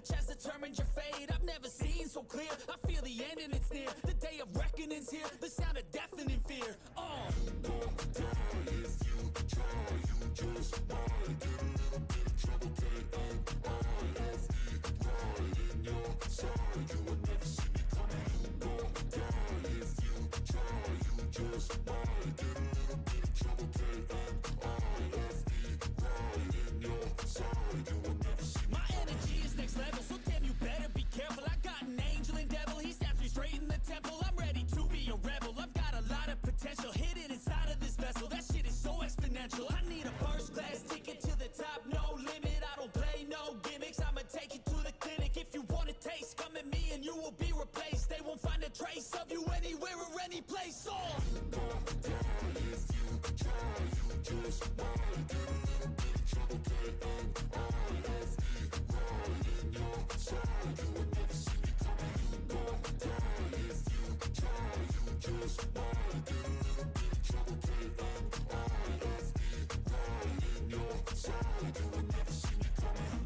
which has determined your fate. I've never seen so clear, I feel the end and it's near. The day of reckoning's here, the sound of deafening fear. You won't die if you try, you just might get a little bit of trouble, K-N-I-F-E, right in your side, you will never see me coming. You won't die if you try, you just might get a little bit of trouble, K-N-I-F-E, right in your side, you will never see me My coming. energy is next level, so damn you better be careful. I got an angel and devil, he snaps me straight in the temple. I'm ready to be a rebel, I've got a lot of potential hidden inside of this vessel. That shit is so exponential. I need a first class ticket to the top, no limit. I don't play no gimmicks, I'ma take you to the clinic. If you want a taste, come at me and you will be replaced. They won't find a trace of you anywhere or any place. You won't die if you try, you just might get a little bit of trouble, K-N-I-F-E, right in your side, you will never see me coming. You won't die if you try, you just might get a little bit of trouble, K-N-I-F-E, right in your side, you will never see me coming.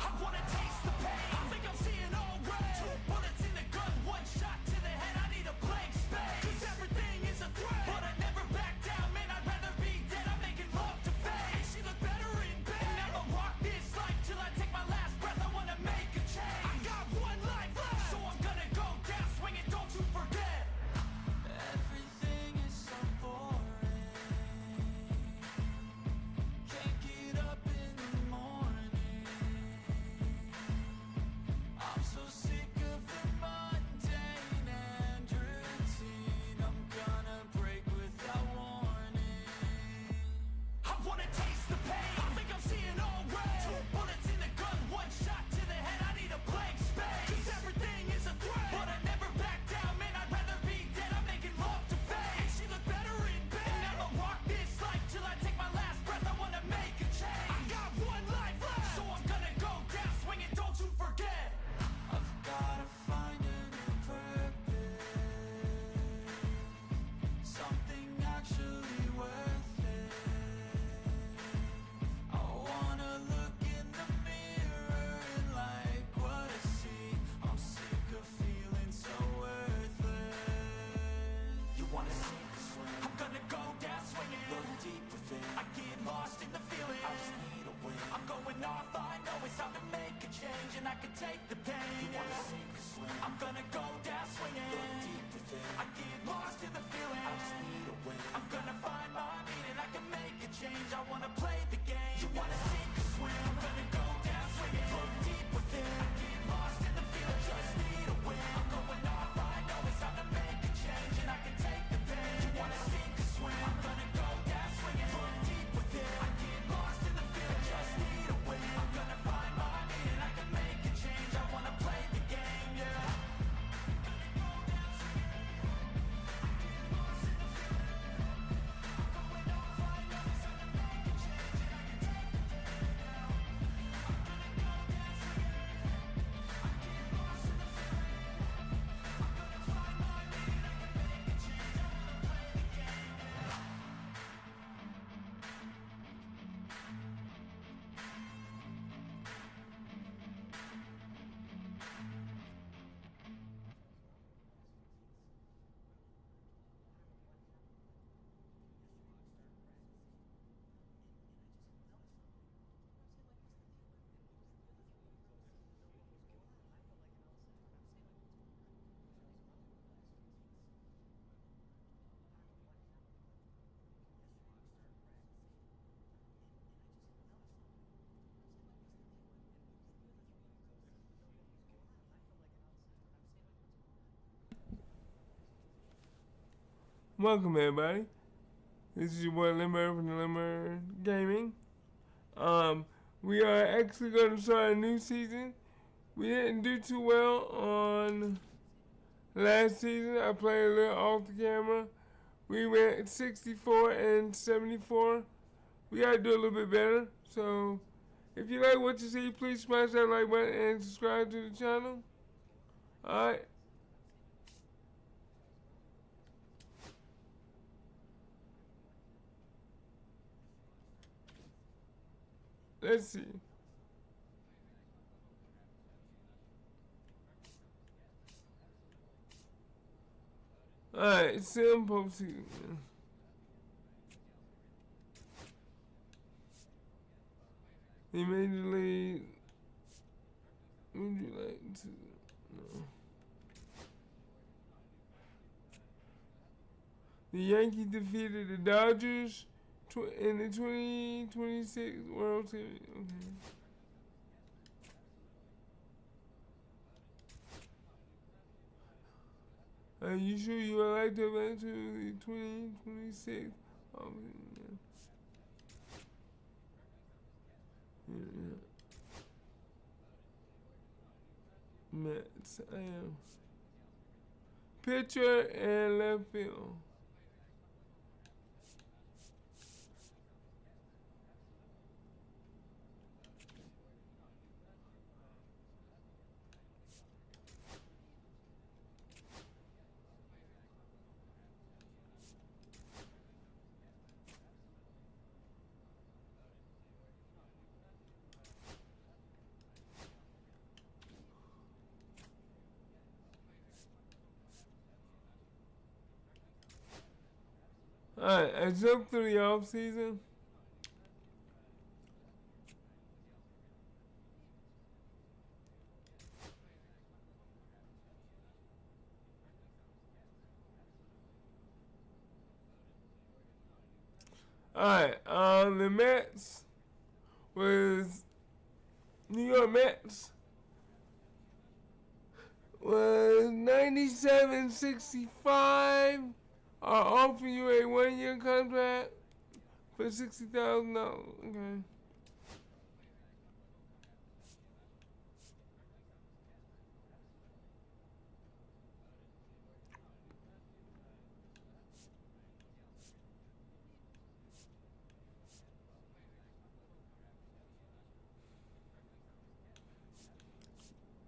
I wanna taste the pain, I think I'm seeing all red. 2 bullets in the gun, 1 shot to the head. I need a blank space, 'cause everything is a threat. But I never back down, man, I'd rather be dead. I'm making love to fate, and she look better in bed. And I'ma rock this life till I take my last breath. I wanna make a change, I got 1 life left, so I'm gonna go down swinging, don't you forget. Everything is so boring, can't get up in the morning. I'm so sick of the mundane and routine. I'm gonna break without warning. I wanna taste the pain, I think I'm seeing all red. 2 bullets in the gun, 1 shot to the head. I need a blank space, 'cause everything is a threat. But I never back down, man, I'd rather be dead. I'm making love to fate, and she look better in bed. And I'ma rock this life till I take my last breath. I wanna make a change, I got 1 life left, so I'm gonna go down swinging, don't you forget. I've gotta find a new purpose, something actually worth it. I wanna look in the mirror and like what I see. I'm sick of feeling so worthless. You wanna sink or swim? I'm gonna go down swinging, look deep within. I get lost in the feeling, I just need a win. I'm going off, I know it's time to make a change, and I can take the pain. You wanna sink or swim? I'm gonna go down swinging, look deep within. I get lost in the feeling, I just need a win. I'm gonna find my meaning, I can make a change. I wanna play the game. You wanna sink or swim? I'm gonna go down swinging, look deep within. I get lost in the feeling, just need a win. I'm going off, I know it's time to make a change, and I can take the pain. You wanna sink or swim? I'm gonna go down swinging, look deep within. I get lost in the feeling, just need a win. I'm gonna find my meaning, I can make a change. I wanna play the game, yeah. Welcome everybody. This is your boy Limber from the Limber Gaming. We are actually going to start a new season. We didn't do too well on last season. I played a little off the camera. We went 64 and 74. We gotta do a little bit better. So, if you like what you see, please smash that like button and subscribe to the channel. Alright. Let's see. Alright, sim postseason. He made the league. Would you like to? No. The Yankees defeated the Dodgers in the 2026 World Series. Okay. Are you sure you would like to advance to the 2026? Yeah. Mets, I am. Pitcher and left field. Alright, I jumped through the off season. Alright, the Mets was New York Mets was 97.65. Are offering you a 1-year contract for $60,000. Okay.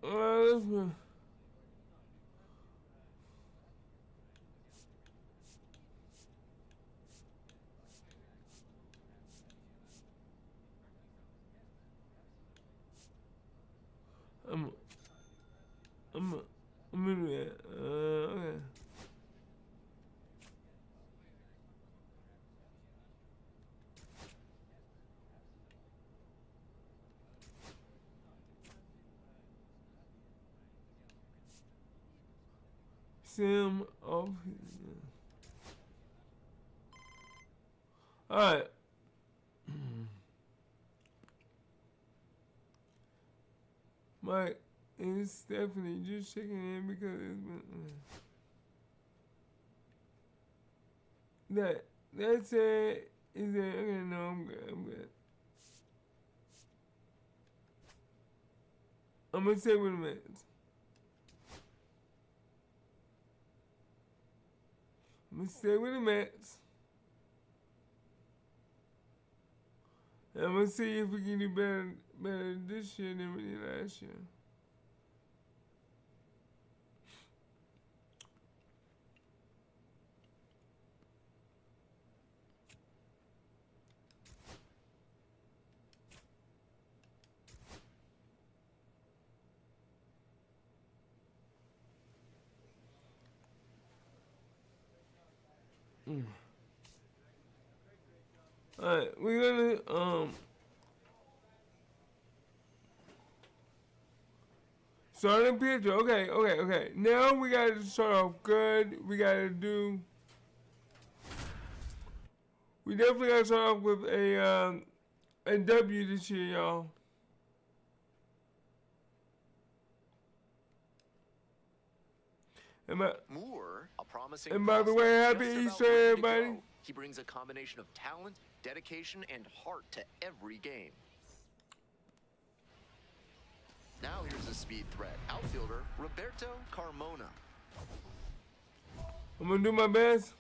Let's go. I'm gonna do that. Okay. Sim off. Alright. Mike is Stephanie just checking in because it's been that's it. Is it okay? No, I'm good. I'm good. I'm gonna stay with the Mets. I'm gonna stay with the Mets. And I'm gonna see if we can do better this year than we did last year. Alright, we're gonna starting pitcher. Okay. Now we gotta start off good. We definitely gotta start off with a W this year, y'all. And by the way, happy Easter, everybody. He brings a combination of talent, dedication, and heart to every game. Now here's a speed threat. Outfielder, Roberto Carmona. I'm gonna do my best.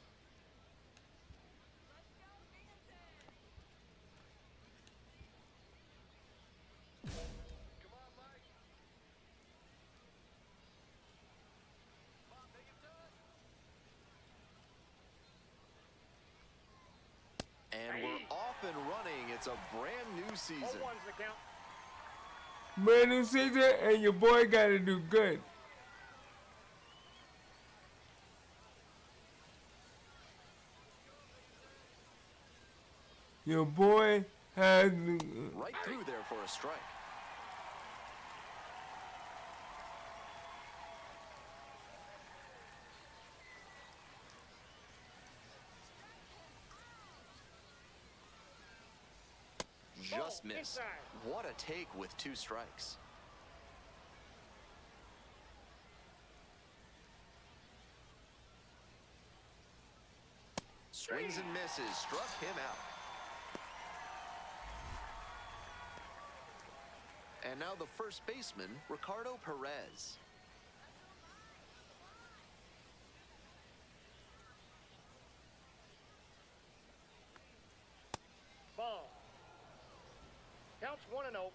And we're off and running. It's a brand new season. Brand new season, and your boy gotta do good. Your boy has Right through there for a strike. Just missed. What a take with 2 strikes. Swings and misses. Struck him out. And now the first baseman, Ricardo Perez. Ball. Counts 1-0.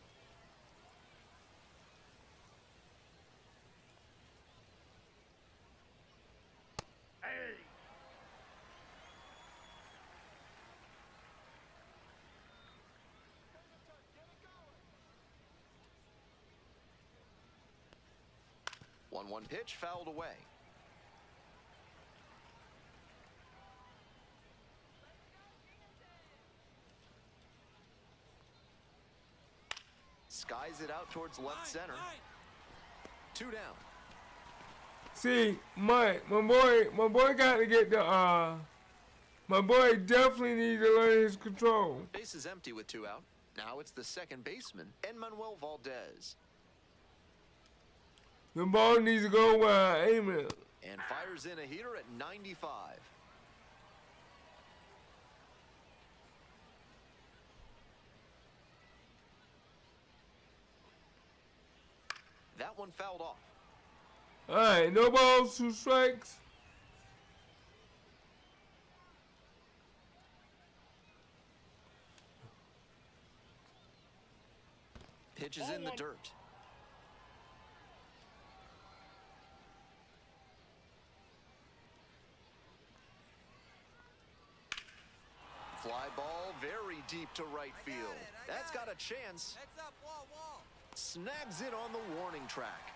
Hey. One pitch fouled away. Skies it out towards left center. 2 down. see my boy got to get the my boy definitely needs to learn his control. Base is empty with 2 out. Now it's the second baseman, Mlb Valdez. The ball needs to go where I aim it. And fires in a heater at 95. That one fouled off. All right, no balls, 2 strikes. Pitch is in the dirt. Fly ball very deep to right field. That's got a chance. Snags it on the warning track.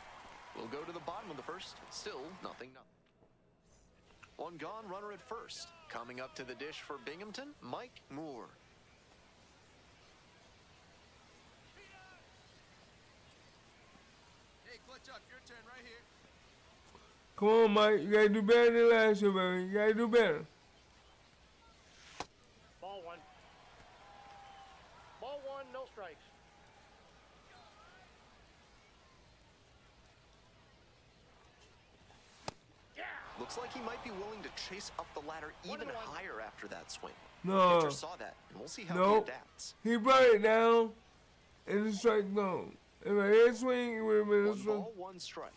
We'll go to the bottom of the first. Still nothing. 1 gone, runner at first. Coming up to the dish for Binghamton, Mike Moore. Hey, clutch up. Your turn right here. Come on, Mike. You gotta do better than last year, baby. You gotta do better. Ball 1. Ball 1, no strikes. Looks like he might be willing to chase up the ladder even higher after that swing. No. Pitcher saw that, and we'll see how he Nope. adapts. He brought it down, and the strike zone. If I didn't swing, it would have been a 1 strike. ball, 1 strike.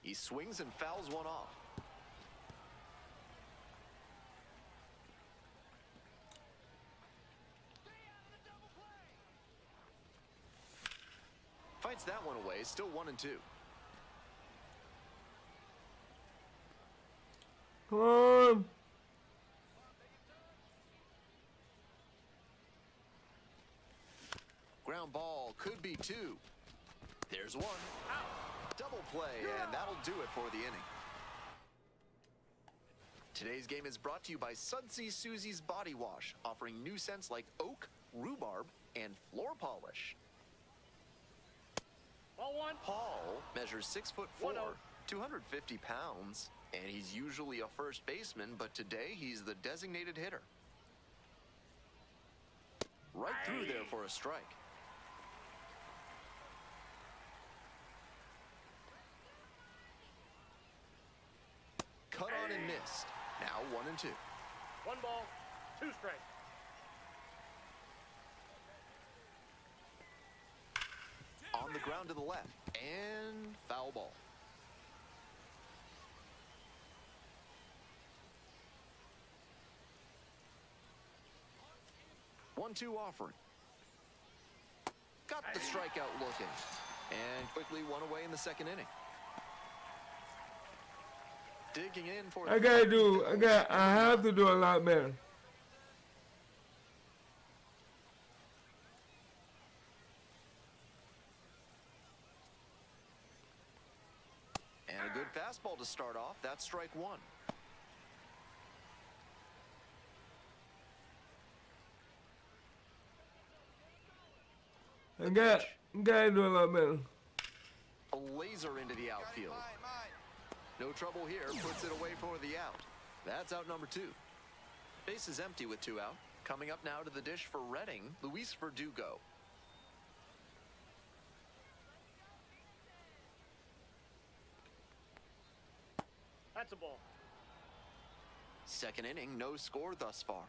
He swings and fouls one off. Fights that one away, still 1-2. Come on. Ground ball could be 2. There's 1. Double play, and that'll do it for the inning. Today's game is brought to you by Sudsy Susie's Body Wash, offering new scents like oak, rhubarb, and floor polish. Ball 1. Paul measures 6'4", 250 pounds, and he's usually a first baseman, but today he's the designated hitter. Right through there for a strike. Cut on and missed. Now 1-2. 1 ball, 2 strikes. On the ground to the left. And foul ball. One-two offering. Got the strikeout looking. And quickly one away in the second inning. Digging in for I have to do a lot better. And a good fastball to start off. That's strike one. I got to do a lot better. A laser into the outfield. No trouble here. Puts it away for the out. That's out number two. Base is empty with two out. Coming up now to the dish for Reading, Luis Verdugo. That's a ball. Second inning, no score thus far.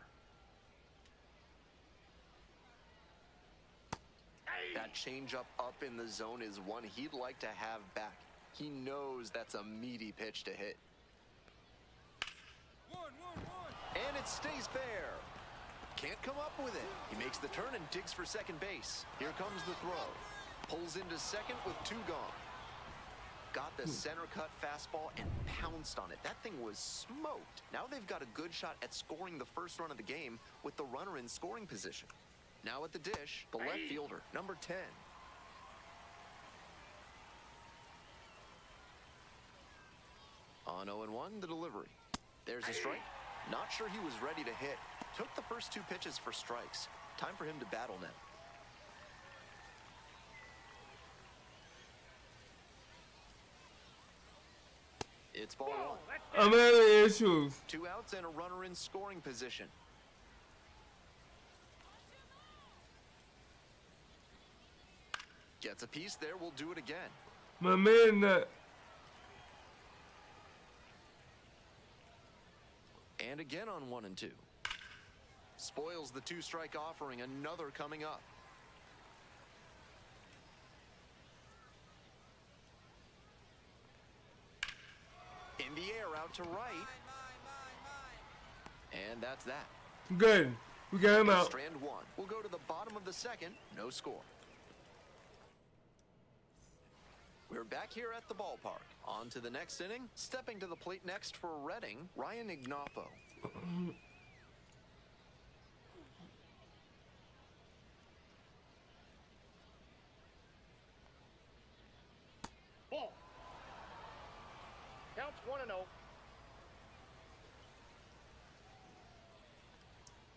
That changeup up in the zone is one he'd like to have back. He knows that's a meaty pitch to hit. And it stays fair. Can't come up with it. He makes the turn and digs for second base. Here comes the throw. Pulls into second with two gone. Got the center cut fastball and pounced on it. That thing was smoked. Now they've got a good shot at scoring the first run of the game with the runner in scoring position. Now at the dish, the left fielder, number 10. On 0-1, the delivery. There's a strike. Not sure he was ready to hit. Took the first two pitches for strikes. Time for him to battle now. It's ball one. I'm having issues. Two outs and a runner in scoring position. Gets a piece there. We'll do it again. My man, And again on 1 and 2. Spoils the two-strike offering. Another coming up. In the air, out to right. And that's that. good. We got him out. Strand one. We'll go to the bottom of the second. No score. We're back here at the ballpark. On to the next inning. Stepping to the plate next for Reading, Ryan Ignapo. Ball. Counts 1-0.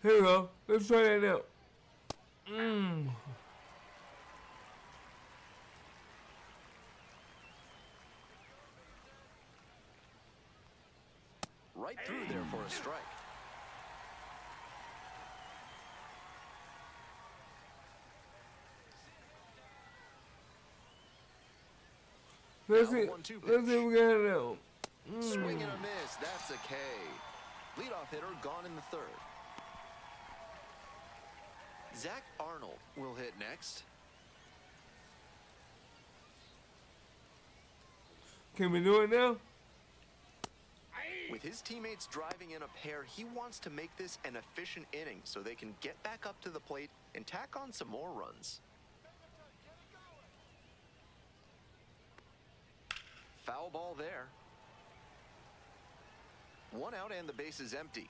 Here we go. Let's try that out. Right through there for a strike. Let's Now see. the 1-2 Let's see if we got it out. Swing and a miss. That's a K. Leadoff hitter gone in the third. Zach Arnold will hit next. Can we do it now? With his teammates driving in a pair, he wants to make this an efficient inning so they can get back up to the plate and tack on some more runs. Foul ball there. One out and the base is empty.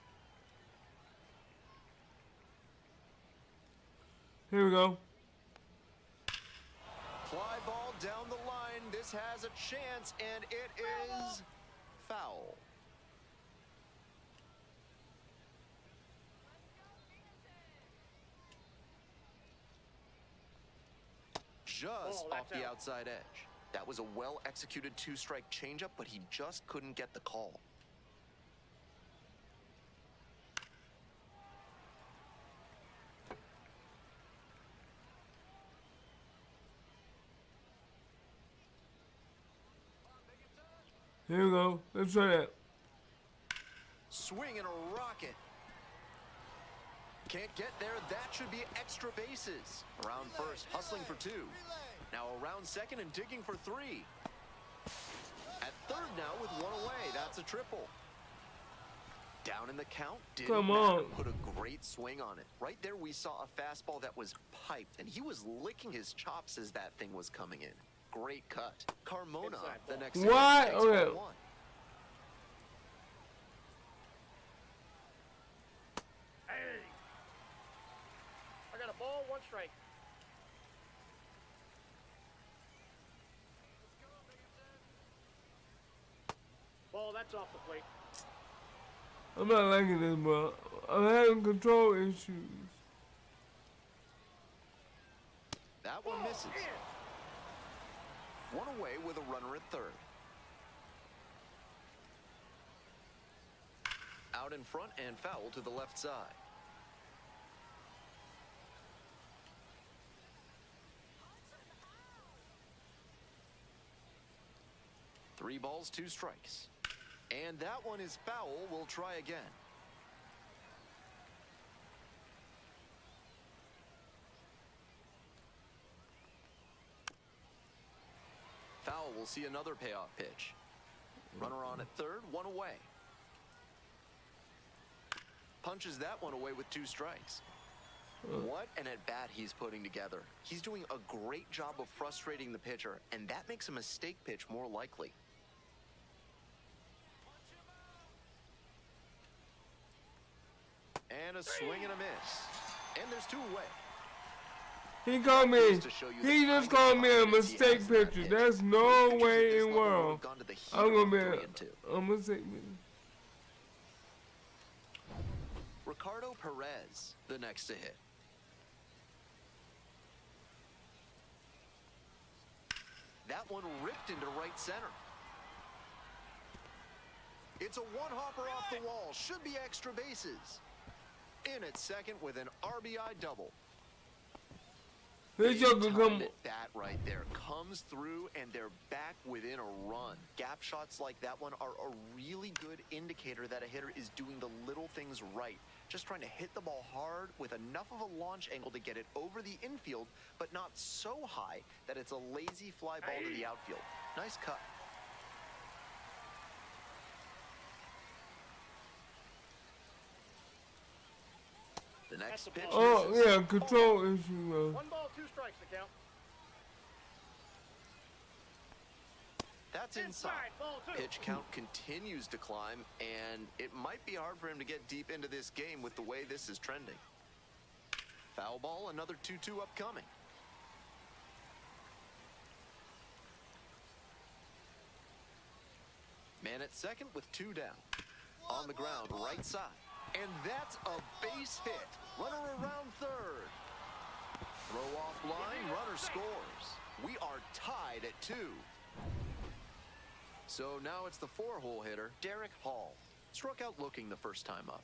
Here we go. Fly ball down the line. This has a chance, and it is foul. Just off the outside edge. That was a well-executed two-strike changeup, but he just couldn't get the call. Here we go. Let's try that. Swing and a rocket. Can't get there. That should be extra bases. Around first, hustling for two. Now around second and digging for three. At third now with one away. That's a triple. Down in the count. Come on. Put a great swing on it. Right there we saw a fastball that was piped, and he was licking his chops as that thing was coming in. Great cut. Carmona, the next What? takes Okay. ball one. Hey! I got a ball, one strike. Ball, that's off the plate. I'm not liking this, bro. I'm having control issues. That one misses. One away with a runner at third. Out in front and foul to the left side. Three balls, two strikes. And that one is foul. We'll try again. Foul will see another payoff pitch. Runner on at third, one away. Punches that one away with two strikes. What an at-bat he's putting together. He's doing a great job of frustrating the pitcher, and that makes a mistake pitch more likely. And a swing and a miss. And there's two away. He called me. He just called me a mistake pitcher. There's no way in the world I'm gonna be a mistake pitcher. Ricardo Perez, the next to hit. That one ripped into right center. It's a one-hopper off the wall. Should be extra bases. In at second with an RBI double. This joker come. That right there comes through, and they're back within a run. Gap shots like that one are a really good indicator that a hitter is doing the little things right. Just trying to hit the ball hard with enough of a launch angle to get it over the infield, but not so high that it's a lazy fly ball to the outfield. Nice cut. The next pitch. Oh yeah, control issue, bro. One ball, two strikes to count. That's inside. Ball two. Pitch count continues to climb, and it might be hard for him to get deep into this game with the way this is trending. Foul ball, another 2-2 upcoming. Man at second with two down. On the ground, right side. And that's a base hit. Runner around third. Throw off line, runner scores. We are tied at 2. So now it's the 4-hole hitter, Derek Hall. Struck out looking the first time up.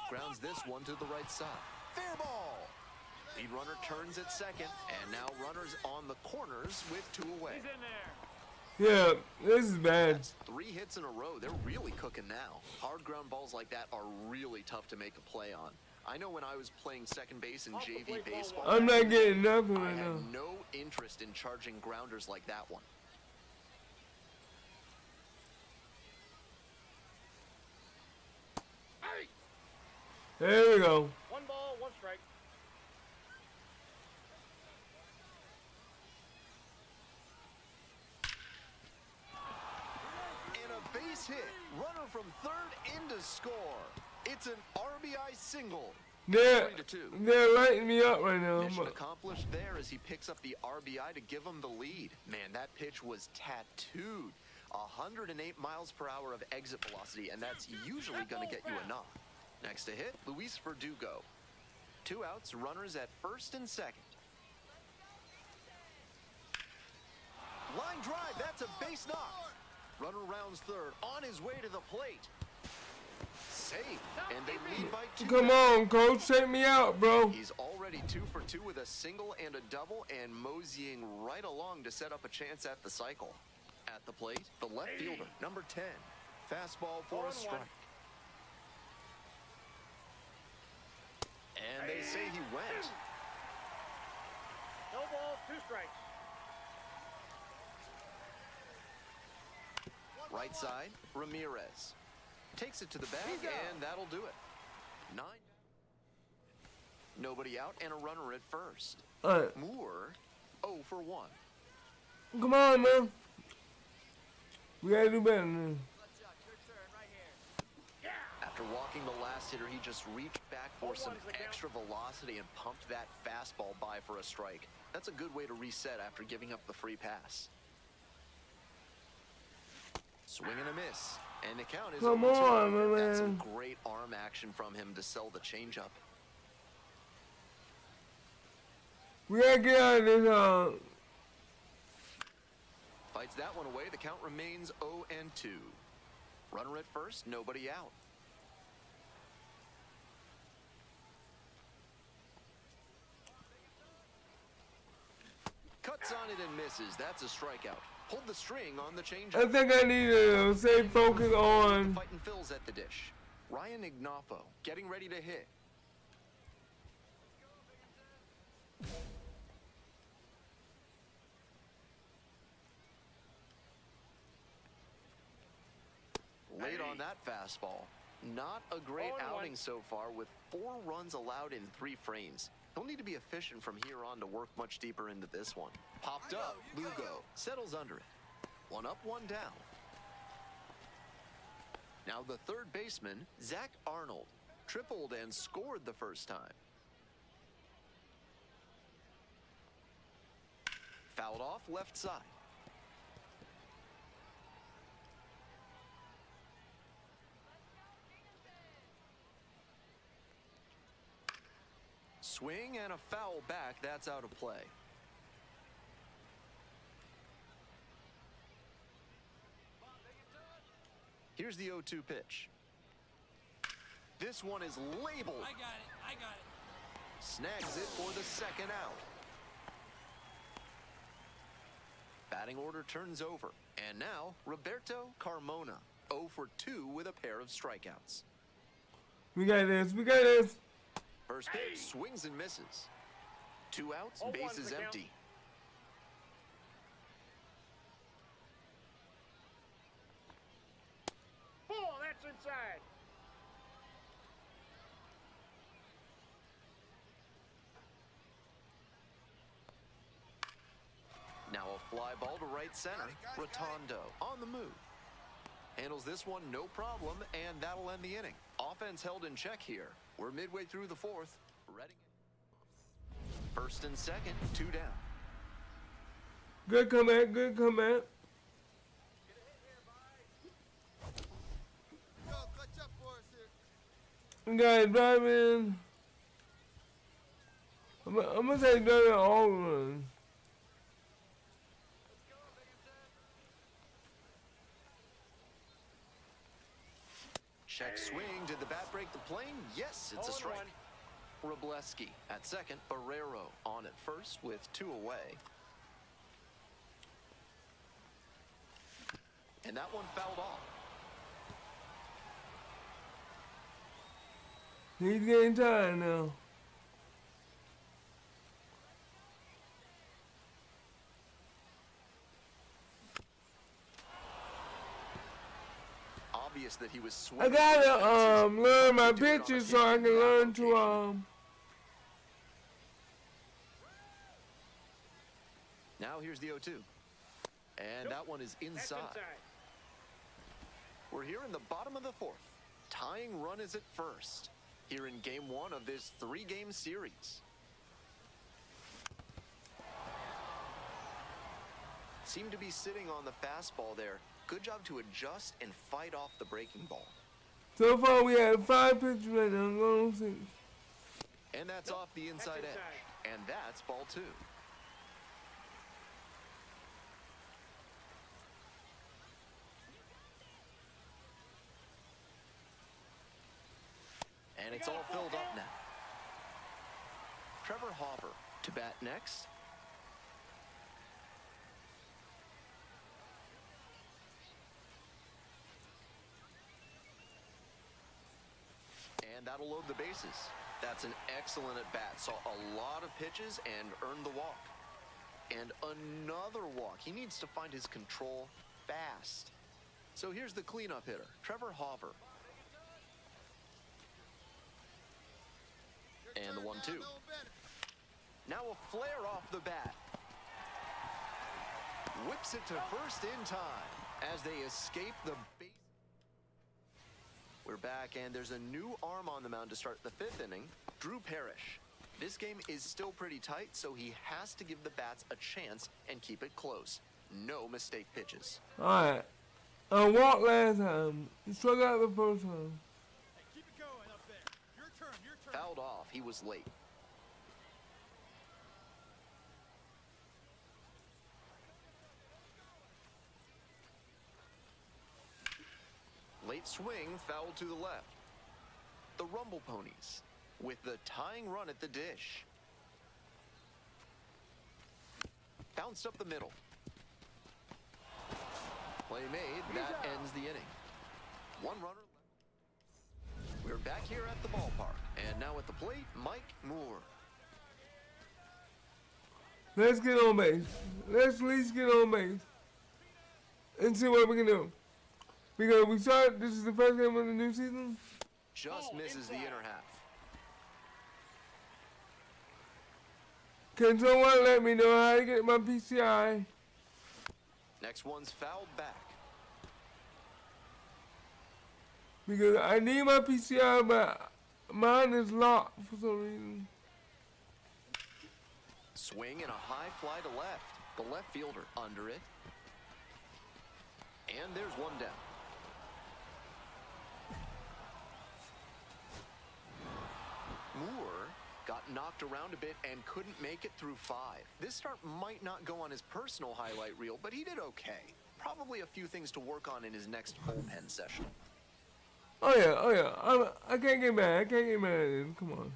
Grounds this one to the right side. Fair ball. Lead runner turns at second, and now runners on the corners with two away. He's in there. Yeah, this is bad. That's 3 hits in a row. They're really cooking now. Hard ground balls like that are really tough to make a play on. I know when I was playing second base in JV baseball, I'm not getting nothing I right now. had no interest in charging grounders like that one. Hey! There we go. One ball, one strike. And a base hit. Runner from third in to score. It's an RBI single. They're 3-2. lighting me up right now. Mission accomplished there as he picks up the RBI to give him the lead. Man, that pitch was tattooed. 108 miles per hour of exit velocity, and that's usually going to get you a knock. Next to hit, Luis Verdugo. 2 outs, runners at first and second. Line drive, that's a base knock. Runner rounds third, on his way to the plate. Safe, and they lead by 2. Come on, coach, take me out, bro. He's already 2 for 2 with a single and a double, and moseying right along to set up a chance at the cycle. At the plate, the left fielder, number 10. Fastball for a strike. And they say he went. 2 strikes. Right side, Ramirez. Takes it to the bag, and that'll do it. 9. Nobody out, and a runner at first. Alright. Moore, 0 for 1. Come on, man. We gotta do better, man. After walking the last hitter, he just reached back for some extra velocity and pumped that fastball by for a strike. That's a good way to reset after giving up the free pass. Swing and a miss. And the count is Come 0-2. on, my That's some man. great arm action from him to sell the changeup. We gotta get out of this, Fights that one away. The count remains 0-2. Runner at first, nobody out. Cuts on it and misses. That's a strikeout. Pulled the string on the changeup. I think I need to stay focused on. Fighting Phil's at the dish. Ryan Ignapo getting ready to hit. Late on that fastball. Not a great outing so far with 4 runs allowed in 3 frames. He'll need to be efficient from here on to work much deeper into this one. Popped up, Lugo settles under it. 1 up, 1 down. Now the third baseman, Zach Arnold, tripled and scored the first time. Fouled off left side. Swing and a foul back. That's out of play. Here's the 0-2 pitch. This one is labeled. I got it. Snags it for the second out. Batting order turns over. And now, Roberto Carmona, 0 for 2 with a pair of strikeouts. We got this. We got this. First pitch, swings and misses. 2 outs, bases empty. Ball, that's inside. Now a fly ball to right center. Rotondo on the move. Handles this one no problem, and that'll end the inning. Offense held in check here. We're midway through the 4th. Reading it. First and second, 2 down. Good comeback. Good comeback. Yo, clutch up for us here. We got driving. I'm gonna say driving all runs. Check swing. Did the bat break the plane? Yes, it's a strike. Robleski at second. Barrero on at first with 2 away. And that one fouled off. He's getting tired now. Obvious that he was I swinging. gotta learn my pitches so I can learn to Now here's the 0-2. And that one is inside. We're here in the bottom of the 4th. Tying run is at first. Here in game 1 of this 3-game series. Seemed to be sitting on the fastball there. Good job to adjust and fight off the breaking ball. So far we have 5 pitches right now. Going on 6. And that's off the inside edge. And that's ball 2. And it's all filled up now. Trevor Hopper to bat next. And that'll load the bases. That's an excellent at-bat. Saw a lot of pitches and earned the walk. And another walk. He needs to find his control fast. So here's the cleanup hitter, Trevor Hauver. And the 1-2. Now a flare off the bat. Whips it to first in time as they escape the base. We're back, and there's a new arm on the mound to start the 5th inning, Drew Parrish. This game is still pretty tight, so he has to give the bats a chance and keep it close. No mistake pitches. All right. I walked last time. He struck out the first time. Hey, keep it going up there. Your turn, your turn. Fouled off. He was late. Late swing, foul to the left. The Rumble Ponies with the tying run at the dish. Bounced up the middle. Play made. That ends the inning. One runner left. We're back here at the ballpark. And now at the plate, Mike Moore. Let's get on base. Let's at least get on base and see what we can do. Because this is the first game of the new season. Just misses the inner half. Can someone let me know how to get my PCI? Next one's fouled back. Because I need my PCI, but mine is locked for some reason. Swing and a high fly to left. The left fielder under it. And there's one down. Moore got knocked around a bit and couldn't make it through 5. This start might not go on his personal highlight reel, but he did okay. Probably a few things to work on in his next bullpen session. Oh yeah. I can't get mad. I can't get mad at him. Come on.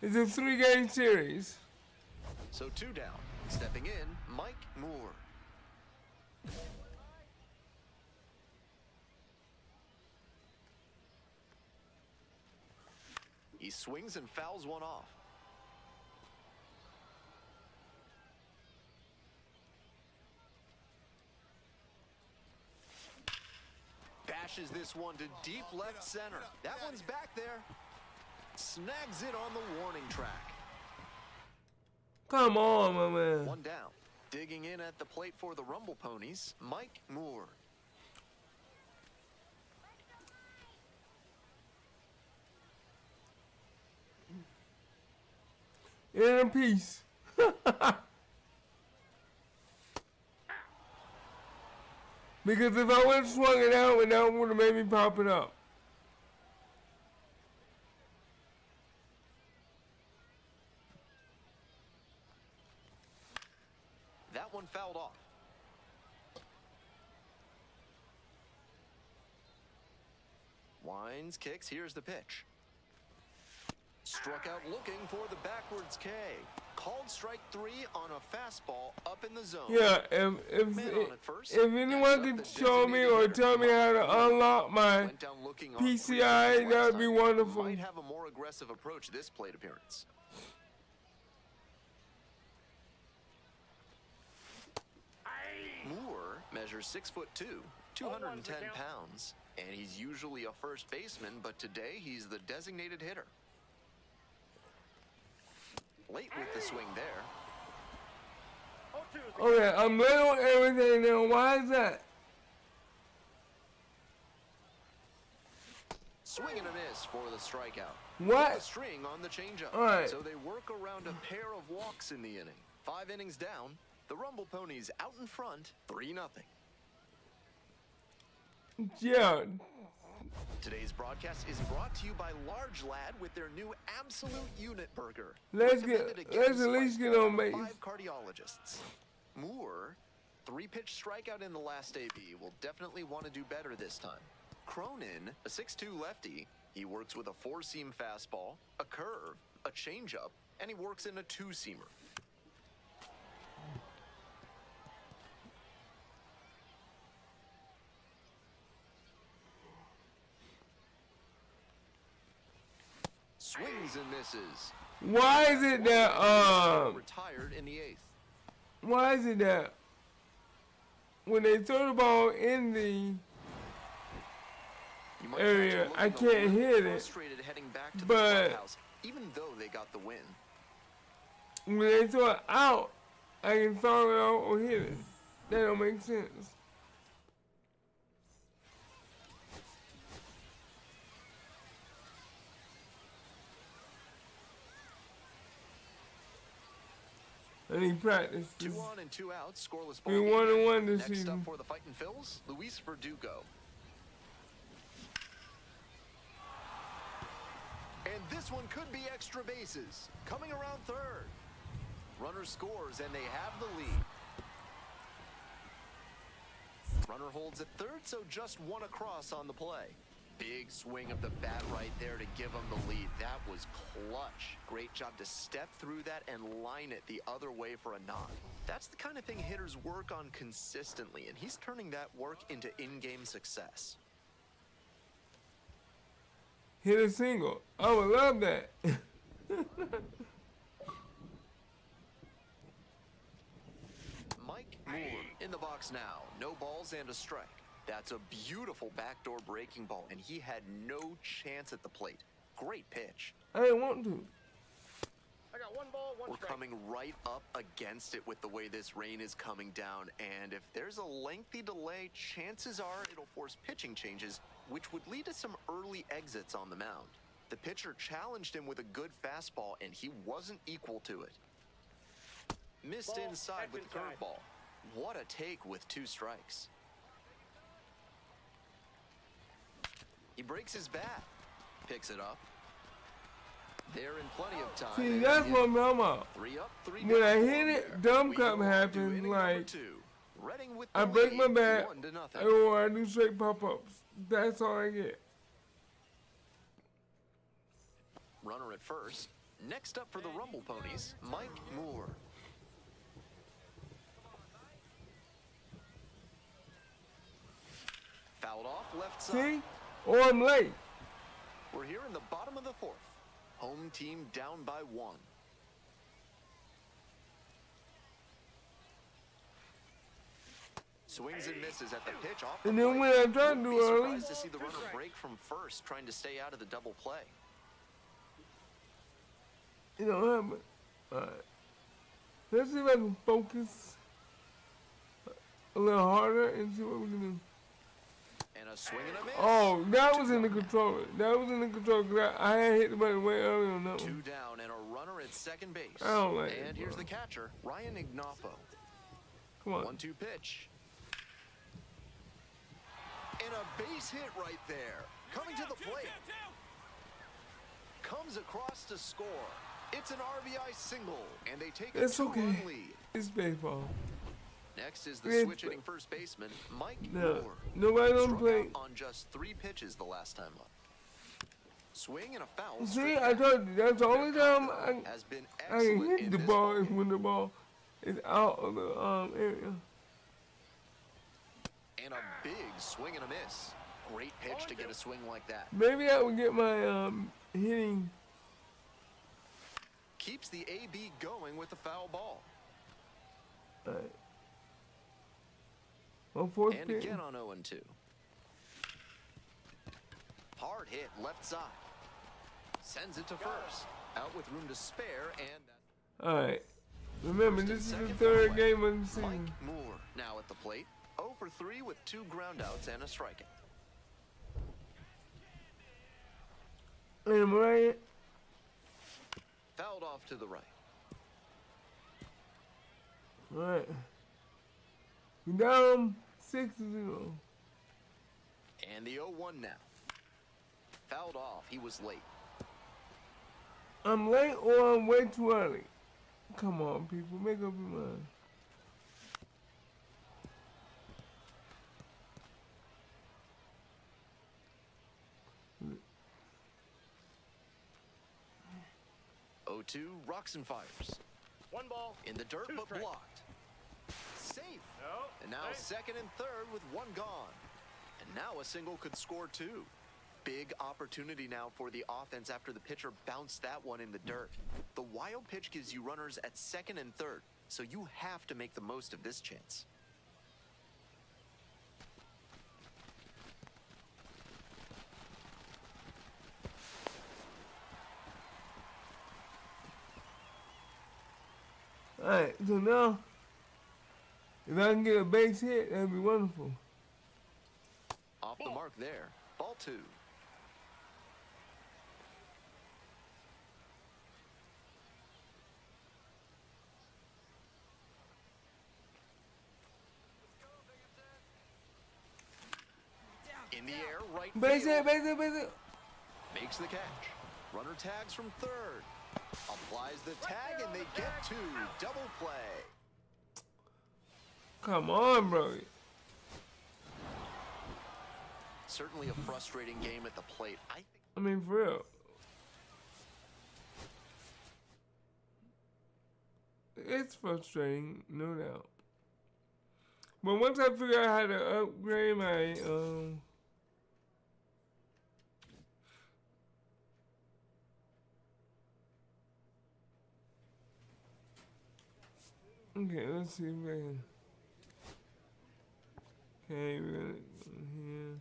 It's a 3-game series. So 2 down. Stepping in, Mike Moore. He swings and fouls one off. Bashes this one to deep left center. That one's back there. Snags it on the warning track. Come on, my man. One down. Digging in at the plate for the Rumble Ponies, Mike Moore. In peace. Because if I would have swung it out, and that would have made me pop it up. That one fouled off. Winds, kicks, here's the pitch. Struck out looking for the backwards K. Called strike 3 on a fastball up in the zone. Yeah, if anyone could show me or tell me how to unlock my PCI, that would be wonderful. Might have a more aggressive approach this plate appearance. Moore measures 6'2", 210 pounds, and he's usually a first baseman, but today he's the designated hitter. Late with the swing there. Okay, I'm late on everything now. Why is that? Swing and a miss for the strikeout. What? The string on the changeup. All right. So they work around a pair of walks in the inning. 5 innings down. The Rumble Ponies out in front, 3-0. Yeah. Today's broadcast is brought to you by Large Lad with their new Absolute Unit Burger. Let's Recommended at against least by get on base. 5 cardiologists. Moore, 3-pitch strikeout in the last AB, will definitely want to do better this time. Cronin, a 6'2" lefty, he works with a 4-seam fastball, a curve, a changeup, and he works in a 2-seamer. Swings and misses. Why is it that Retired in the 8th. why is it that when they throw the ball in the You might area, catch a I look can't little hit it, frustrated heading back to the but clubhouse, even though they got the win. when they throw it out, I can foul it out or hit it? That don't make sense. I need practice. 2 on and 2 out, scoreless We ball game. 1-1 this Next season. up for the Fightin' Phils, Luis Verdugo. And this one could be extra bases. Coming around third. Runner scores and they have the lead. Runner holds at third, so just one across on the play. Big swing of the bat right there to give him the lead. That was clutch. Great job to step through that and line it the other way for a knock. That's the kind of thing hitters work on consistently, and he's turning that work into in-game success. Hit a single. I would love that. Mike Moore in the box now. No balls and a strike. That's a beautiful backdoor breaking ball, and he had no chance at the plate. Great pitch. I didn't want to. I got 1 ball, 1 We're strike. coming right up against it with the way this rain is coming down, and if there's a lengthy delay, chances are it'll force pitching changes, which would lead to some early exits on the mound. The pitcher challenged him with a good fastball, and he wasn't equal to it. Missed Ball, inside that's with the inside. curveball. What a take with 2 strikes. He breaks his bat, picks it up. They're in plenty of time. See, and that's he what is I'm talking about. 3 up, 3 When down I for hit him it, there. dumb We cup go on to happens, inning like, number 2. Reading with the I break my lead, bat, 1-0. or I do straight pop-ups. That's all I get. Runner at first. Next up for the Rumble Ponies, Mike Moore. Fouled off left side. See? Or I'm late. We're here in the bottom of the 4th. Home team down by 1. Swings and misses at the pitch off the And then plate. when I try to Wouldn't do be early, surprised to see the runner break from first, trying to stay out of the double play. it don't happen. Alright. Let's see if I can focus a little harder and see what we can do. And a swing and a miss. Oh, that was in the controller. That was in the controller. 'Cause I had hit the button way earlier on that 2 one. down and a runner at second base. I don't like it, And here's bro. the catcher, Ryan Ignapo. Come on. 1-2 pitch. And a base hit right there. Coming to the plate. Comes across to score. It's an RBI single, and they take a It's 2-run okay. lead. It's baseball. Next is the It's- switch-hitting first baseman, Mike No. Moore. Nobody on Struck play. out on just 3 pitches the last time up. Swing and a foul. See, straight I back. told you, that's the only Their time combo has been I can excellent hit in the this ball is ballgame. when the ball is out of the area. And a big swing and a miss. Great pitch to get a swing like that. Maybe I would get my hitting. Keeps the AB going with the foul ball. Alright. On 4th And pitch. again on 0-2. Hard hit left side. Sends it to first. Out with room to spare, and that's Alright. Remember, First and this is the second 3rd play. game of the season. Mike Moore now at the plate. 0 for 3 with 2 groundouts and a strikeout. And I'm right. Fouled off to the right. Alright. We down 6-0. And the 0-1 now. Fouled off. He was late. I'm late or I'm way too early. Come on, people. Make up your mind. Oh-2 rocks and fires. 1 ball. In the dirt, 2 but strikes. blocked. Safe. No. And now Nice. second and third with 1 gone. And now a single could score 2. Big opportunity now for the offense after the pitcher bounced that one in the dirt. The wild pitch gives you runners at second and third, so you have to make the most of this chance. Alright, so now, if I can get a base hit, that'd be wonderful. Off the mark there. Ball 2. In the air, right Base field. hit, base hit, base hit. Makes the catch. Runner tags from third. Applies the tag, and they get 2. Double play. Come on, bro. Certainly a frustrating game at the plate. I mean, for real. It's frustrating, no doubt. But once I figure out how to upgrade my, okay, let's see if I can. Okay, we're gonna go here.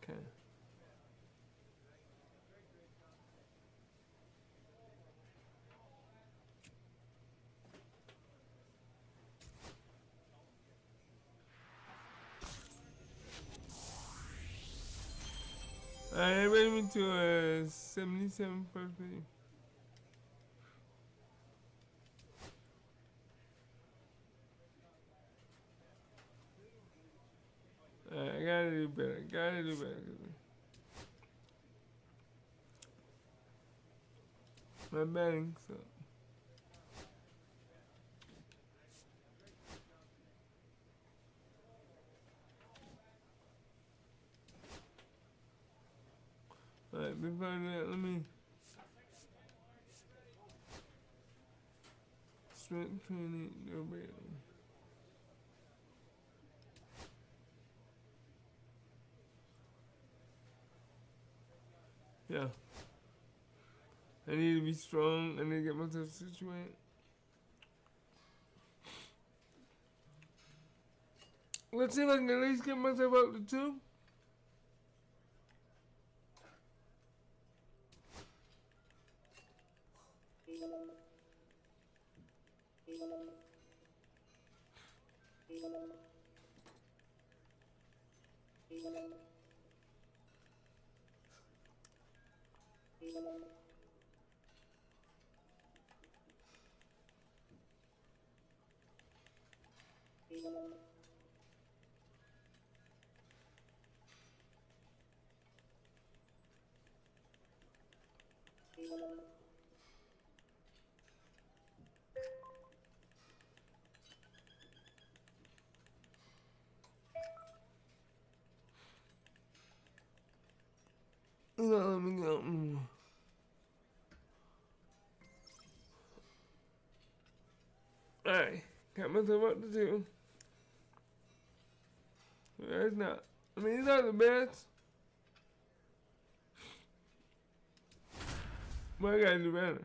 Okay. Alright, that brings me to a 77 first pitch. Alright, I gotta do better, My batting sucks. Alright, before that, let me strength training, no better. Yeah. I need to be strong. I need to get myself situated. Let's see if I can at least get myself up to 2. Let me go. Alright, got myself up to 2. That's not, I mean, it's not the best. But I gotta do better.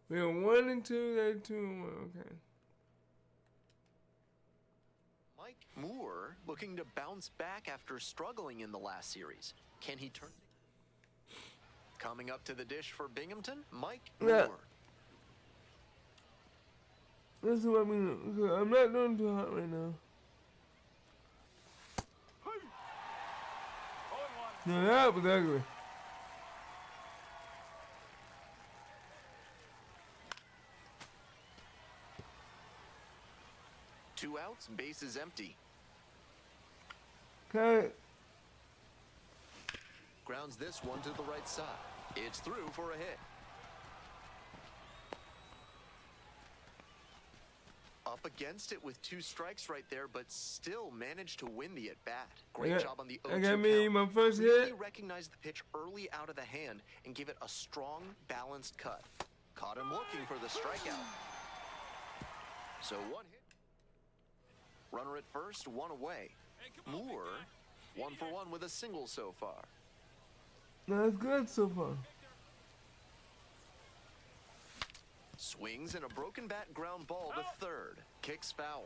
We are 1 and 2, they're 2 and 1, okay. Mike Moore looking to bounce back after struggling in the last series. Can he turn? Coming up to the dish for Binghamton, Mike Yeah. Moore. This is what I mean. I'm not doing too hot right now. No, that was ugly. Two outs, bases empty. Okay. Grounds this one to the right side. It's through for a hit. Up against it with 2 strikes right there, but still managed to win the at-bat. Great job on the 0-2 I got me count. my first Really hit. recognized the pitch early out of the hand and gave it a strong, balanced cut. Caught him looking for the strikeout. So 1 hit. Runner at first, 1 away. Moore, 1 for 1 with a single so far. That's good so far. Swings and a broken bat ground ball to third. Kicks foul.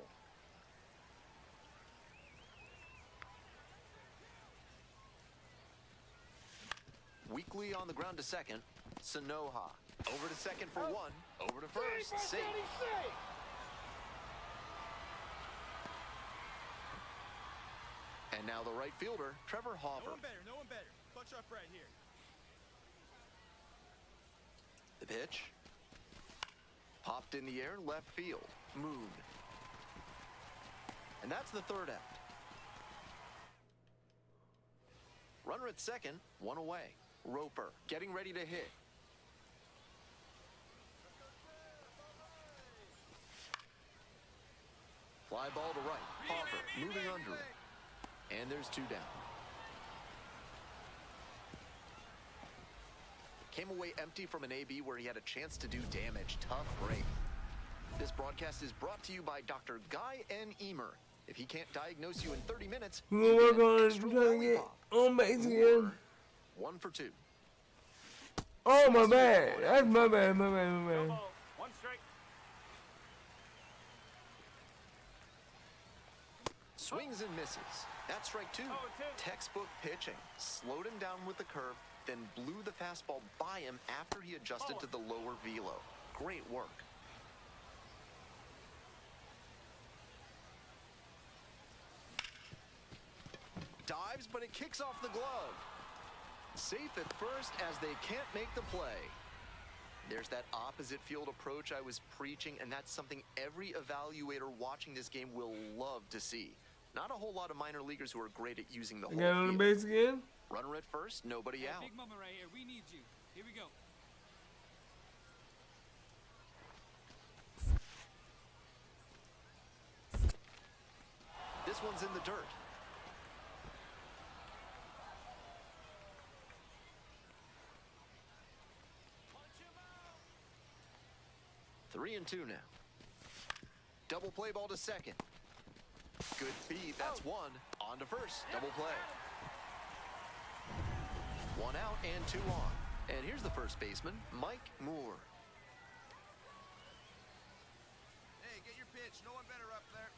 Weakly on the ground to second. Sanoha. Over to second for 1. Over to first. Safe. And now the right fielder, Trevor Hopper. No one better. Punch up right here. The pitch. Popped in the air, left field. Moon. And that's the third out. Runner at second, 1 away. Roper getting ready to hit. Fly ball to right. Hopper moving under it. And there's 2 down. Came away empty from an AB where he had a chance to do damage. Tough break. This broadcast is brought to you by Dr. Guy N. Emer. If he can't diagnose you in 30 minutes, We're you gonna get work an on extra trying to get lollipop. on base again. 1 for 2. Oh, my bad. That's my bad. My bad. 1 strike. Swings and misses. That's strike 2. 0-2. Textbook pitching. Slowed him down with the curve, then blew the fastball by him after he adjusted to the lower velo. Great work. Dives, but it kicks off the glove. Safe at first as they can't make the play. There's that opposite field approach I was preaching, and that's something every evaluator watching this game will love to see. Not a whole lot of minor leaguers who are great at using the I whole got on the field. base again. Runner at first, nobody out. Big Mama right here. We need you. Here we go. This one's in the dirt. Three and 2 now. Double play ball to second. Good feed, that's 1. On to first, double play. 1 out and 2 on. And here's the first baseman, Mike Moore. Hey, get your pitch. No one better up there.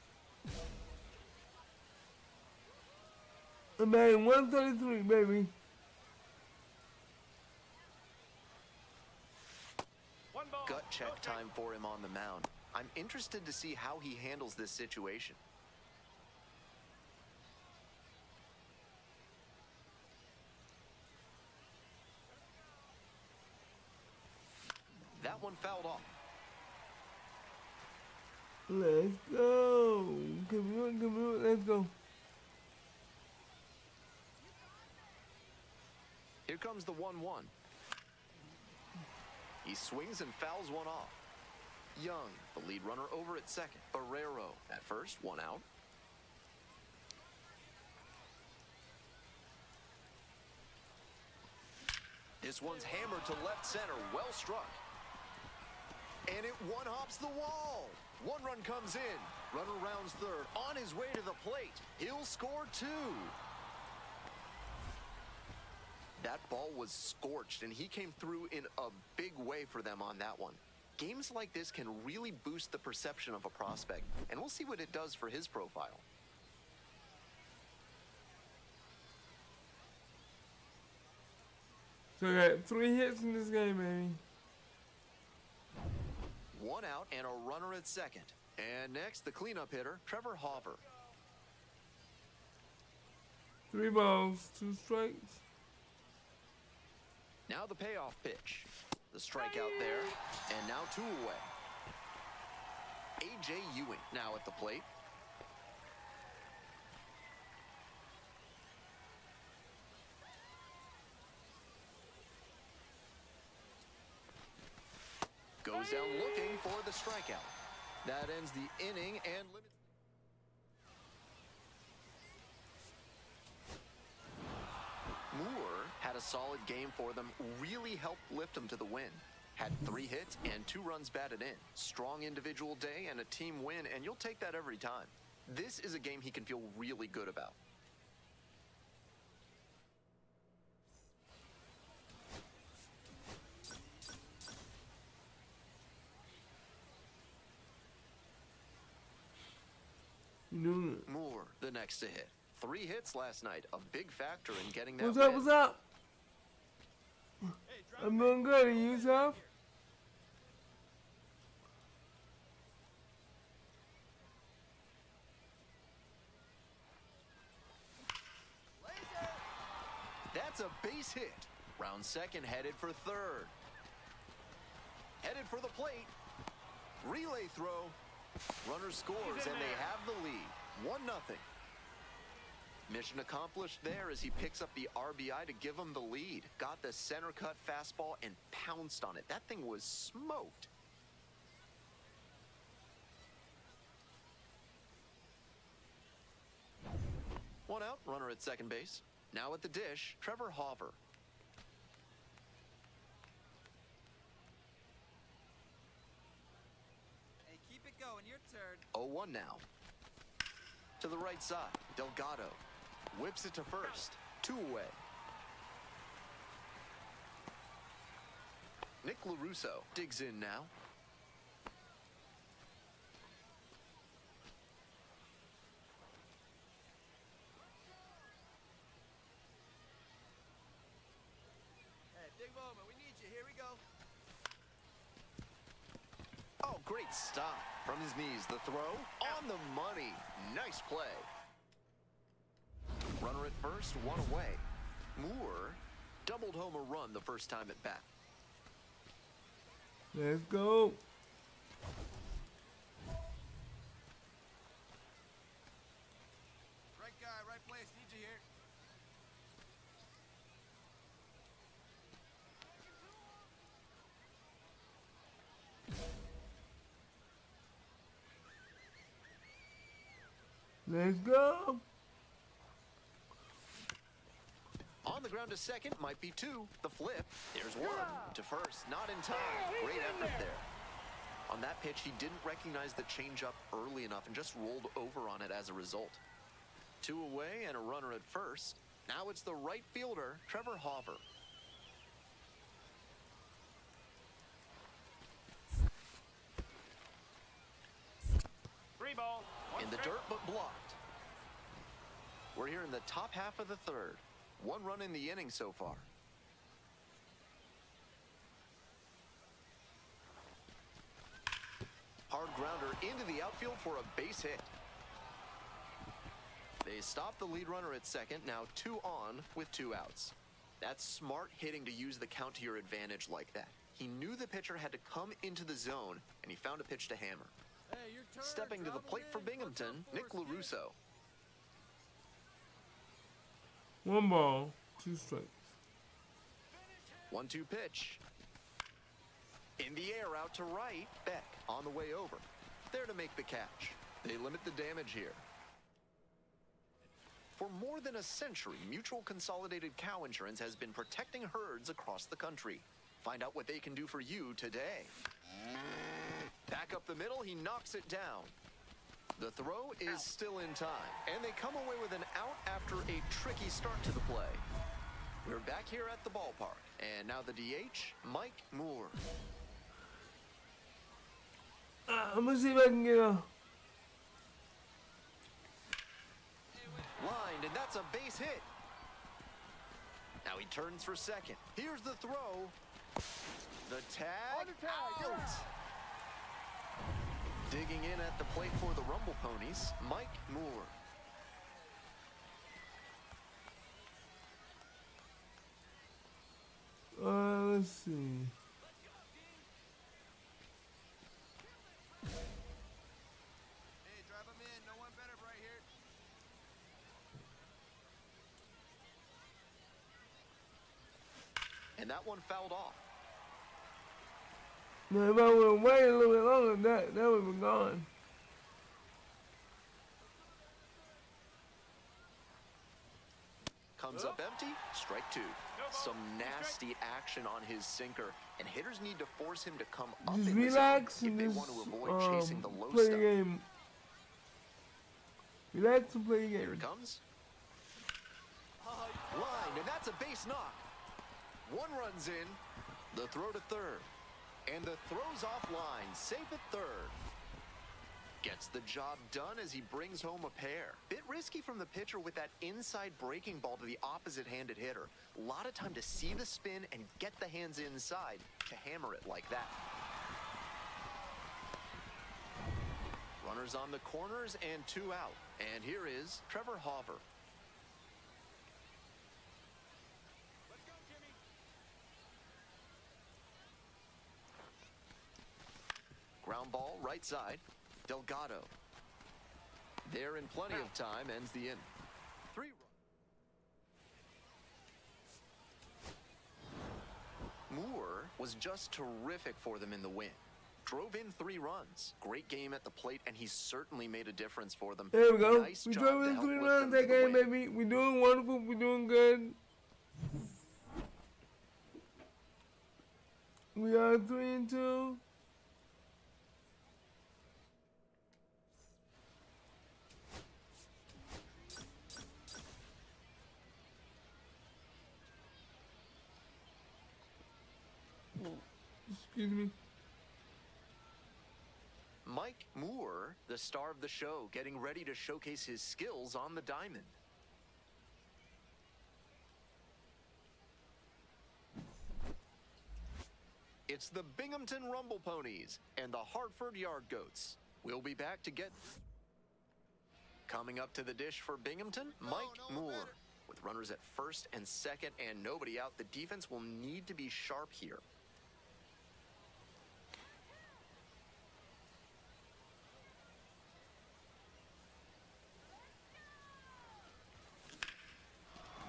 I'm batting 133, baby. 1 ball. Gut No check strike. time for him on the mound. I'm interested to see how he handles this situation. That one fouled off. Let's go. Come on, let's go. Here comes the 1-1. He swings and fouls one off. Young, the lead runner, over at second. Barrero at first, 1 out. This one's hammered to left center, well struck. And it one-hops the wall. 1 run comes in. Runner rounds third, on his way to the plate. He'll score 2. That ball was scorched, and he came through in a big way for them on that one. Games like this can really boost the perception of a prospect, and we'll see what it does for his profile. So I got 3 hits in this game, baby. 1 out and a runner at second. And next, the cleanup hitter, Trevor Hopper. 3 balls, 2 strikes. Now the payoff pitch. The strikeout there, and now 2 away. A.J. Ewing now at the plate. He's down looking for the strikeout. That ends the inning and limits. Moore had a solid game for them, really helped lift them to the win. Had 3 hits and 2 runs batted in. Strong individual day and a team win, and you'll take that every time. This is a game he can feel really good about. Moore, the next to hit. 3 hits last night, a big factor in getting that What's win. up, what's up? I'm doing good, and you, yourself? That's a base hit. Round second, headed for third. Headed for the plate. Relay throw. Runner scores, and they have the lead. 1-0. Mission accomplished there as he picks up the RBI to give him the lead. Got the center cut fastball and pounced on it. That thing was smoked. One out, runner at second base. Now at the dish, Trevor Hauver. Hey, keep it going. Your turn. 0-1 now. To the right side, Delgado. Whips it to first. 2 away. Nick LaRusso digs in now. Hey, big moment. We need you. Here we go. Oh, great stop. From his knees, the throw on the money. Nice play. Runner at first, 1 away. Moore doubled home a run the first time at bat. Let's go. Right guy, right place. Need you here. Let's go. On the ground to second, might be 2. The flip, there's 1. To first, not in time. Great effort there. On that pitch, he didn't recognize the changeup early enough and just rolled over on it as a result. 2 away and a runner at first. Now it's the right fielder, Trevor Hauver. Free ball. In the dirt, but blocked. We're here in the top half of the third. 1 run in the inning so far. Hard grounder into the outfield for a base hit. They stop the lead runner at second, now 2 on with 2 outs. That's smart hitting to use the count to your advantage like that. He knew the pitcher had to come into the zone, and he found a pitch to hammer. Hey, your turn. Stepping to the plate for Binghamton, Nick LaRusso. 1 ball, 2 strikes. 1-2 pitch. In the air, out to right. Beck on the way over. There to make the catch. They limit the damage here. For more than a century, Mutual Consolidated Cow Insurance has been protecting herds across the country. Find out what they can do for you today. Back up the middle, he knocks it down. The throw is still in time, and they come away with an out after a tricky start to the play. We're back here at the ballpark, and now the DH, Mike Moore. I'm gonna see if I can get a. Lined, and that's a base hit. Now he turns for second. Here's the throw. The tag, out. Digging in at the plate for the Rumble Ponies, Mike Moore. Let's see. Hey, drive him in. No one better right here. And that one fouled off. Now, if I would have waited a little bit longer, that would have been gone. Comes up empty, strike two. Some nasty action on his sinker, and hitters need to force him to come up Just in the relax zone if and they just want to avoid chasing the low play stuff. the game. Relax and play the Here game. it comes. Line, and that's a base knock. One runs in, the throw to third, and the throw's offline, safe at third. Gets the job done as he brings home a pair. Bit risky from the pitcher with that inside breaking ball to the opposite-handed hitter. A lot of time to see the spin and get the hands inside to hammer it like that. Runners on the corners and two out. And here is Trevor Hauver. Ground ball, right side. Delgado. There in plenty of time, ends the inning. 3 runs. Moore was just terrific for them in the win. Drove in 3 runs. Great game at the plate, and he's certainly made a difference for them. There we go. Nice We job drove to in help 3 lift runs them that to the game, win. baby. We're doing wonderful. We're doing good. We are 3-2. Excuse me. Mike Moore, the star of the show, getting ready to showcase his skills on the diamond. It's the Binghamton Rumble Ponies and the Hartford Yard Goats. We'll be back to get... Coming up to the dish for Binghamton, Mike Moore. With runners at first and second and nobody out, the defense will need to be sharp here.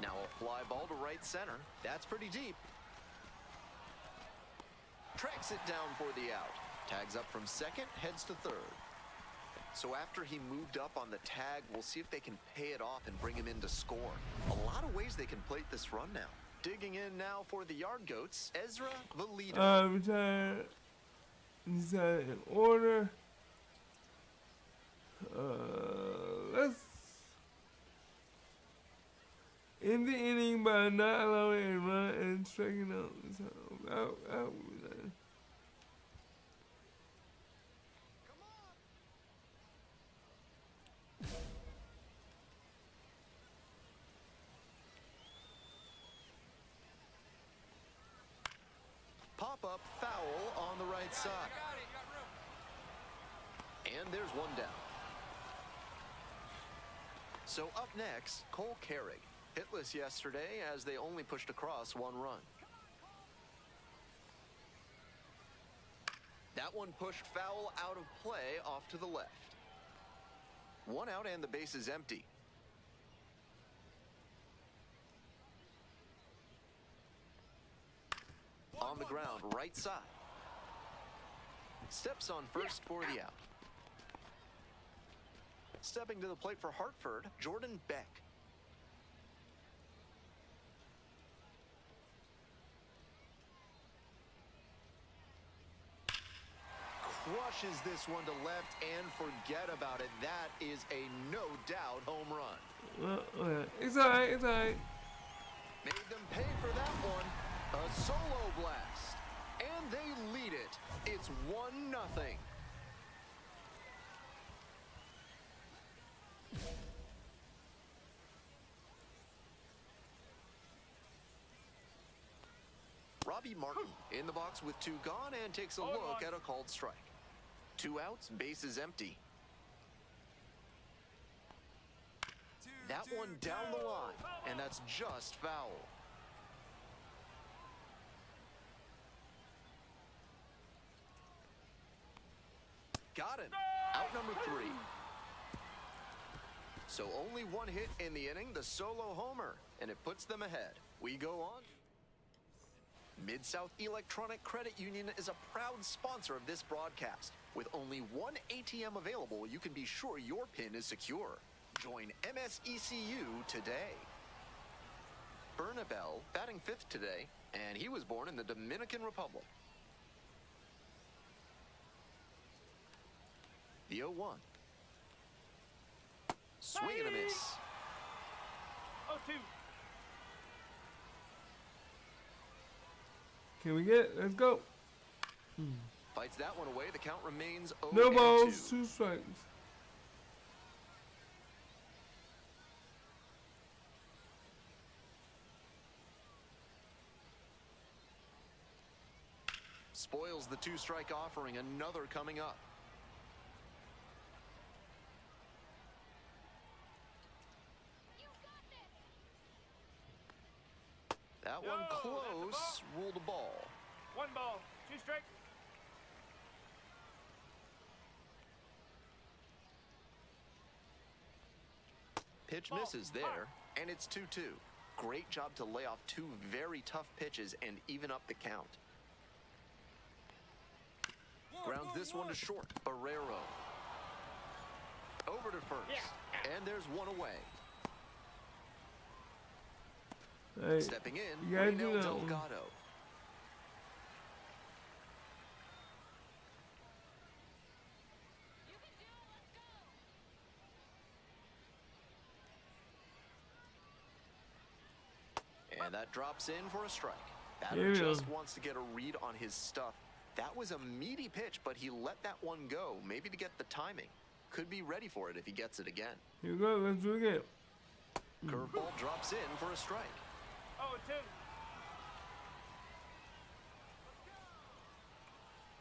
Now a fly ball to right center. That's pretty deep. Tracks it down for the out. Tags up from second, heads to third. So after he moved up on the tag, we'll see if they can pay it off and bring him in to score. A lot of ways they can plate this run now. Digging in now for the Yard Goats, Ezra Valito. Retired. He's in order. Let's end the inning by not allowing a run and striking out. So, out would be nice. Pop-up foul on the right side. And there's one down. So up next, Cole Carrig. Hitless yesterday as they only pushed across 1 run. That one pushed foul out of play off to the left. 1 out and the base is empty. On the ground, right side. Steps on first for the out. Stepping to the plate for Hartford, Jordan Beck. Crushes this one to left and forget about it. That is a no-doubt home run. It's alright, it's alright. Made them pay for that one. A solo blast. And they lead it. It's 1-0. Robbie Martin in the box with 2 gone and takes a look at a called strike. 2 outs, base is empty. That one down the line, and that's just foul. Got him. Out number 3. So only 1 hit in the inning, the solo homer, and it puts them ahead. We go on. Mid-South Electronic Credit Union is a proud sponsor of this broadcast. With only one ATM available, you can be sure your PIN is secure. Join MSECU today. Bernabel batting 5th today, and he was born in the Dominican Republic. The 0-1. Swing and a miss. 0-2. Can we get it? Let's go. Fights that one away. The count remains 0-2. No balls, 2 strikes. Spoils the 2-strike offering. Another coming up. That one close. Ruled a ball. 1 ball, 2 strikes. Pitch misses there, and it's 2-2. Great job to lay off 2 very tough pitches and even up the count. Grounds this one to short. Barrero. Over to first. And there's one away. Hey, Stepping in, you gotta do Reno that one. Delgado. And that drops in for a strike. Batter just wants to get a read on his stuff. That was a meaty pitch, but he let that one go, maybe to get the timing. Could be ready for it if he gets it again. Here we go. Let's do it again. Curveball drops in for a strike. 0-2.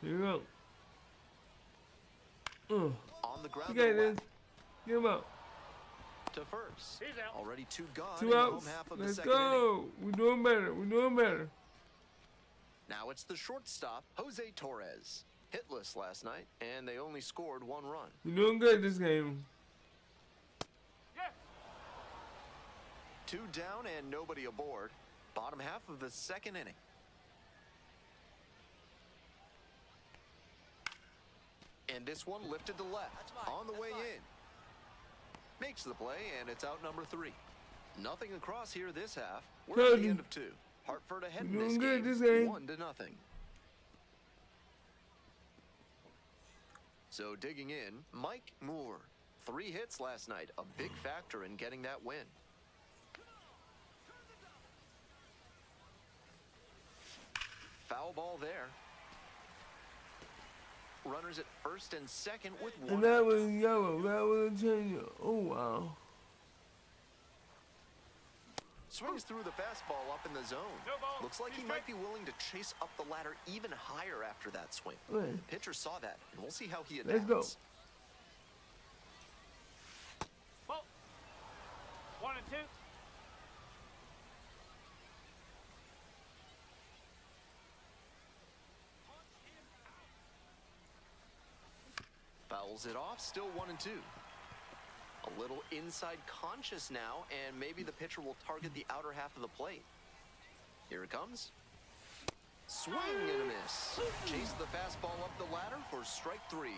Here we go. On the ground. You got to this. left, Get him out. to first. He's out. Already 2 gone 2 in the outs. home half of the Let's second inning. go. We're doing better. We're doing better. Now it's the shortstop, Jose Torres. Hitless last night, and they only scored 1 run. We're doing good this game. Yes. 2 down and nobody aboard. Bottom half of the second inning. And this one lifted to left. That's mine. On the That's way mine. in. Makes the play, and it's out number 3. Nothing across here this half. We're Told at the you. end of 2. Hartford ahead in We're this doing good game, this game. 1-0. So digging in, Mike Moore. 3 hits last night, a big factor in getting that win. Foul ball there. Runners at first and second with 1. And that was yellow. That was a change. Oh, wow. Swings through the fastball up in the zone. No ball. Looks like he might be willing to chase up the ladder even higher after that swing. Right. Pitcher saw that, and we'll see how he Let's adapts. go. Ball. 1 and 2. Fouls it off, still 1 and 2. A little inside conscious now, and maybe the pitcher will target the outer half of the plate. Here it comes. Swing and a miss. Chase the fastball up the ladder for strike 3.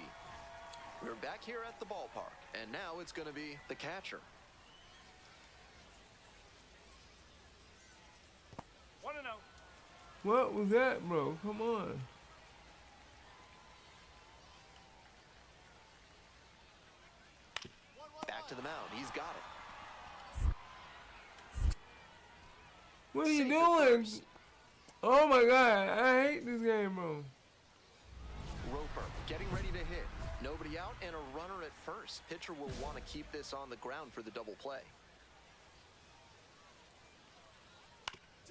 We're back here at the ballpark, and now it's going to be the catcher. 1 and 0. What was that, bro? Come on. Back to the mound. He's got it. What are you Safe at doing? first. Oh my God, I hate this game, bro. Roper getting ready to hit. Nobody out and a runner at first. Pitcher will want to keep this on the ground for the double play.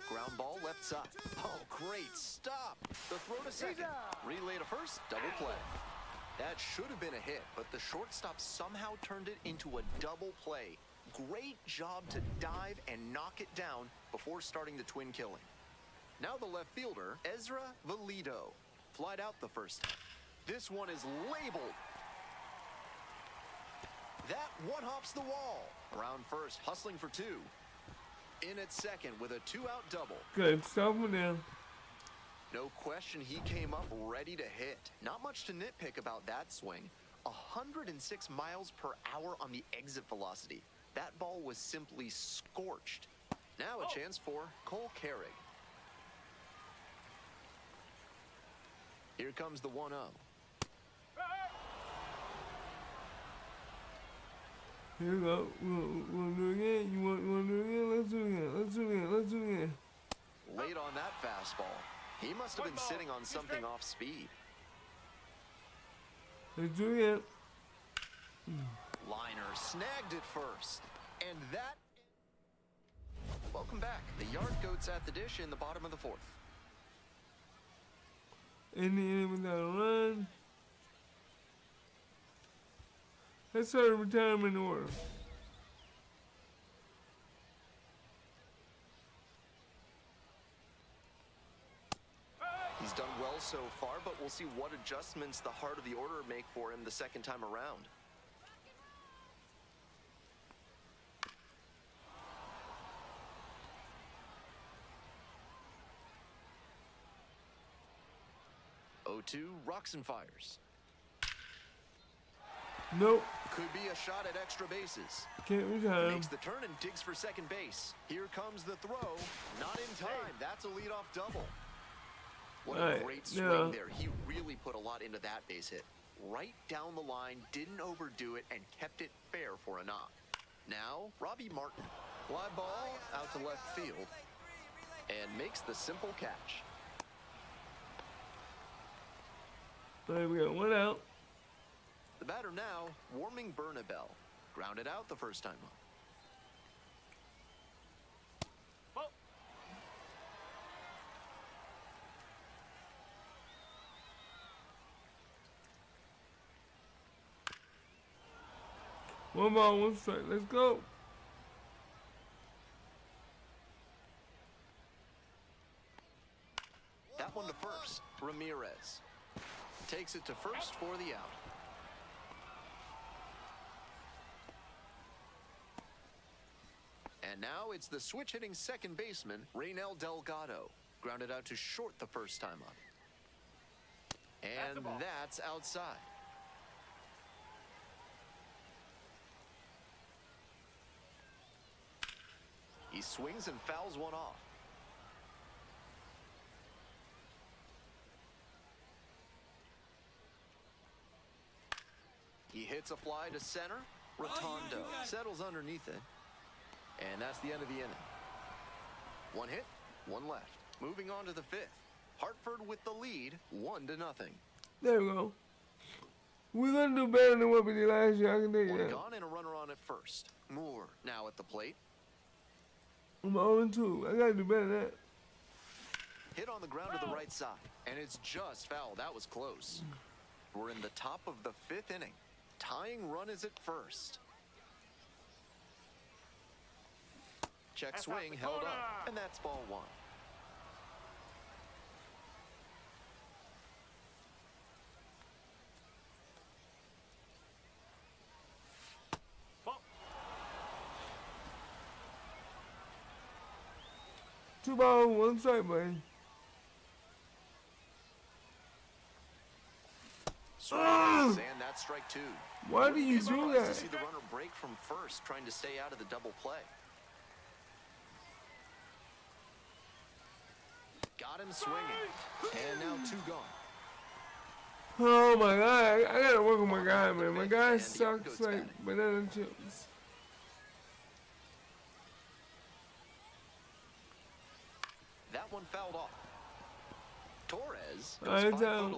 Ground ball left side. Oh, great stop. The throw to second. Relay to first, double play. That should have been a hit, but the shortstop somehow turned it into a double play. Great job to dive and knock it down before starting the twin killing. Now the left fielder, Ezra Valido, flied out the first time. This one is labeled. That one hops the wall. Brown first, hustling for 2. In at second with a 2-out double. Good stuff with them. No question, he came up ready to hit. Not much to nitpick about that swing. 106 miles per hour on the exit velocity. That ball was simply scorched. Now a chance for Cole Carrig. Here comes the 1-0. Here we go. We'll do it again. You want to do it again? Let's do it again. Let's do it again. Let's do it again. Late on that fastball. He must have been sitting on something off speed. Let's do it again. Liner snagged it first. And that... Welcome back. The Yard Goats at the dish in the bottom of the fourth. In the end, without a run. Let's start a retirement order. He's done well so far, but we'll see what adjustments the heart of the order make for him the second time around. O2 rocks and fires. Nope. Could be a shot at extra bases. Can't retire. Makes the turn and digs for second base. Here comes the throw. Not in time. That's a leadoff double. What a great swing there. He really put a lot into that base hit. Right down the line, didn't overdo it, and kept it fair for a knock. Now, Robbie Martin. Fly ball out to left field. And makes the simple catch. All right, we got one out. The batter now, Warming Bernabel. Grounded out the first time up. One ball, one strike. Let's go. That one to first. Ramirez takes it to first for the out. And now it's the switch-hitting second baseman, Reynel Delgado. Grounded out to short the first time up. And that's outside. He swings and fouls one off. He hits a fly to center. Rotondo settles underneath it. And that's the end of the inning. One hit, one left. Moving on to the fifth. Hartford with the lead, 1-0. There we go. We're going to do better than what we did last year. I can tell you One that. gone and a runner on at first. Moore now at the plate. I'm 0-2. I got to do better than that. Hit on the ground to the right side. And it's just foul. That was close. We're in the top of the fifth inning. Tying run is at first. Check swing held up. And that's ball one. Two balls, one strike, buddy. And that's strike two. Why do you do Surprised that? to see the runner break from first, trying to stay out of the double play. Got him swinging. And now two gone. Oh my God, I gotta work with my guy, man. My guy sucks like banana chips. That one fouled off. Torres I goes 5'11", don't.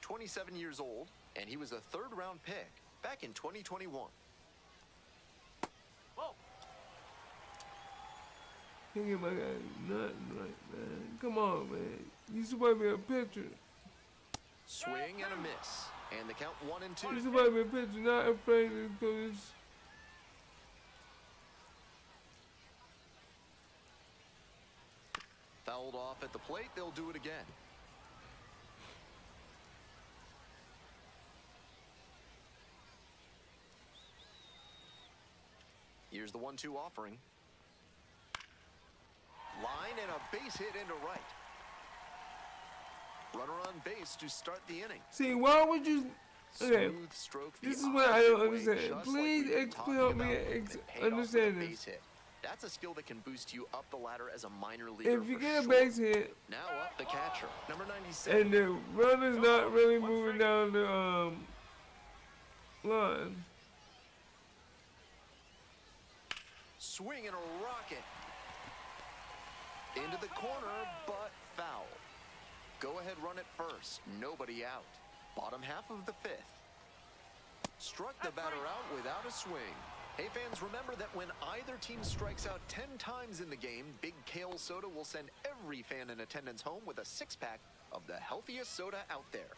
27 years old, and he was a third-round pick back in 2021. Can't get my guy nothing right, man. Come on, man. You supposed to be a pitcher. Swing and a miss. And the count 1-2. You supposed to be a pitcher, not afraid to go this. Fouled off at the plate. They'll do it again. Here's the 1-2 offering. Line and a base hit into right. Runner on base to start the inning. See, why would you? Okay, Smooth stroke the this is what I don't opposite way, understand. just Please like we've been talking help me about, and paid off with a understand base this. hit. That's a skill that can boost you up the ladder as a minor leaguer. If you for get a sure. base hit Now up the catcher, number 97. and the runner's not really moving down the line, Swing and a rocket. Into the corner, but foul. Go ahead, run it first. Nobody out. Bottom half of the fifth. Struck the batter out without a swing. Hey fans, remember that when either team strikes out 10 times in the game, Big Kale Soda will send every fan in attendance home with a 6-pack of the healthiest soda out there.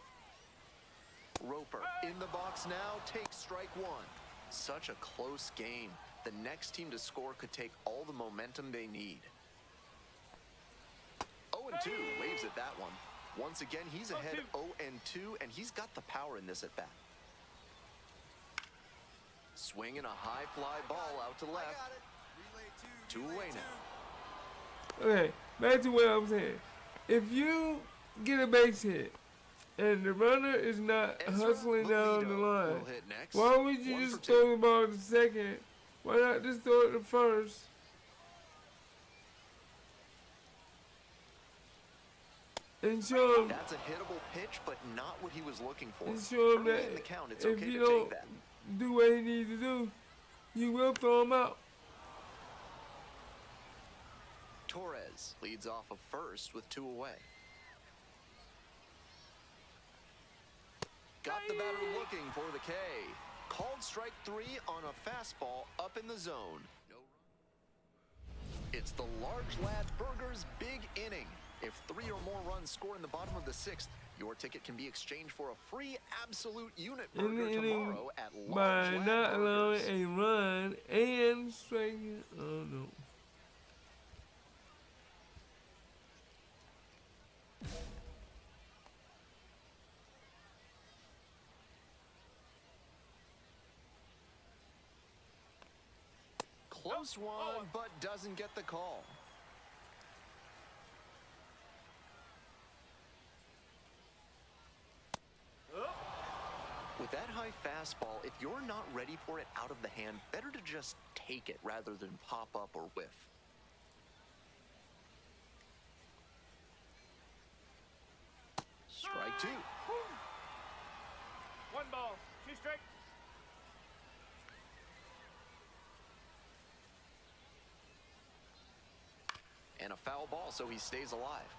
Roper in the box now, takes strike one. Such a close game. The next team to score could take all the momentum they need. 0-2, waves at that one. Once again, he's ahead 0-2, and he's got the power in this at bat. Swinging a high fly ball out to left. Two away now. okay, back to what I'm saying. If you get a base hit and the runner is not hustling down the line, will hit next. why would you 1 just for 2. throw the ball to second? Why not just throw it to first? And show him, That's a hittable pitch, but not what he was looking for. and show him Early that in the count, it's if okay you to don't take that. do what he needs to do, you will throw him out. Torres leads off of first with 2 away. Got the batter looking for the K. Called strike 3 on a fastball up in the zone. No run. It's the large lad Burger's big inning. If 3 or more runs score in the bottom of the 6th, your ticket can be exchanged for a free absolute unit In the burger inning tomorrow at Large by Lad not allowing Burgers. a run and striking. Oh no. Close one, but doesn't get the call. With that high fastball, if you're not ready for it out of the hand, better to just take it rather than pop up or whiff. Strike 2. 1 ball, 2 strikes. And a foul ball, so he stays alive.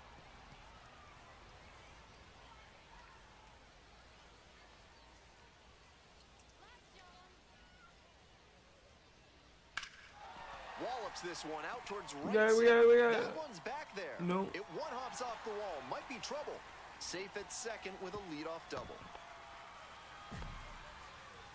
Wallops this one out towards right We got center. it. That one's back there. No. It one hops off the wall. Might be trouble. Safe at second with a leadoff double.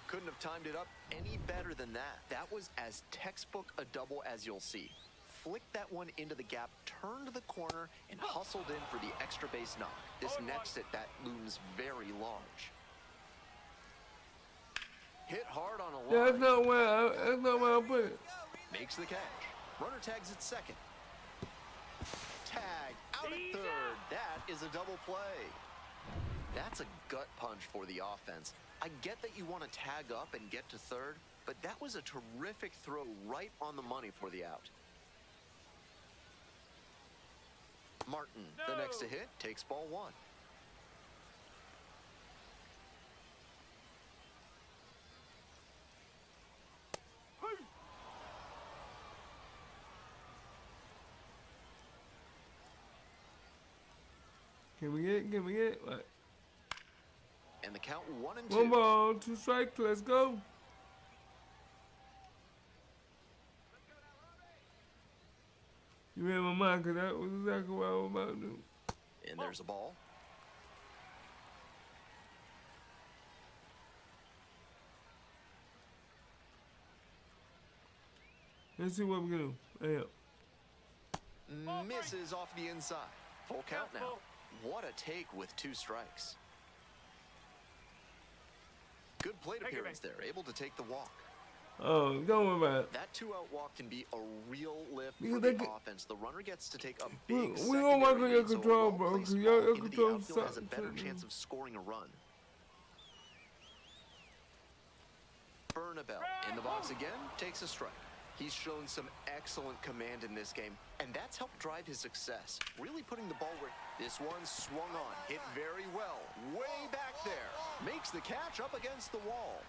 Couldn't have timed it up any better than that. That was as textbook a double as you'll see. Flicked that one into the gap, turned the corner, and hustled in for the extra base knock. This next at bat looms very large. Hit hard on a line. That's not where I put it. Makes the catch. Runner tags at second. Tag out at third. That is a double play. That's a gut punch for the offense. I get that you want to tag up and get to third, but that was a terrific throw right on the money for the out. Martin, the next to hit, takes ball 1. Can we get it? What? And the count 1 and 2. 1 ball, 2 strikes, let's go. You read my mind, because that was exactly what I was about to do. And there's a ball. Let's see what we can do. Yeah. Misses off the inside. Full count now. What a take with 2 strikes. Good plate appearance there. Able to take the walk. Oh, don't worry about it. That two-out walk can be a real lift Because for they the get- offense. The runner gets to take a We big gonna work on secondary your lead, so a control, bro, well-placed 'cause ball your into the control outfield has a better sucks. chance of scoring a run. Bernabel in the box again, takes a strike. He's shown some excellent command in this game, and that's helped drive his success. Really putting the ball where this one swung on, hit very well, way back there. Makes the catch up against the wall.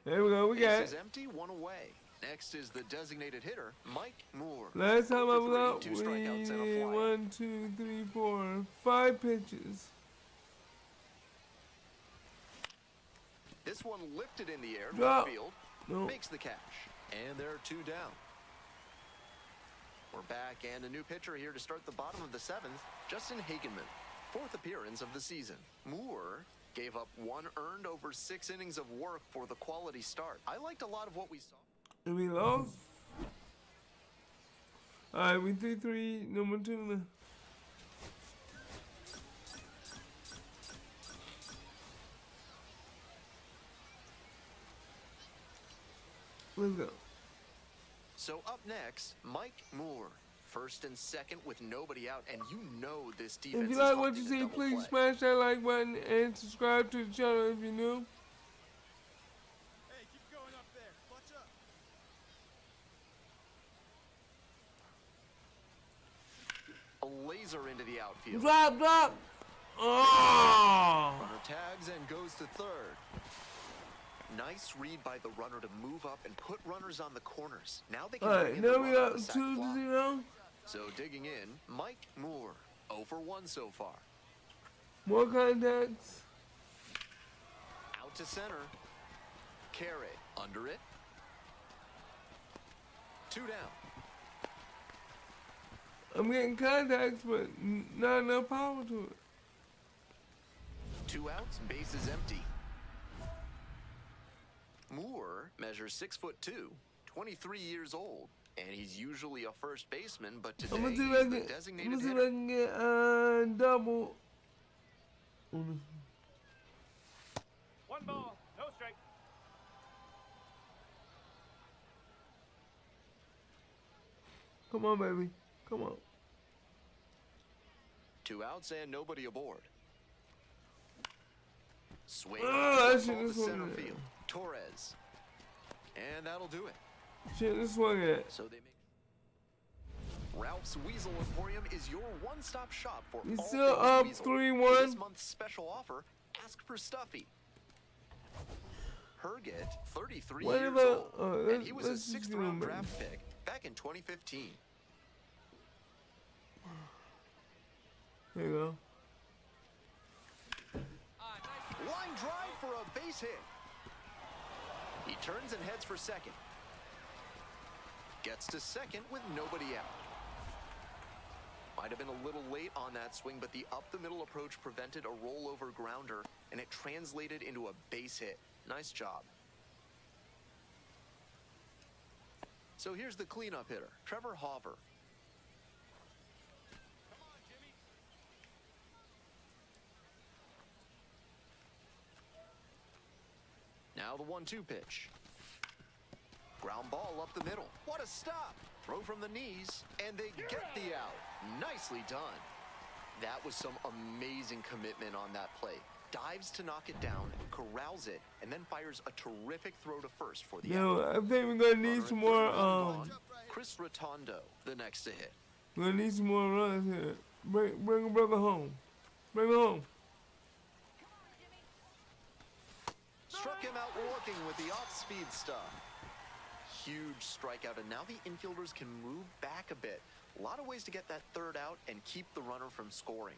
There we go. We got This is it. empty, one away. Next is the designated hitter, Mike Moore. Last time I 0 for was 3, out, 2 we strikeouts and a did fly. 1, 2, 3, 4, 5 pitches. This one lifted in the air, Drop. left field, No. makes the catch. And there are 2 down. We're back, and a new pitcher here to start the bottom of the 7th, Justin Hagenman. 4th appearance of the season. Moore gave up 1 earned over 6 innings of work for the quality start. I liked a lot of what we saw. And we lost. Alright, we 3-3, number 2 now. Let's go. So up next, Mike Moore. First and second with nobody out, and you know this defense If you is like what hunting you a see, double please play. smash that like button and subscribe to the channel if you're new. Hey, keep going up there. Clutch up. A laser into the outfield. Drop. Oh! Runner tags and goes to third. Nice read by the runner to move up and put runners on the corners. Now they can bring Alright, in the now we run on got the sac 2 fly. to 0. So digging in, Mike Moore. 0 for 1 so far. More contacts. Out to center. Carey under it. 2 down. I'm getting contacts, but not enough power to it. 2 outs, bases empty. Moore measures 6'2", 23 years old, and he's usually a first baseman, but today I'm gonna he's see if I the can, I'm designated gonna see if I hitter. can get double. One ball, no strike. Come on, baby. Come on. 2 outs and nobody aboard. Swing Oh, that shit ball to is swung center at. field. Torres. And that'll do it. Shit, this swung at. So they make Ralph's Weasel Emporium is your one-stop shop for We all still things up weasel. 3-1. This month's special offer, ask for Stuffy. Herget, 33 What years about- old, and he was a let's just do 6th-round him, draft pick back in 2015. There you go. Line drive for a base hit. He turns and heads for second. Gets to second with nobody out. Might have been a little late on that swing, but the up-the-middle approach prevented a rollover grounder, and it translated into a base hit. Nice job. So here's the cleanup hitter, Trevor Hauver. Now the 1-2 pitch. Ground ball up the middle. What a stop! Throw from the knees, and they get the out. Nicely done. That was some amazing commitment on that play. Dives to knock it down, corrals it, and then fires a terrific throw to first for the out. Yo, I think we're gonna need Runner some at more, third, gone. Chris Rotondo, the next to hit. we're gonna need some more runs here. Bring a brother home. Bring him home. Struck him out looking with the off-speed stuff. Huge strikeout, and now the infielders can move back a bit. A lot of ways to get that third out and keep the runner from scoring.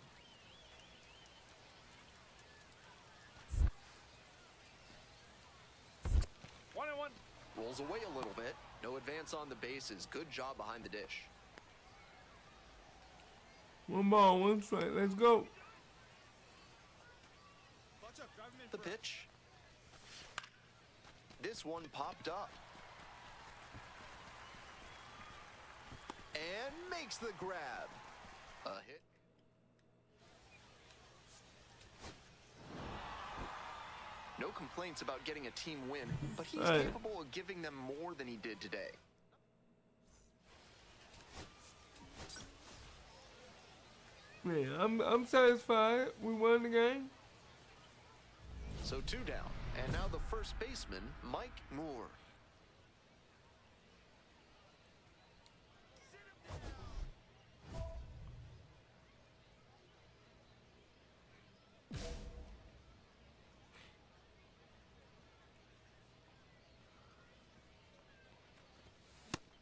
One and one. Rolls away a little bit. No advance on the bases. Good job behind the dish. 1 ball, 1 strike. Let's go. Clutch up. Drive him in The first. pitch. This one popped up. And makes the grab. A hit. No complaints about getting a team win, but he's Right. capable of giving them more than he did today. Man, I'm satisfied. We won the game. So 2 down, and now the first baseman, Mike Moore.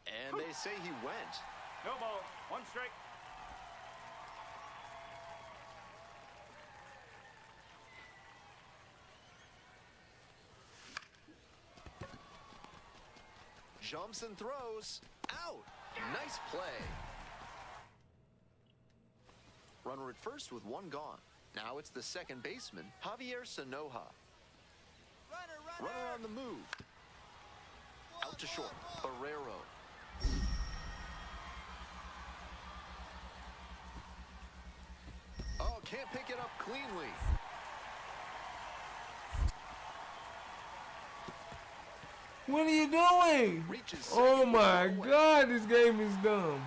And they say he went. No ball. 1 strike. Jumps and throws. Out. Nice play. Runner at first with 1 gone. Now it's the second baseman, Javier Sanoja. Runner on the move. Out to short. Barrero. Oh, can't pick it up cleanly. What are you doing? Reaches Oh second, my no way. God, this game is dumb.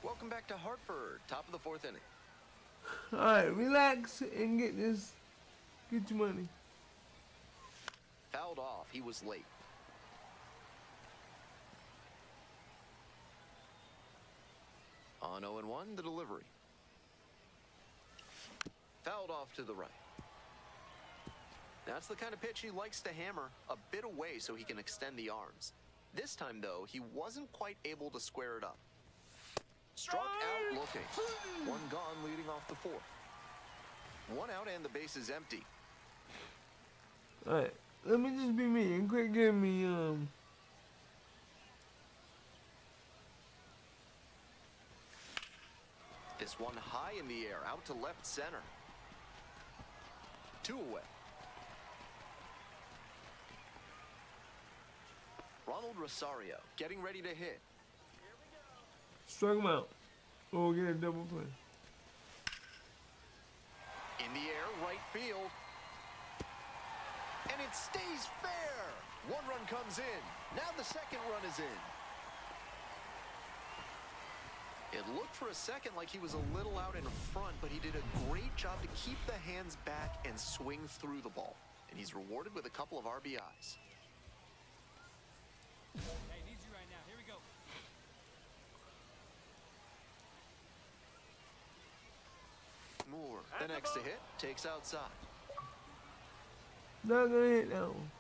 Welcome back to Hartford. Top of the 4th inning. All right, relax and get your money. Fouled off. He was late. On 0-1, the delivery. Fouled off to the right. That's the kind of pitch he likes to hammer a bit away so he can extend the arms. This time, though, he wasn't quite able to square it up. Struck out looking. 1 gone leading off the 4th. 1 out and the base is empty. All right, let me just be me and quit giving me This one high in the air, out to left center. 2 away. Ronald Rosario getting ready to hit. Strike him out. Or get a double play. In the air, right field. And it stays fair. 1 run comes in. Now the second run is in. It looked for a second like he was a little out in front, but he did a great job to keep the hands back and swing through the ball. And he's rewarded with a couple of RBIs. Hey, needs you right now. Here we go. Moore, the next to hit, takes outside. Not gonna hit that one.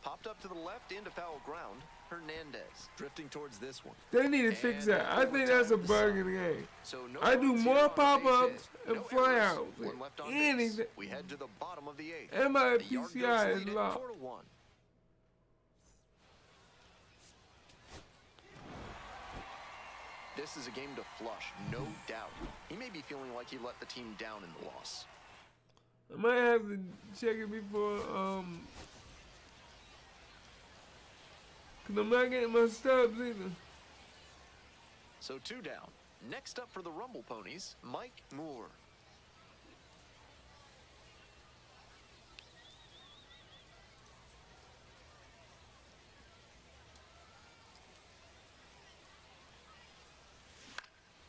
Popped up to the left into foul ground. Hernandez drifting towards this one. They need to fix And that. I think that's a bug in the game. So no I do runs more here on a base pop-ups hit. and No flyouts. errors. 1 left on Anything. base. We head to the bottom of the 8th. And my The Yard PCI Goats is lead it locked. 4-1. This is a game to flush, no doubt. He may be feeling like he let the team down in the loss. I might have to check it before, cause I'm not getting my stubs either. So 2 down. Next up for the Rumble Ponies, Mike Moore.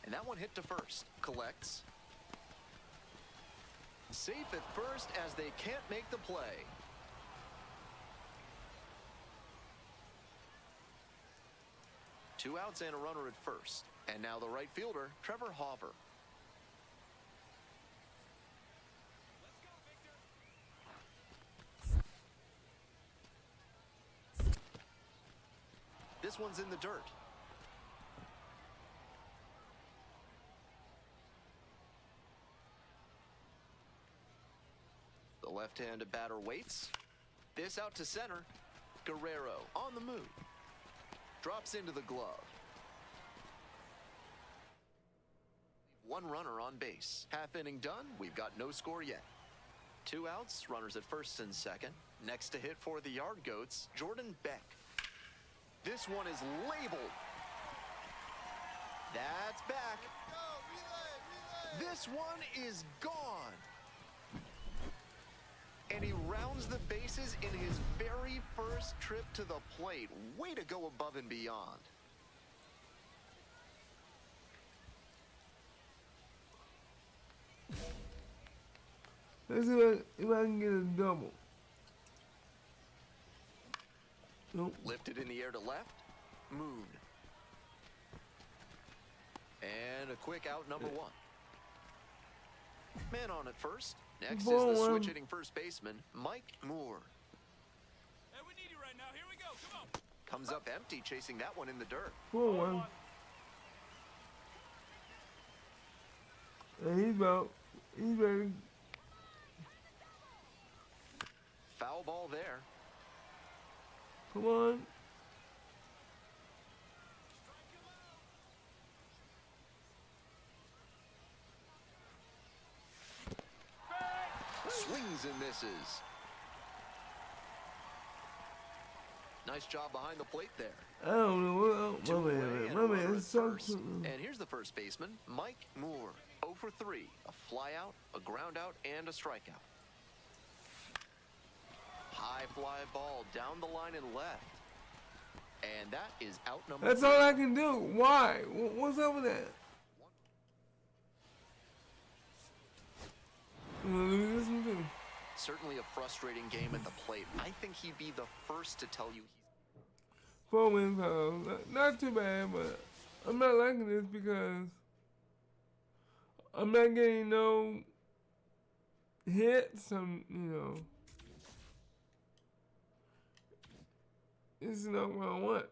And that one hit to first. Collects. Safe at first as they can't make the play. Two outs and a runner at first. And now the right fielder, Trevor Hauver. This one's in the dirt. The left-handed batter waits. This out to center. Guerrero on the move. Drops into the glove. 1 runner on base. Half inning done. We've got no score yet. 2 outs. Runners at first and second. Next to hit for the Yard Goats, Jordan Beck. This one is labeled. That's back. This one is gone. And he rounds the bases in his very first trip to the plate. Way to go above and beyond. Let's see if I can get a double. Nope. Lifted in the air to left. Moon. And a quick out, number one. Man on at first. Next is the switch-hitting first baseman, Mike Moore. Hey, we need you right now. Here we go. Come on. Comes up empty, chasing that one in the dirt. 4-1. And he's ready. Foul ball there. Come on. Swings and misses. Nice job behind the plate there. I don't know what. My man is so first. And here's the first baseman, Mike Moore. 0 for 3. A fly out, a ground out, and a strikeout. High fly ball down the line and left. And that is out number That's 3. all I can do. Why? What's up with that? Listen to. Certainly a frustrating game at the plate. I think he'd be the first to tell you he's... 4 wins, not too bad, but I'm not liking this because I'm not getting no hits. This is not what I want.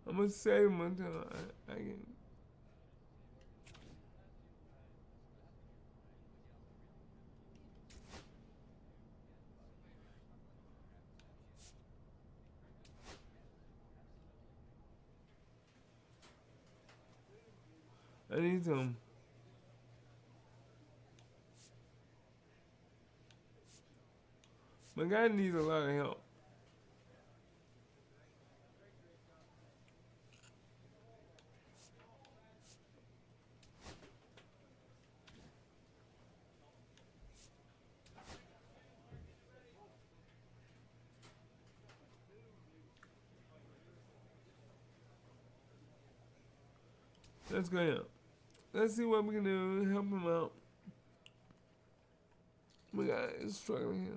I'm gonna save them until I can. I need some. My guy needs a lot of help. Let's go out. Let's see what we can do to help him out. My guy is struggling here.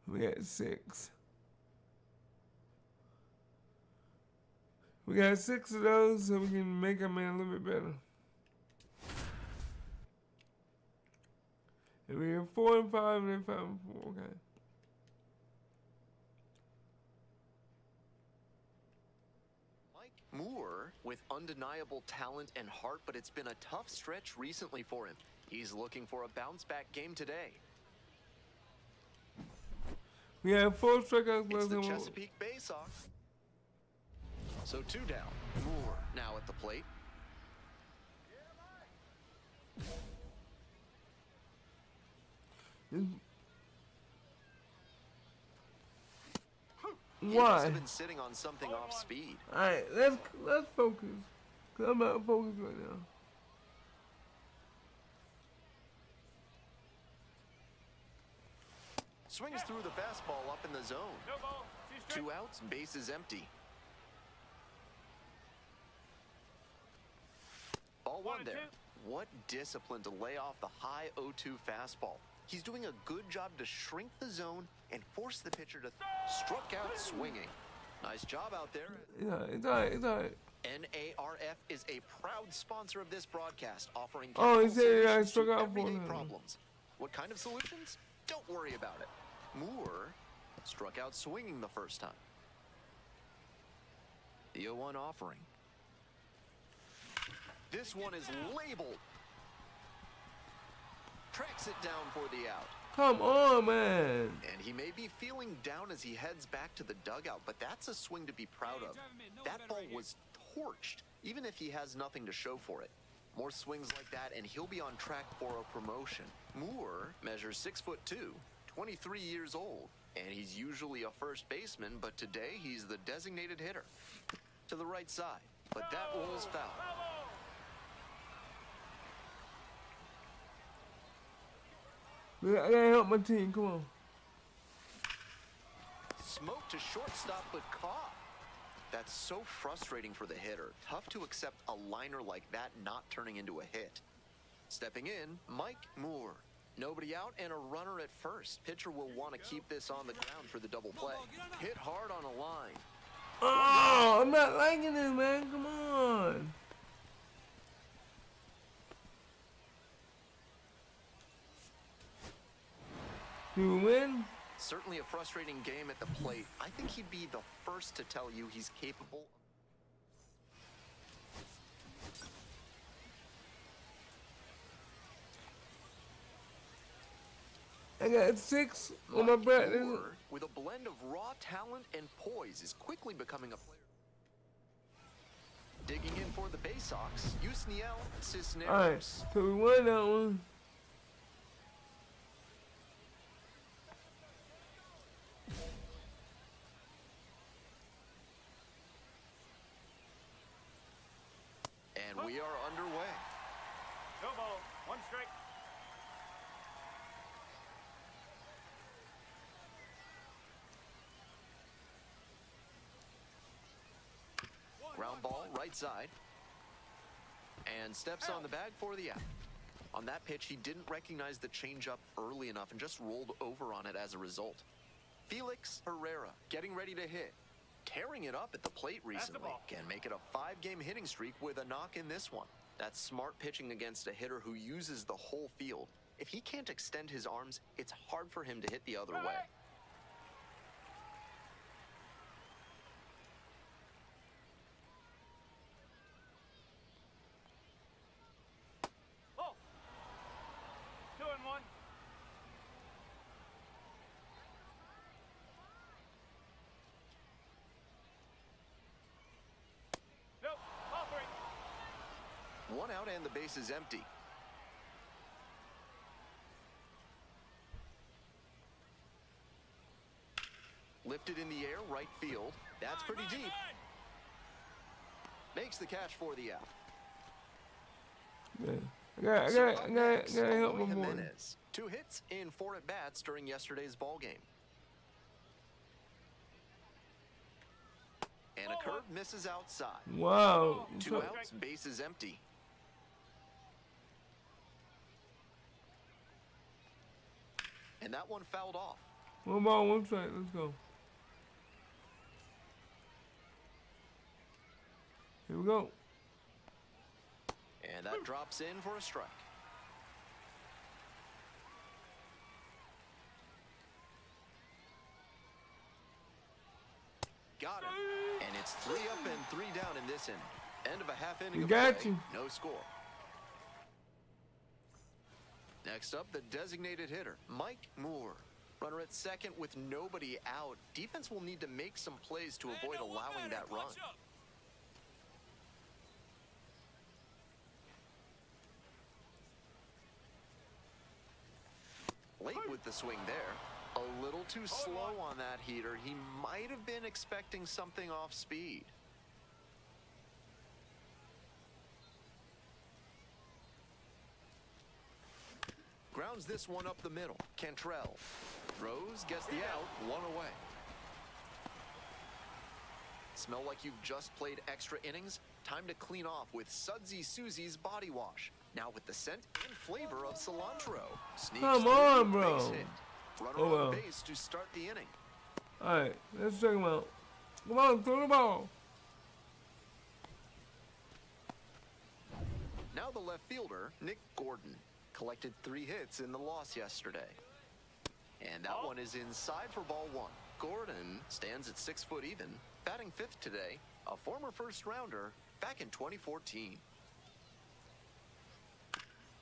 We got 6. We got 6 of those so we can make our man a little bit better. And we have 4 and 5 and then 5 and 4, okay. with undeniable talent and heart, but it's been a tough stretch recently for him. He's looking for a bounce-back game today. We have 4 strikeouts It's left. the Chesapeake Bay Sox. So 2 down. Moore now at the plate. He must Why? have been sitting on something off speed. Alright, let's focus. 'Cause I'm not focused right now. Swings through the fastball up in the zone. No ball. 2 strikes. 2 outs, bases empty. Ball 1 there. What discipline to lay off the high 0-2 fastball. He's doing a good job to shrink the zone and force the pitcher to struck out swinging. Nice job out there. Yeah, it's alright. NARF is a proud sponsor of this broadcast, offering Oh, he chemical said I solutions struck to out for everyday him. problems. What kind of solutions? Don't worry about it. Moore struck out swinging the first time. The 0-1 offering. This one is labeled. Tracks it down for the out. Come on, man. And he may be feeling down as he heads back to the dugout, but that's a swing to be proud of. That ball was torched, even if he has nothing to show for it. More swings like that, and he'll be on track for a promotion. Moore measures 6'2", 23 years old, and he's usually a first baseman, but today he's the designated hitter. To the right side, but that rolls foul. I gotta help my team, come on. Smoke to shortstop, but caught. That's so frustrating for the hitter. Tough to accept a liner like that not turning into a hit. Stepping in, Mike Moore. Nobody out and a runner at first. Pitcher will want to keep this on the ground for the double play. Hit hard on a line. Oh, I'm not liking it, man, come on. Do we win? Certainly a frustrating game at the plate. I think he'd be the first to tell you he's capable. I got 6 on my back. Moore, with a blend of raw talent and poise, is quickly becoming a player. Digging in for the Bay Sox, Yusniel Cisneros. Alright, so we won that one. And we are underway. No ball. 1 strike. Ground ball, right side. And steps on the bag for the out. On that pitch, he didn't recognize the changeup early enough and just rolled over on it as a result. Felix Herrera getting ready to hit. Tearing it up at the plate recently. Can make it a 5-game hitting streak with a knock in this one. That's smart pitching against a hitter who uses the whole field. If he can't extend his arms, it's hard for him to hit the other way. Oh! 2-1. Nope. Offering. 1 out and the base is empty. Lifted in the air, right field. That's pretty deep. Makes the catch for the out. Yeah. I gotta help my boy. Jimenez. 2 hits in 4 at-bats during yesterday's ball game. And a curve misses outside. Wow. 2 outs, base is empty. And that one fouled off. 1 ball, 1 strike, let's go. Here we go. And that drops in for a strike. Got him. And it's 3 up and 3 down in this inning. End of a half inning We of got play, you. no score. Next up, the designated hitter, Mike Moore. Runner at second with nobody out. Defense will need to make some plays to avoid allowing that run. Late with the swing there. A little too slow on that heater. He might have been expecting something off speed. Grounds this one up the middle. Cantrell throws, gets the out, one away. Smell like you've just played extra innings? Time to clean off with Sudsy Susie's body wash. Now with the scent and flavor of cilantro. Sneaks Come on, through, bro. base hit. Runner Oh, well. on base to start the inning. Alright, let's check him out. Come on, throw the ball. Now the left fielder, Nick Gordon, collected 3 hits in the loss yesterday. And that one is inside for ball 1. Gordon stands at 6 foot even, batting 5th today, a former first rounder back in 2014.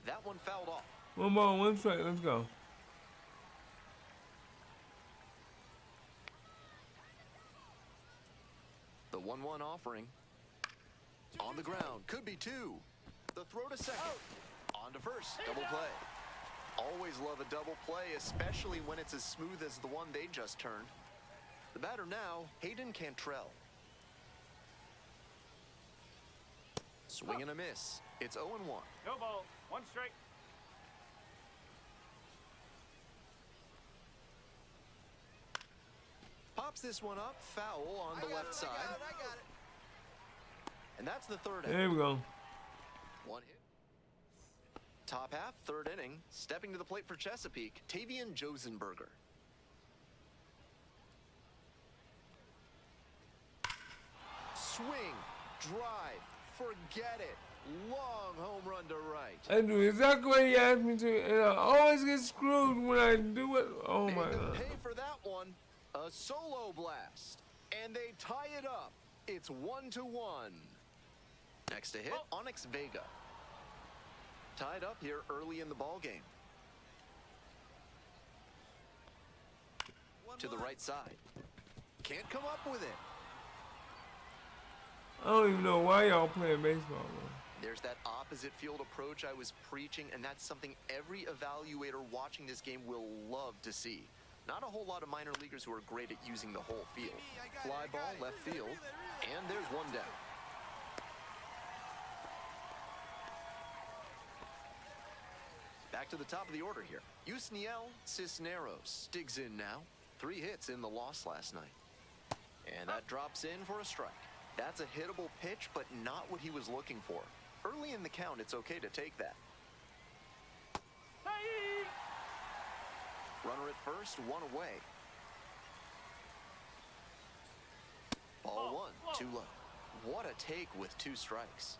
That one fouled off. One ball, one strike, let's go. The 1-1 offering. On the ground, could be 2. The throw to second. On to first, double play. Always love a double play, especially when it's as smooth as the one they just turned. The batter now, Hayden Cantrell. Swing and a miss. It's 0-1. No ball. 1 strike. Pops this one up, foul on the left side. I got it. And that's the third There out. we go. 1 hit. Top half, 3rd inning. Stepping to the plate for Chesapeake, Tavian Josenberger. Swing, drive, forget it. Long home run to right. I do exactly what he asked me to, and I always get screwed when I do it. Oh my Made them god. pay for that one. A solo blast. And they tie it up. It's 1-1. Next to hit, Onyx Vega. Tied up here early in the ball game. To the right side. Can't come up with it. I don't even know why y'all playing baseball, man. There's that opposite field approach I was preaching, and that's something every evaluator watching this game will love to see. Not a whole lot of minor leaguers who are great at using the whole field. Fly ball, left field, and there's one down. Back to the top of the order here. Yusniel Cisneros digs in now. 3 hits in the loss last night. And that drops in for a strike. That's a hittable pitch, but not what he was looking for. Early in the count, it's okay to take that. Hey! Runner at first, 1 away. Ball 1, too low. What a take with 2 strikes.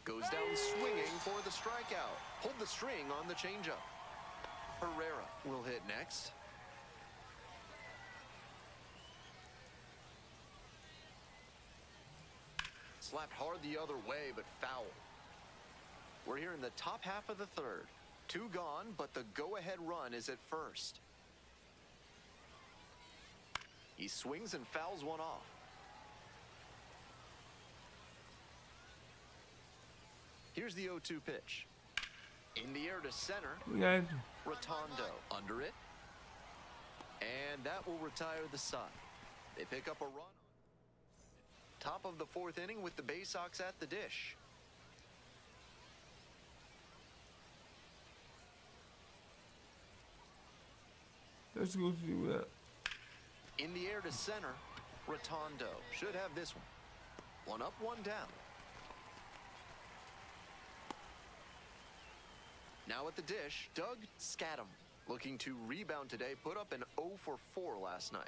Goes down swinging for the strikeout. Pulled the string on the changeup. Herrera will hit next. Slapped hard the other way, but foul. We're here in the top half of the 3rd. 2 gone, but the go-ahead run is at first. He swings and fouls one off. Here's the 0-2 pitch. In the air to center. We got you. Rotondo under it. And that will retire the side. They pick up a run. Top of the 4th inning with the Bay Sox at the dish. Let's go see that. In the air to center, Rotondo should have this one. 1 up, 1 down. Now at the dish, Doug Scadam, looking to rebound today, put up an 0 for 4 last night.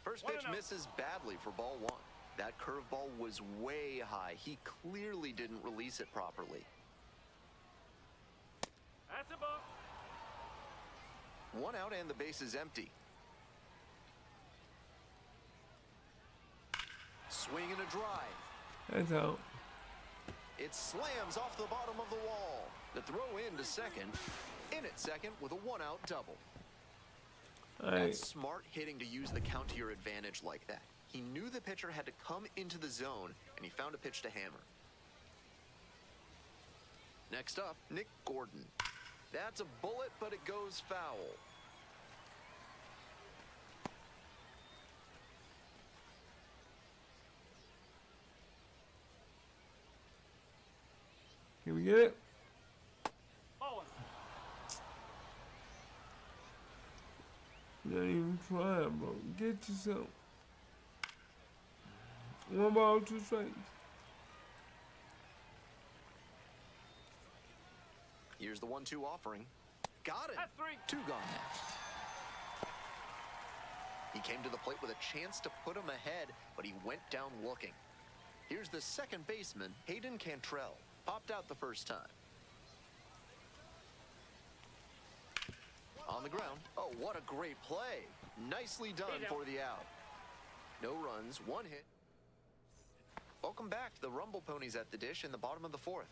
First pitch misses badly for ball 1. That curveball was way high. He clearly didn't release it properly. That's a ball. 1 out and the base is empty. Swing and a drive. That's out. It slams off the bottom of the wall. The throw in to second. In at second with a one-out double. All right. That's smart hitting to use the count to your advantage like that. He knew the pitcher had to come into the zone, and he found a pitch to hammer. Next up, Nick Gordon. That's a bullet, but it goes foul. Can we get it? Bowling. Not even trying, bro. Get yourself. One ball, two strikes. Here's the 1-2 offering. Got it. That's three. Two gone now. He came to the plate with a chance to put him ahead, but he went down looking. Here's the second baseman, Hayden Cantrell. Popped out the first time. On the ground. Oh, what a great play. Nicely done for the out. No runs, one hit. Welcome back to the Rumble Ponies at the dish in the bottom of the fourth.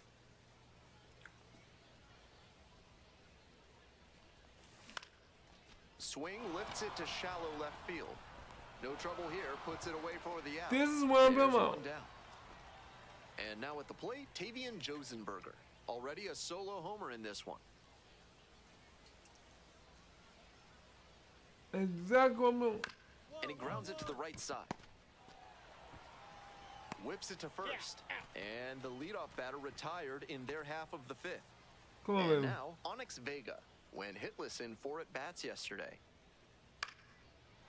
Swing lifts it to shallow left field. No trouble here, puts it away for the out. This is what I'm There's talking about. one down. And now at the plate, Tavian Josenberger. Already a solo homer in this one. Exactly what I'm doing. And he grounds it to the right side. Whips it to first. And the leadoff batter retired in their half of the fifth. Come on, And baby. now, Onyx Vega went hitless in 4 at-bats yesterday.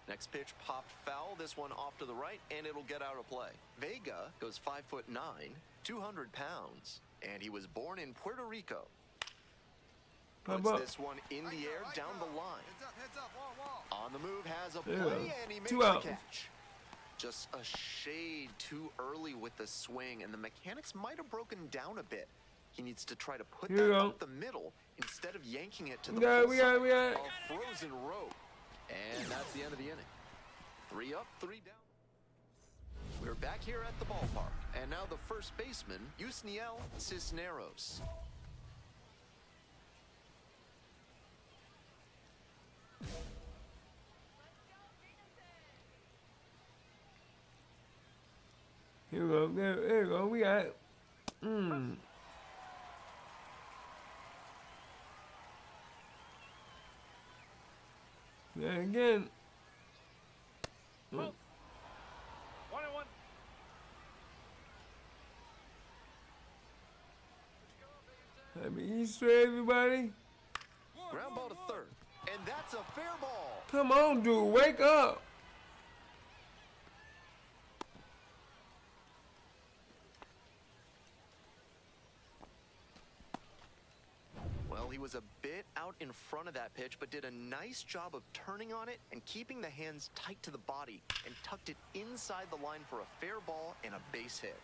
Next pitch popped foul, this one off to the right, and it'll get out of play. Vega goes 5'9", 200 pounds, and he was born in Puerto Rico. How Puts about this one in the air down the line. Heads up, wall. On the move, has a Yeah. play, and he makes Two the outs. catch. Just a shade too early with the swing, and the mechanics might have broken down a bit. He needs to try to put Here we that go. up the middle instead of yanking it to the We got it, full we got it, side. we got it. A frozen rope. And that's the end of the inning. 3 up, 3 down. We're back here at the ballpark, and now the first baseman, Yusniel Cisneros. Here we go. There we go. We got it. Yeah, again. 1-1. Happy Easter, everybody. Ground ball to third, and that's a fair ball. Come on, dude. Wake up. Well, he was a bit out in front of that pitch, but did a nice job of turning on it and keeping the hands tight to the body and tucked it inside the line for a fair ball and a base hit.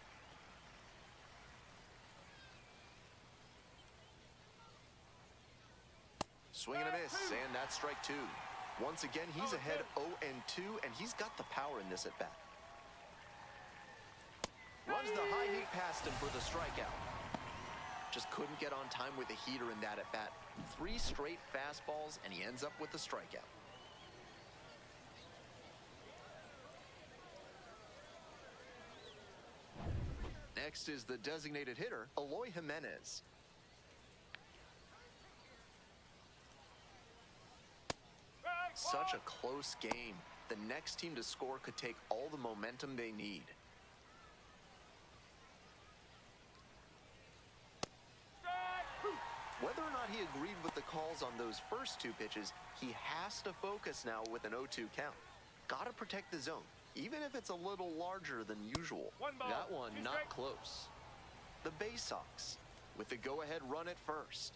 Swing and a miss, and that's strike 2. Once again, he's ahead 0-2, and he's got the power in this at-bat. Runs the high heat past him for the strikeout. Just couldn't get on time with a heater in that at-bat. 3 straight fastballs, and he ends up with the strikeout. Next is the designated hitter, Eloy Jimenez. Such a close game. The next team to score could take all the momentum they need. Whether or not he agreed with the calls on those first 2 pitches, he has to focus now with an 0-2 count. Gotta protect the zone, even if it's a little larger than usual. One ball, That one two not strikes. close. The Bay Sox with the go-ahead run at first.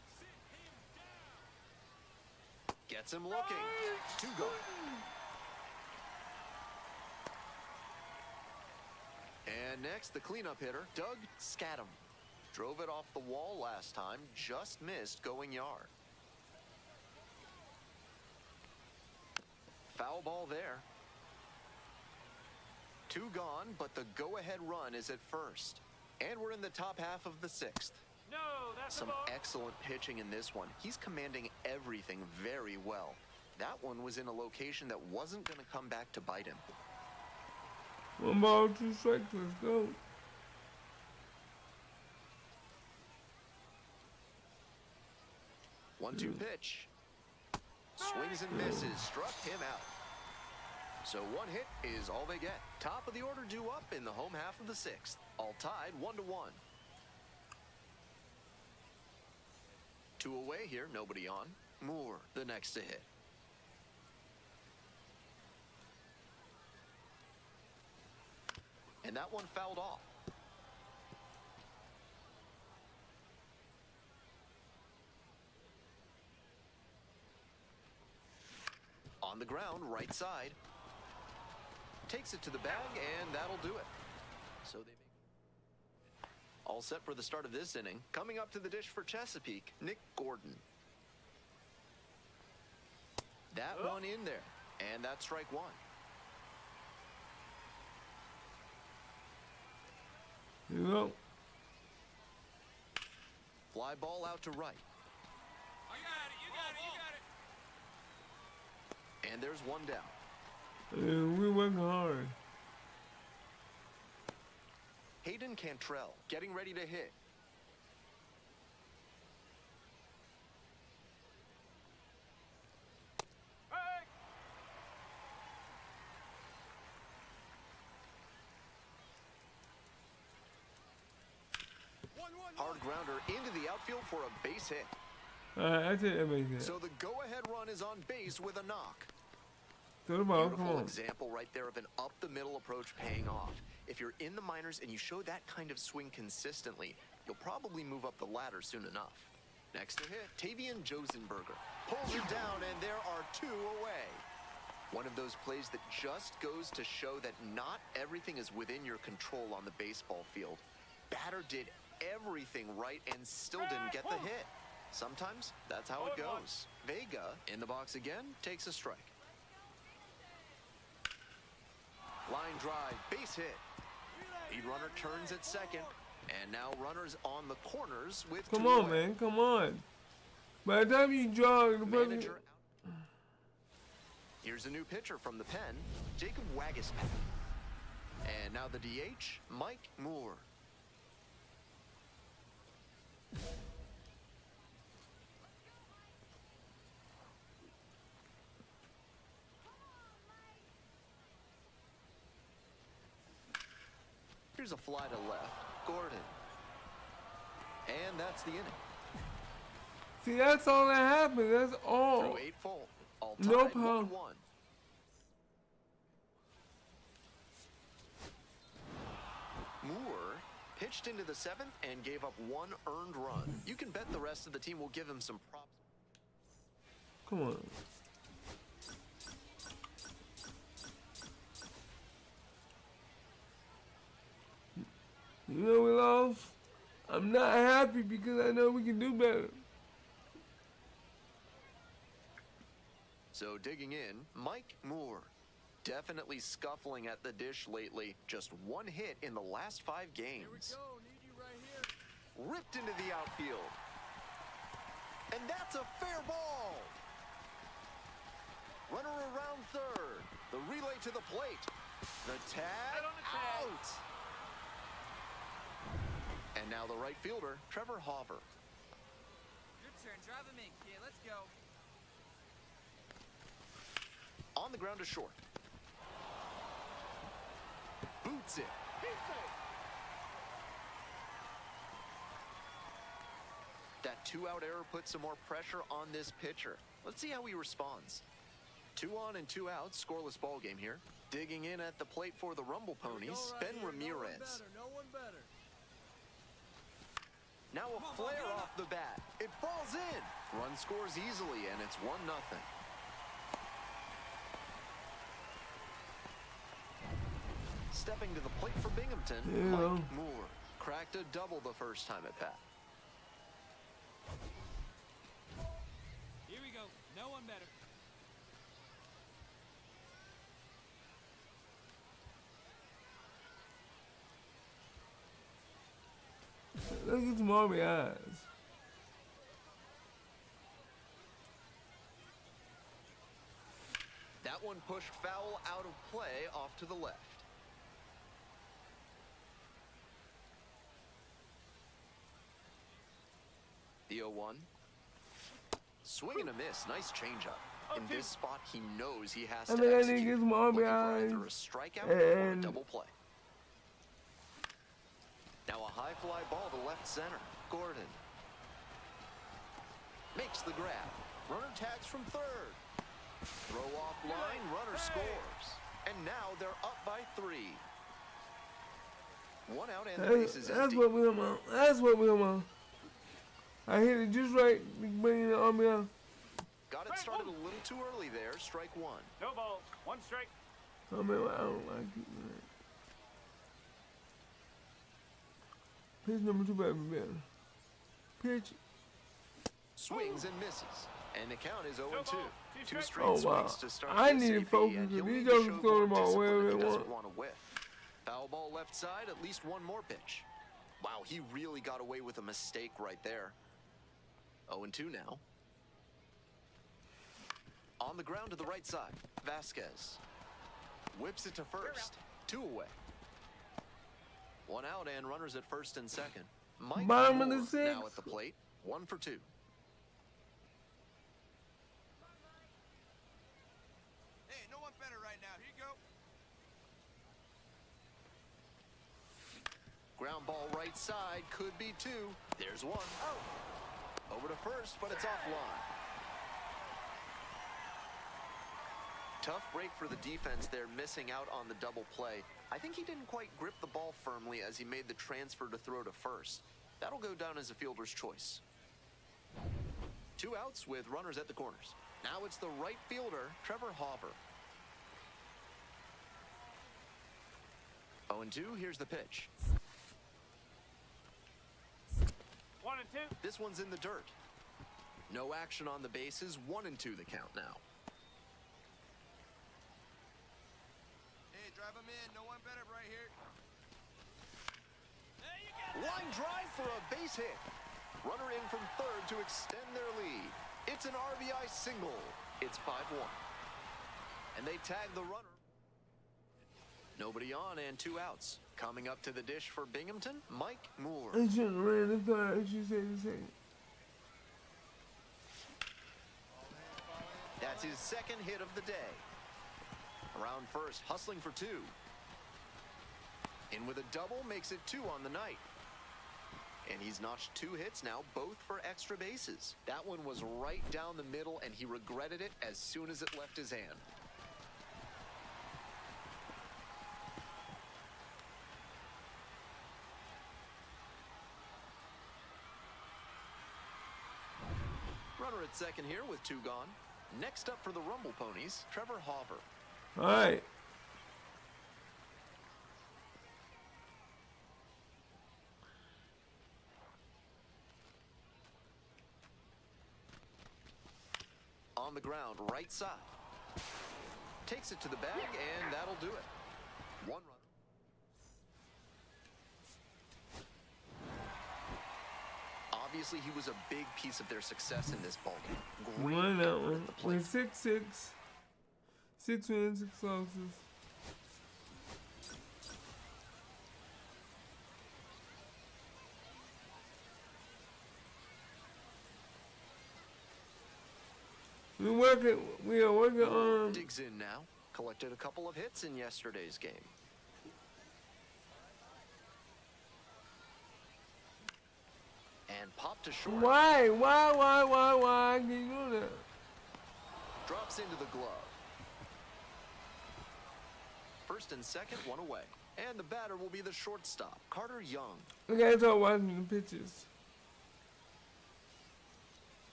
Gets him looking. 2 gone. And next, the cleanup hitter, Doug Scadam. Drove it off the wall last time, just missed going yard. Foul ball there. Two gone, but the go-ahead run is at first. And we're in the top half of the sixth. No, that's Some a ball. excellent pitching in this one. He's commanding everything very well. That one was in a location that wasn't going to come back to bite him. 1 ball, 2 strikes. Let's go. One-two pitch. Swings and misses. Struck him out. So one hit is all they get. Top of the order due up in the home half of the sixth. All tied 1-1. Two away here, nobody on. Moore, the next to hit. And that one fouled off. On the ground, right side. Takes it to the bag, and that'll do it. So they make all set for the start of this inning. Coming up to the dish for Chesapeake, Nick Gordon. That one in there, and that's strike one. Here you go. Fly ball out to right. I got it, you got it, you got it. And there's one down. And we working hard. Hayden Cantrell getting ready to hit. Hey! Hard grounder into the outfield for a base hit. Alright, I take everything. So the go-ahead run is on base with a knock. Throw the ball, come Beautiful on. example right there of an up-the-middle approach paying off. If you're in the minors and you show that kind of swing consistently, you'll probably move up the ladder soon enough. Next to hit, Tavian Josenberger pulls it down, and there are two away. One of those plays that just goes to show that not everything is within your control on the baseball field. Batter did everything right and still didn't get the hit. Sometimes that's how it goes. Vega, in the box again, takes a strike. Line drive, base hit. Lead runner turns at second, and now runners on the corners with Come two on, away. man, come on. By the time you draw the Manager out. Here's a new pitcher from the pen, Jacob Wagispack. And now the DH, Mike Moore. Here's a fly to left, Gordon. And that's the inning. See, that's all that happened. That's all. Through 8 full. All tied No 1-1. problem. Moore pitched into the 7th and gave up 1 earned run. You can bet the rest of the team will give him some props. Come on. You know we lost? I'm not happy because I know we can do better. So digging in, Mike Moore. Definitely scuffling at the dish lately. Just 1 hit in the last 5 games. Go, need you right here. Ripped into the outfield. And that's a fair ball. Runner around third. The relay to the plate. The tag Right on the tag. out. And now the right fielder, Trevor Hauver. Your turn, drive him in, kid. Let's go. On the ground to short. Boots it. That 2-out error puts some more pressure on this pitcher. Let's see how he responds. 2 on and 2 out, scoreless ball game here. Digging in at the plate for the Rumble Ponies, Ben Ramirez. No one better. Now a flare off the bat. It falls in. Run scores easily, and it's 1-0. Stepping to the plate for Binghamton, Yeah. Mike Moore. Cracked a double the first time at bat. Here we go. No one better. to get some RBIs. That one pushed foul out of play off to the left. The 0-1. Swing and a miss. Nice changeup. In this spot, he knows he has to I think I execute. need to get some Looking for RBIs either a strikeout or a and double play. Now a high fly ball to left center. Gordon makes the grab. Runner tags from third. Throw off line, runner scores. And now they're up by 3. 1 out and the base is that's empty. what we're on. That's what we're on. I hit it just right, bringing the RBI. Got it started a little too early there. Strike 1. No ball. 1 strike. I mean, I don't like it, man. Pitch number 2 back better. Pitch. Swings and misses. And the count is 0-2. 2 straight Oh, wow. swings to start I this need to AP, focus and because he'll these need to jokers show throw the more ball wherever discipline if they he want. doesn't want to whiff. Foul ball left side, at least 1 more pitch. Wow, he really got away with a mistake right there. 0-2 now. On the ground to the right side, Vasquez whips it to first. 2 away. 1 out and runners at first and second. Mike Bottom of the Moore 6th. now at the plate. 1 for 2. Hey, no one better right now. Here you go. Ground ball right side, could be 2. There's 1. Over to first, but it's offline. Tough break for the defense there, missing out on the double play. I think he didn't quite grip the ball firmly as he made the transfer to throw to first. That'll go down as a fielder's choice. 2 outs with runners at the corners. Now it's the right fielder, Trevor Hopper. 0-2, here's the pitch. 1 and 2. This one's in the dirt. No action on the bases, 1-2 the count now. Hey, drive him in. No one better right here. Line drive for a base hit. Runner in from third to extend their lead. It's an RBI single. It's 5-1. And they tag the runner. Nobody on and 2 outs. Coming up to the dish for Binghamton, Mike Moore. I shouldn't have ran the third. I should say the second. That's his second hit of the day. Around first, hustling for 2. In with a double, makes it 2 on the night. And he's notched 2 hits now, both for extra bases. That one was right down the middle, and he regretted it as soon as it left his hand. Runner at second here with 2 gone. Next up for the Rumble Ponies, Trevor Hopper. All right. On the ground, right side. Takes it to the bag, and that'll do it. 1 runner. Obviously, he was a big piece of their success in this ballgame. Great Won that effort one. at the plate. With 6-6. 6 wins, 6 losses. We are working on. Digs in now. Collected a couple of hits in yesterday's game. And popped to short. Why can you do that? Drops into the glove. First and second, 1 away. And the batter will be the shortstop, Carter Young. We gotta start watching the pitches.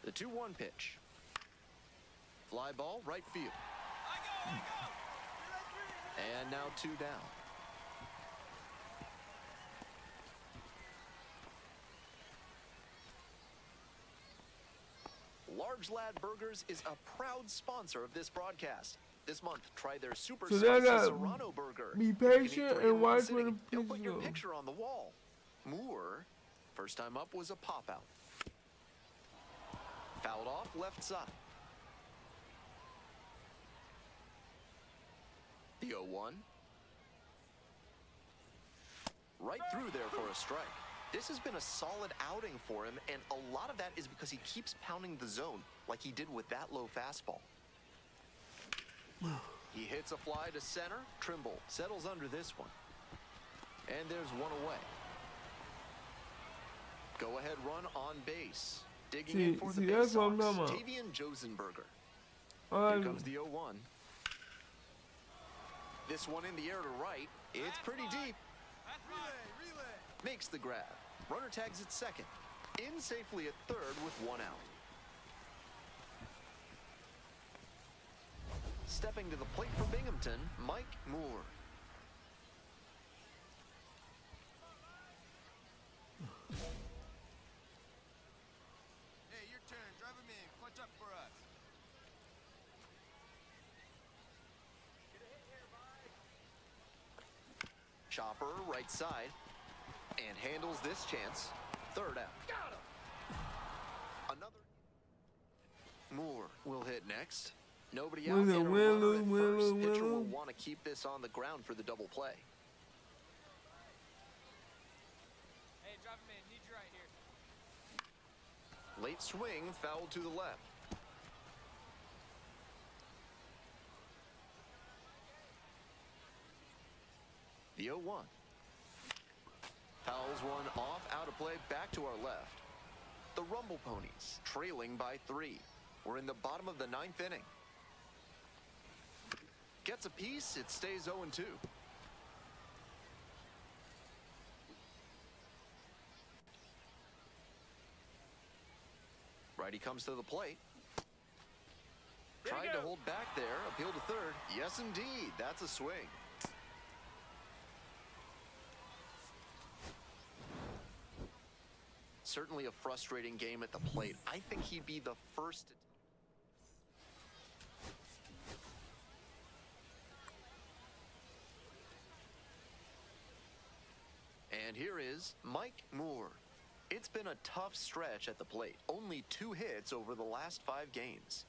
The 2-1 pitch. Fly ball, right field. And now 2 down. Large Lad Burgers is a proud sponsor of this broadcast. This month, try their super So spicy they gotta Serrano burger. be You can eat patient 3 and in one watch sitting. where the They'll pitches put your go. picture on the wall. Moore First time up was a pop-out. Fouled off left side. The 0-1. Right through there for a strike. This has been a solid outing for him, and a lot of that is because he keeps pounding the zone like he did with that low fastball. He hits a fly to center. Trimble settles under this one. And there's one away. Go ahead run on base. Digging in for the base Sox, Tavian Josenberger. Here comes the 0-1. This one in the air to right. It's pretty deep. Relay. Makes the grab. Runner tags at second. In safely at third with one out. Stepping to the plate for Binghamton, Mike Moore. Hey, your turn. Drive him in. Clutch up for us. Chopper, right side. And handles this chance. Third out. Got him. Another. Moore will hit next. Nobody Will out it, and a will runner it, at will first. it, Pitcher will will it? want to keep this on the ground for the double play. Hey, drop him in. Need you right here. Late swing, foul to the left. The 0-1. Fouls one off, out of play, back to our left. The Rumble Ponies, trailing by 3. We're in the bottom of the 9th inning. Gets a piece, it stays 0-2. Righty comes to the plate. Tried to hold back there, appeal to third. Yes, indeed, that's a swing. Certainly a frustrating game at the plate. I think he'd be the first to... And here is Mike Moore. It's been a tough stretch at the plate. Only 2 hits over the last 5 games.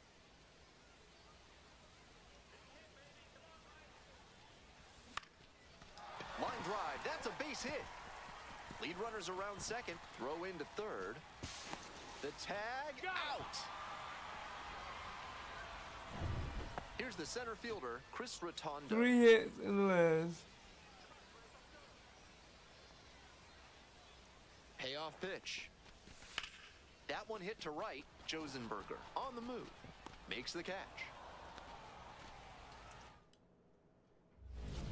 Line drive, that's a base hit. Lead runners around second, throw into third. The tag, out. Here's the center fielder, Chris Rotondo. 3 hits in the last. Payoff pitch. That one hit to right. Josenberger on the move. Makes the catch.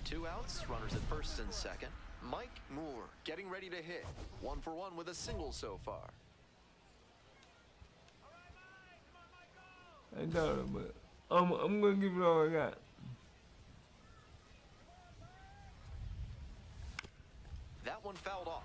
2 outs, runners at first and second. Mike Moore getting ready to hit. 1 for 1 with a single so far. I doubt it, but I'm gonna give it all I got. That one fouled off.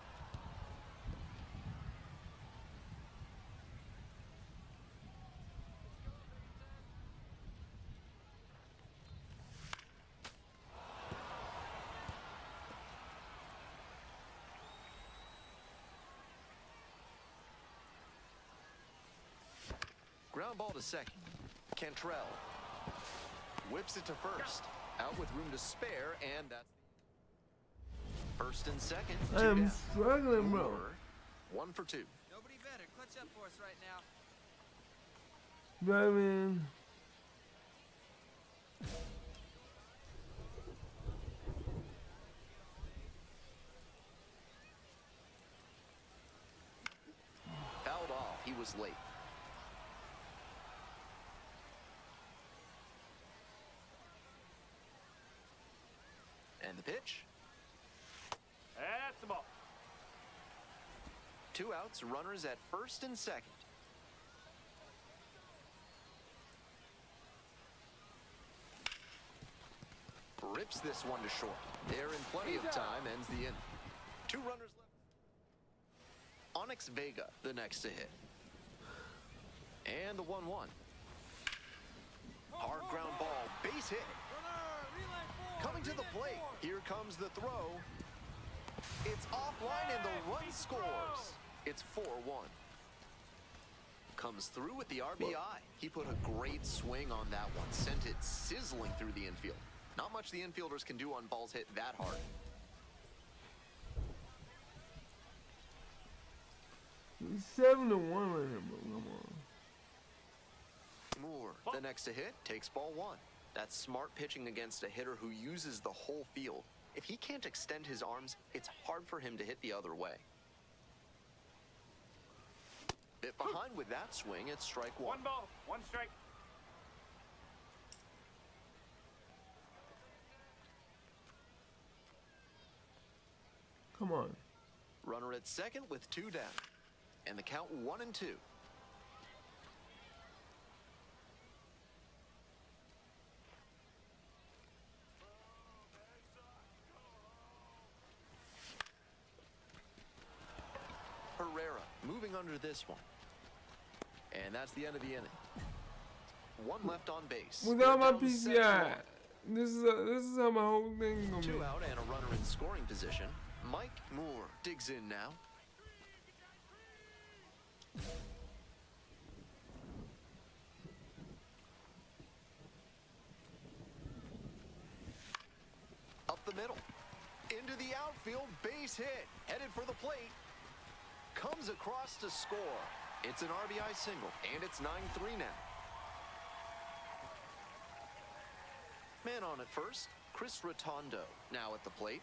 Ground ball to second. Cantrell whips it to first. Out with room to spare, and that's first and second. I 2 am down. struggling, bro. Moore, 1 for 2. Nobody better. Clutch up for us right now. Drive in. Fouled off. He was late. And the pitch. That's the ball. 2 outs, runners at first and second. Rips this one to short. They're in plenty of time, ends the inning. 2 runners left. Onyx Vega, the next to hit. And the 1-1. Hard ground ball, base hit. Coming to the plate, here comes the throw. It's offline and the run scores. It's 4-1. Comes through with the RBI. He put a great swing on that one. Sent it sizzling through the infield. Not much the infielders can do on balls hit that hard. He's 7-1 right now, bro. Come on. Moore, the next to hit, takes ball 1. That's smart pitching against a hitter who uses the whole field. If he can't extend his arms, it's hard for him to hit the other way. Bit behind with that swing, it's strike 1. 1 ball, 1 strike. Come on. Runner at second with 2 down. And the count 1-2. Herrera moving under this one. And that's the end of the inning. 1 left on base. Without my Down 7-1. PCI, this is how my whole thing gonna 2 be. out and a runner in scoring position. Mike Moore digs in now. Up the middle. Into the outfield, base hit. Headed for the plate. Comes across to score. It's an RBI single, and it's 9-3 now. Man on at first, Chris Rotondo now at the plate.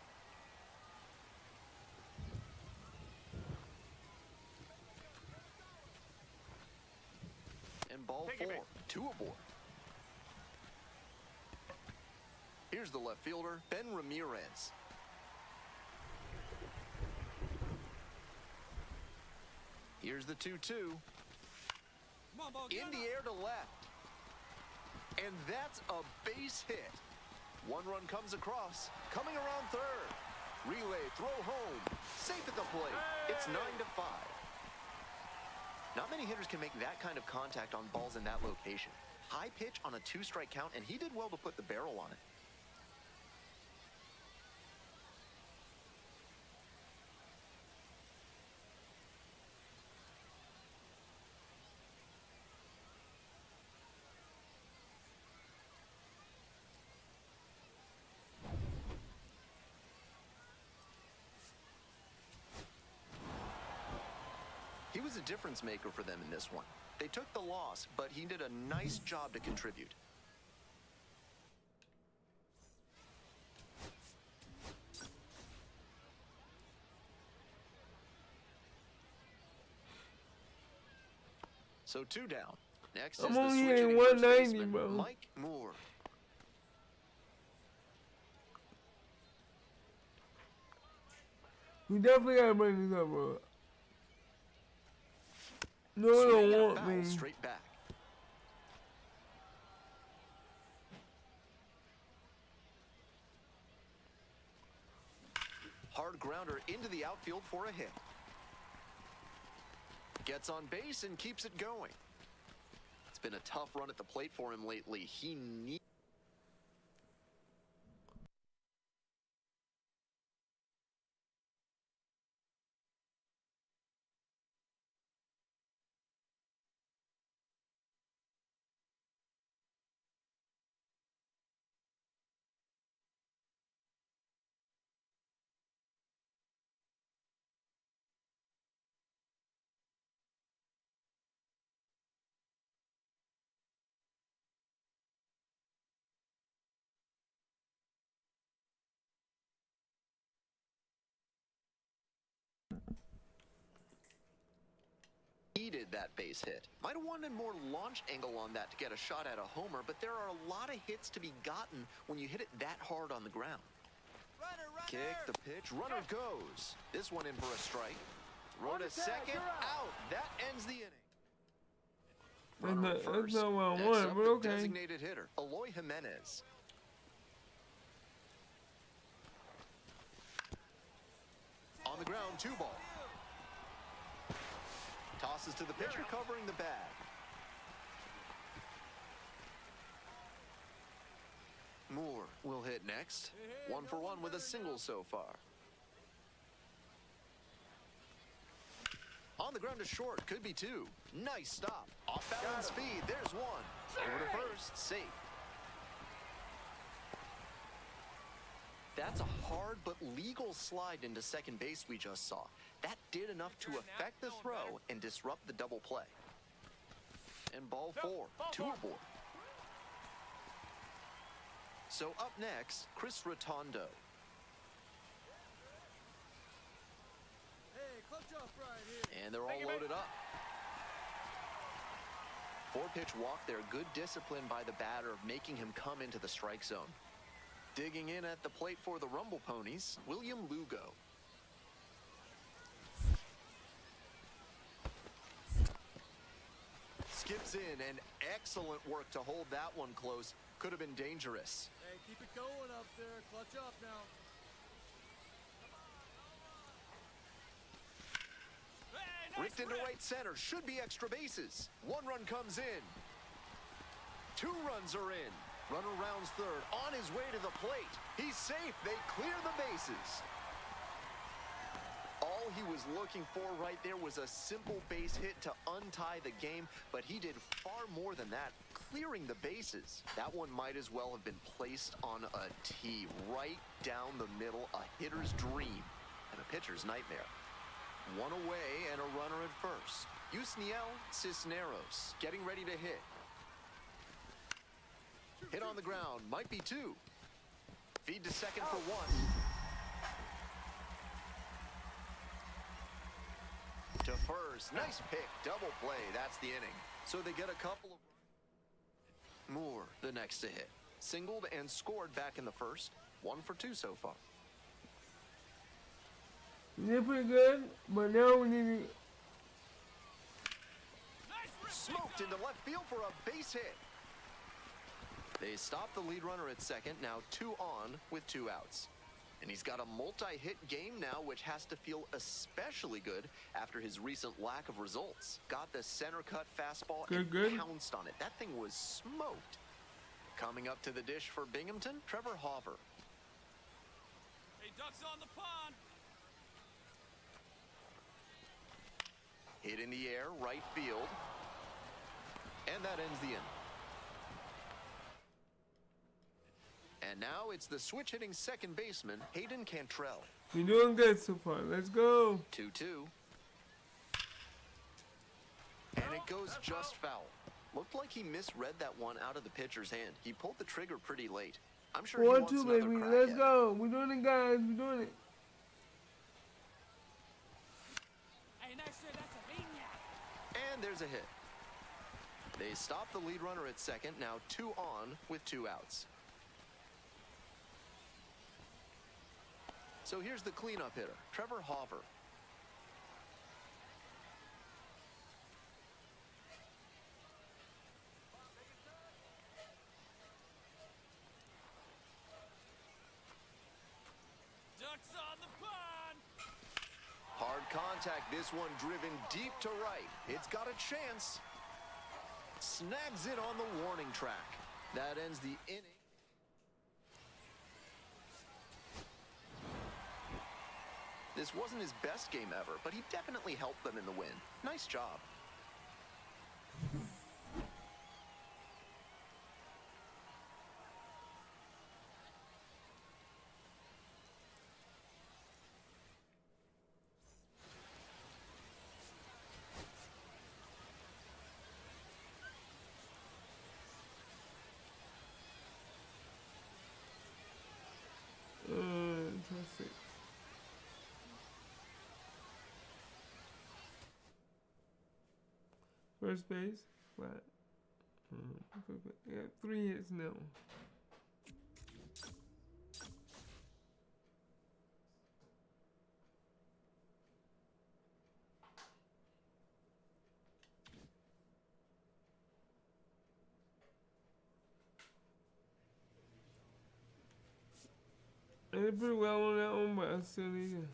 And ball 4, 2 aboard. Here's the left fielder, Ben Ramirez. Here's the 2-2. Come on, ball, get In him the up. air to left. And that's a base hit. 1 run comes across. Coming around third. Relay, throw home. Safe at the plate. It's 9-5. Not many hitters can make that kind of contact on balls in that location. High pitch on a 2-strike count, and he did well to put the barrel on it. He was a difference maker for them in this one. They took the loss, but he did a nice job to contribute. So 2 down. Next is I'm the only switch hitting hitting first 190, baseman, bro. Mike Moore. We definitely gotta bring this up, bro. No, Swing they and a don't want foul me. straight back. Hard grounder into the outfield for a hit. Gets on base and keeps it going. It's been a tough run at the plate for him lately. He needs... needed that base hit. Might have wanted more launch angle on that to get a shot at a homer, but there are a lot of hits to be gotten when you hit it that hard on the ground. Kick, the pitch, runner goes. This one in for a strike. Throw to second, out. That ends the inning. Runner at That's first. not what I Next wanted, up, but the okay. designated hitter, Eloy Jimenez. On the ground, 2 ball. Tosses to the pitcher, covering the bag. Moore will hit next. 1 for 1 with a single so far. On the ground to short, could be two. Nice stop. Off balance feed, there's one. Over to first, safe. That's a hard but legal slide into second base we just saw. That did enough to affect the throw and disrupt the double play. And ball four, two aboard. So up next, Chris Rotondo. Hey, clutch up right here. And they're all loaded up. 4-pitch walk there. Good discipline by the batter of making him come into the strike zone. Digging in at the plate for the Rumble Ponies, William Lugo. Skips in, and excellent work to hold that one close. Could have been dangerous. Hey, keep it going up there. Clutch up now. Hey, nice Ripped into rip. right center. Should be extra bases. One run comes in. Two runs are in. Runner rounds third. On his way to the plate. He's safe. They clear the bases. All he was looking for right there was a simple base hit to untie the game, but he did far more than that, clearing the bases. That one might as well have been placed on a tee right down the middle, a hitter's dream and a pitcher's nightmare. One away and a runner at first. Yusniel Cisneros getting ready to hit. Hit on the ground, might be two. Feed to second for one. To first, nice pick, double play, that's the inning. So they get a couple of... Moore, the next to hit. Singled and scored back in the first. 1 for 2 so far. We did pretty good, but now we need to... Smoked into left field for a base hit. They stop the lead runner at second, now 2 on with 2 outs. And he's got a multi-hit game now, which has to feel especially good after his recent lack of results. Got the center cut fastball and pounced on it. That thing was smoked. Coming up to the dish for Binghamton, Trevor Hoffer. Hey, ducks on the pond. Hit in the air, right field. And that ends the inning. And now it's the switch-hitting second baseman, Hayden Cantrell. We're doing good so far. Let's go. 2-2. And it goes just foul. Looked like he misread that one out of the pitcher's hand. He pulled the trigger pretty late. I'm sure he wants 4-2, another baby. crack Let's at it. go. We're doing it, guys. We're doing it. Hey, next year, that's a maniac. And there's a hit. They stop the lead runner at second, now 2 on with 2 outs. So here's the cleanup hitter, Trevor Hoffer. Ducks on the pond. Hard contact, this one driven deep to right. It's got a chance. Snags it on the warning track. That ends the inning. This wasn't his best game ever, but he definitely helped them in the win. Nice job. Fantastic. First base, flat. Yeah, 3 hits now. I did pretty well on that one, but I still need to.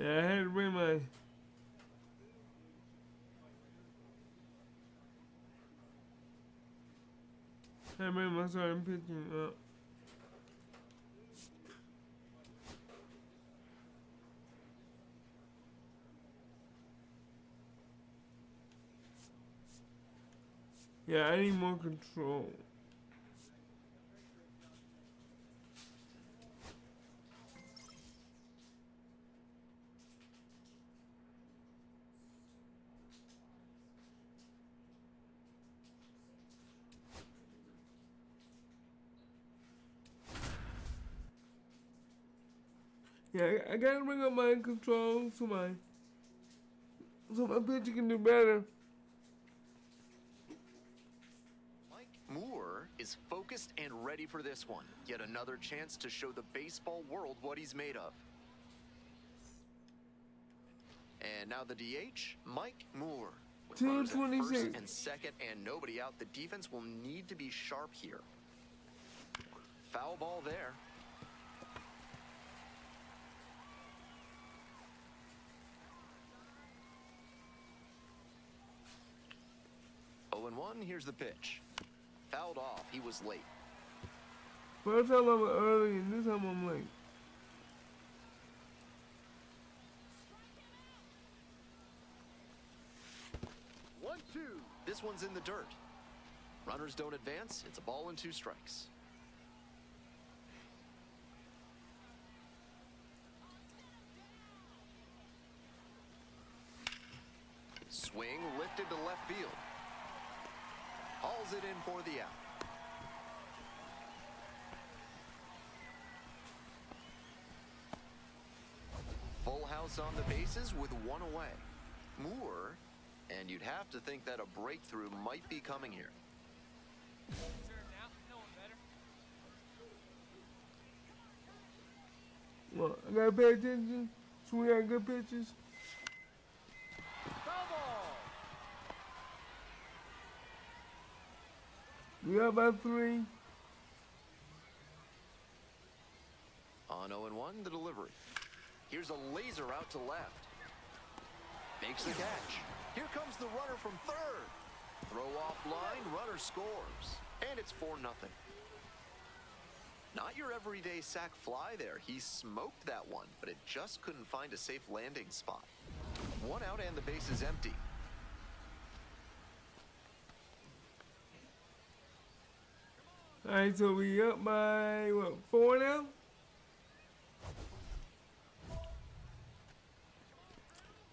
Yeah, I had to bring my. I had to bring my starting pitching up. Yeah, I need more control. Yeah, I gotta bring up my control so my pitcher can do better. Mike Moore is focused and ready for this one. Yet another chance to show the baseball world what he's made of. And now the DH, Mike Moore. With runners at 226. first and second and nobody out, the defense will need to be sharp here. Foul ball there. Oh, and 1, here's the pitch. Fouled off, he was late. First time I'm early and this time I'm late. One, two. This one's in the dirt. Runners don't advance, it's a ball and 2 strikes. Swing lifted to left field. Hauls it in for the out. Full house on the bases with 1 away. Moore, and you'd have to think that a breakthrough might be coming here. Turn now. No one better. Well, I gotta pay attention so we got good pitches. Foul ball. We got about 3. On 0-1, the delivery. Here's a laser out to left. Makes the catch. Here comes the runner from third. Throw off line, runner scores. And it's 4-0. Not your everyday sac fly there. He smoked that one, but it just couldn't find a safe landing spot. 1 out and the base is empty. Alright, so we up by, what, 4 now?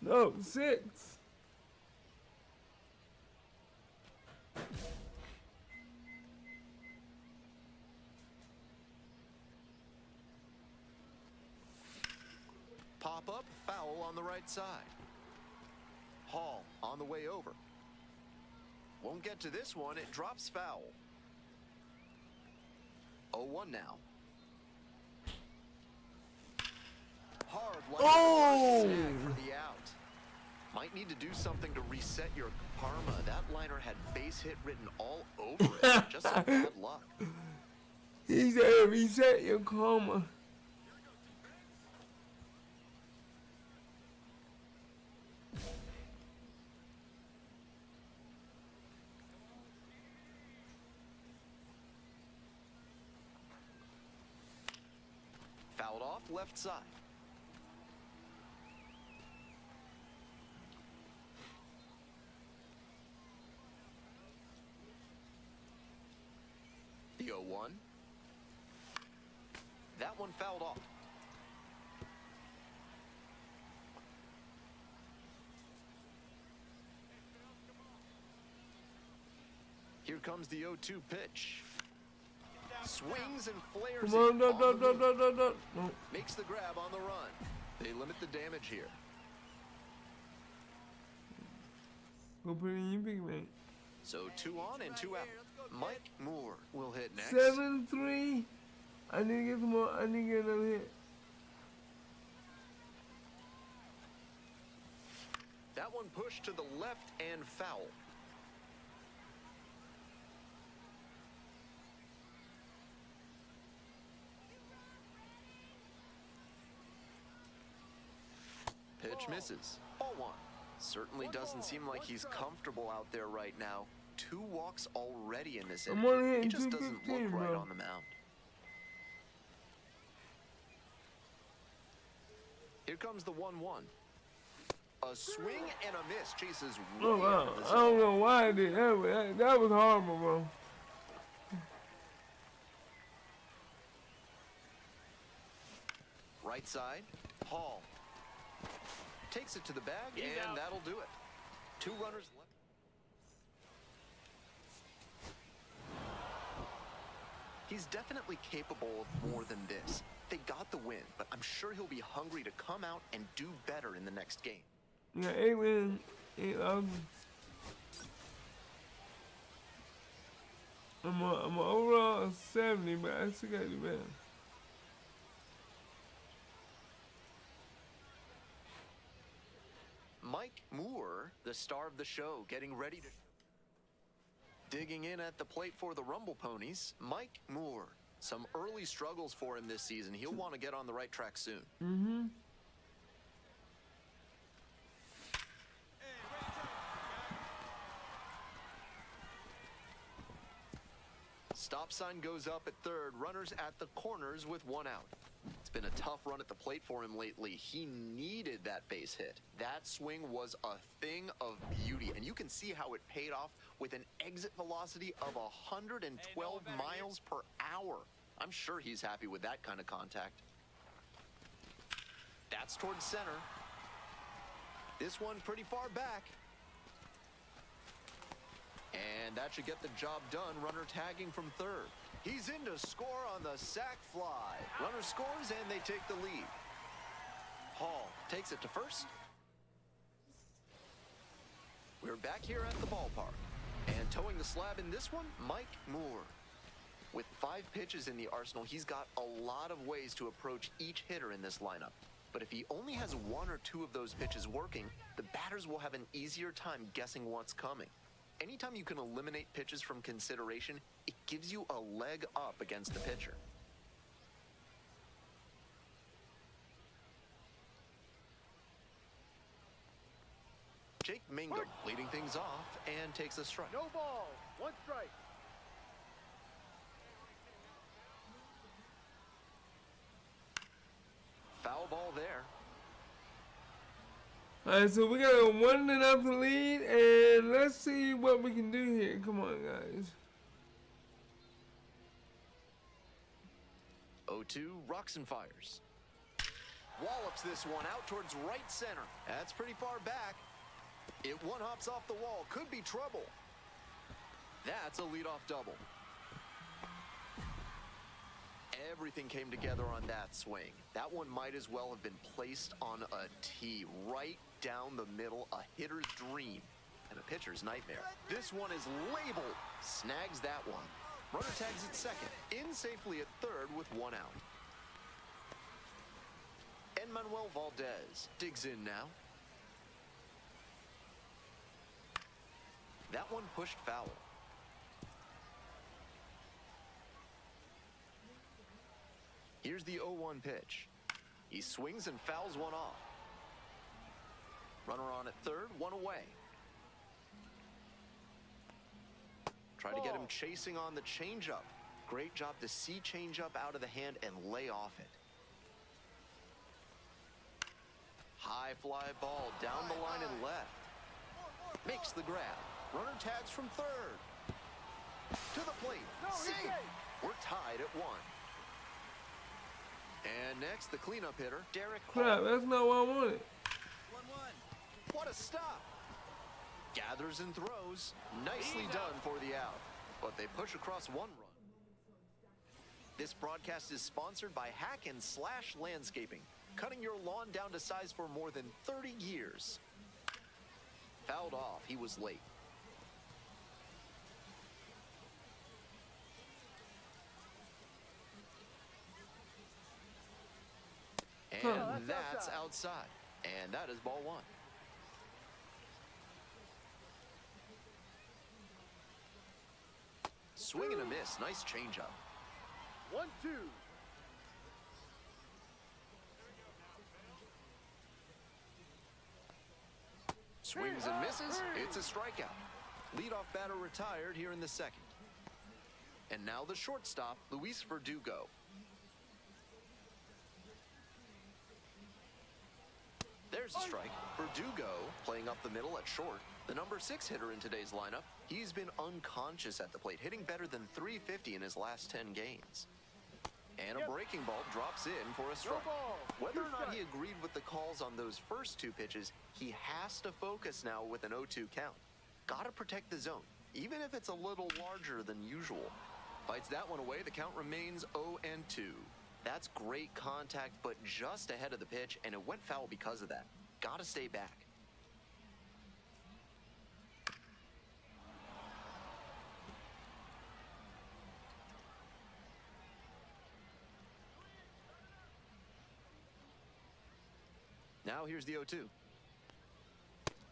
No, 6. Pop up, foul on the right side. Hall on the way over. Won't get to this one, it drops foul. 0-1 now. Hard line snag for the out. Might need to do something to reset your karma. That liner had base hit written all over it. Just some bad luck. He said reset your karma. Fouled off left side. The 0-1. That one fouled off. Here comes the 0-2 pitch. Swings and flares. Come on, it on the move. no. Makes the grab on the run. They limit the damage here. Go put it in your big man. So 2 on and 2 out. Mike Moore will hit next. 7-3. I need to get some more. I need to get another hit. That one pushed to the left and foul. Pitch misses. Ball one. Certainly doesn't seem like he's comfortable out there right now. 2 walks already in this I'm only inning. He hitting just doesn't 215, look right bro. on the mound. Here comes the 1-1. A swing and a miss chases way Oh, wow. out of the I zone. don't know why I did that. That was horrible, bro. Right side, Hall takes it to the bag, and that'll do it. 2 runners left. He's definitely capable of more than this. They got the win, but I'm sure he'll be hungry to come out and do better in the next game. Yeah, 8 wins, 8 losses. I'm a overall 70, but I still gotta do better. Mike Moore, the star of the show, getting ready to... Digging in at the plate for the Rumble Ponies, Mike Moore. Some early struggles for him this season. He'll want to get on the right track soon. Mm-hmm. Stop sign goes up at third. Runners at the corners with 1 out. It's been a tough run at the plate for him lately. He needed that base hit. That swing was a thing of beauty, and you can see how it paid off with an exit velocity of 112 miles per hour. I'm sure he's happy with that kind of contact. That's towards center. This one pretty far back. And that should get the job done. Runner tagging from third. He's in to score on the sac fly. Runner scores and they take the lead. Hall takes it to first. We're back here at the ballpark. And towing the slab in this one, Mike Moore. With 5 pitches in the arsenal, he's got a lot of ways to approach each hitter in this lineup. But if he only has 1 or 2 of those pitches working, the batters will have an easier time guessing what's coming. Anytime you can eliminate pitches from consideration, it gives you a leg up against the pitcher. Jake Mangum leading things off and takes a strike. No ball. 1 strike. Foul ball there. Alright, so we got a 1-0 lead, and let's see what we can do here. Come on, guys. 0-2, rocks and fires. Wallops this one out towards right center. That's pretty far back. It one-hops off the wall. Could be trouble. That's a leadoff double. Everything came together on that swing. That one might as well have been placed on a tee right down the middle, a hitter's dream and a pitcher's nightmare. This one is labeled. Snags that one. Runner tags at second. In safely at third with 1 out. Manuel Valdez digs in now. That one pushed foul. Here's the 0-1 pitch. He swings and fouls one off. Runner on at third, 1 away. Try to get him chasing on the changeup. Great job to see changeup out of the hand and lay off it. High fly ball down the line and left. Makes the grab. Runner tags from third. To the plate. Safe. We're tied at 1. And next, the cleanup hitter, Derek Hall. Crap, that's not what I wanted. 1-1. What a stop. Gathers and throws. Nicely done for the out. But they push across 1 run. This broadcast is sponsored by Hack and Slash Landscaping, cutting your lawn down to size for more than 30 years. Fouled off. He was late. And that's outside. And that is ball 1. Swing and a miss. Nice changeup. 1-2. Swings and misses. It's a strikeout. Leadoff batter retired here in the second. And now the shortstop, Luis Verdugo. There's a strike. Verdugo playing up the middle at short. The number 6 hitter in today's lineup. He's been unconscious at the plate, hitting better than .350 in his last 10 games. And a breaking ball drops in for a strike. Whether or not he agreed with the calls on those first 2 pitches, he has to focus now with an 0-2 count. Gotta protect the zone, even if it's a little larger than usual. Fights that one away, the count remains 0-2. That's great contact, but just ahead of the pitch, and it went foul because of that. Gotta stay back. Now here's the 0-2.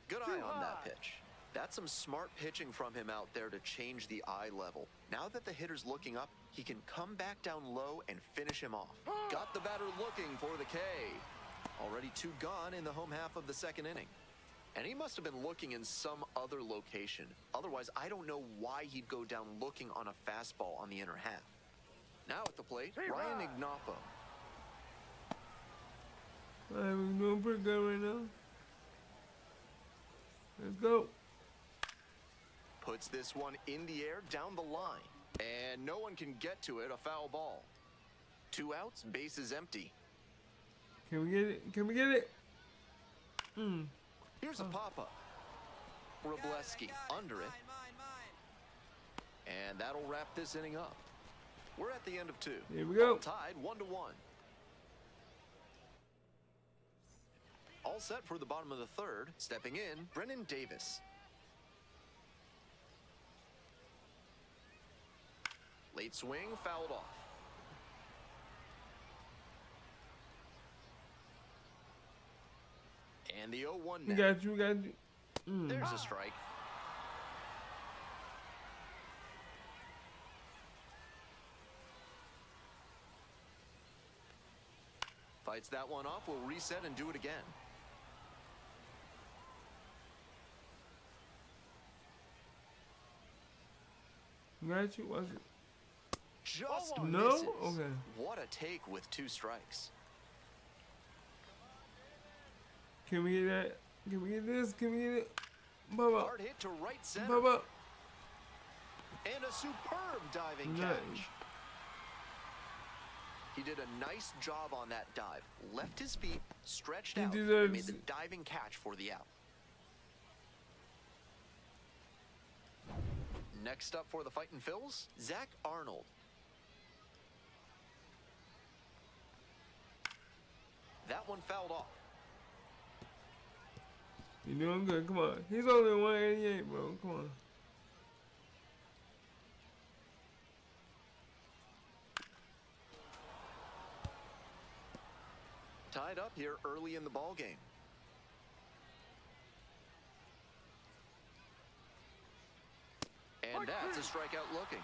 Good eye on that pitch. That's some smart pitching from him out there to change the eye level. Now that the hitter's looking up, he can come back down low and finish him off. Got the batter looking for the K. Already 2 gone in the home half of the second inning. And he must have been looking in some other location. Otherwise, I don't know why he'd go down looking on a fastball on the inner half. Now at the plate, Ryan Ignapo. Alright, we're doing pretty good right now. Let's go. Puts this one in the air down the line. And no one can get to it, a foul ball. 2 outs, bases empty. Can we get it? Can we get it? Here's a pop-up. Robleski under it. And that'll wrap this inning up. We're at the end of 2. Here we go. All tied 1-1. All set for the bottom of the third. Stepping in, Brennan Davis. Late swing, fouled off. And the 0-1 We now. got you, we got you. There's a strike. Fights that one off, will reset and do it again. Got you, was it? Just No? misses. Okay. What a take with 2 strikes. Can we get that? Can we get this? Can we get it? Bubba. Hard hit to right center. Bubba. And a superb diving Nice. catch. He did a nice job on that dive. Left his feet, stretched He out, and deserves made the it. diving catch for the out. Next up for the Fightin' Phils, Zach Arnold. That one fouled off. You're doing good. Come on. He's only 188, bro. Come on. Tied up here early in the ball game. And that's a strikeout looking.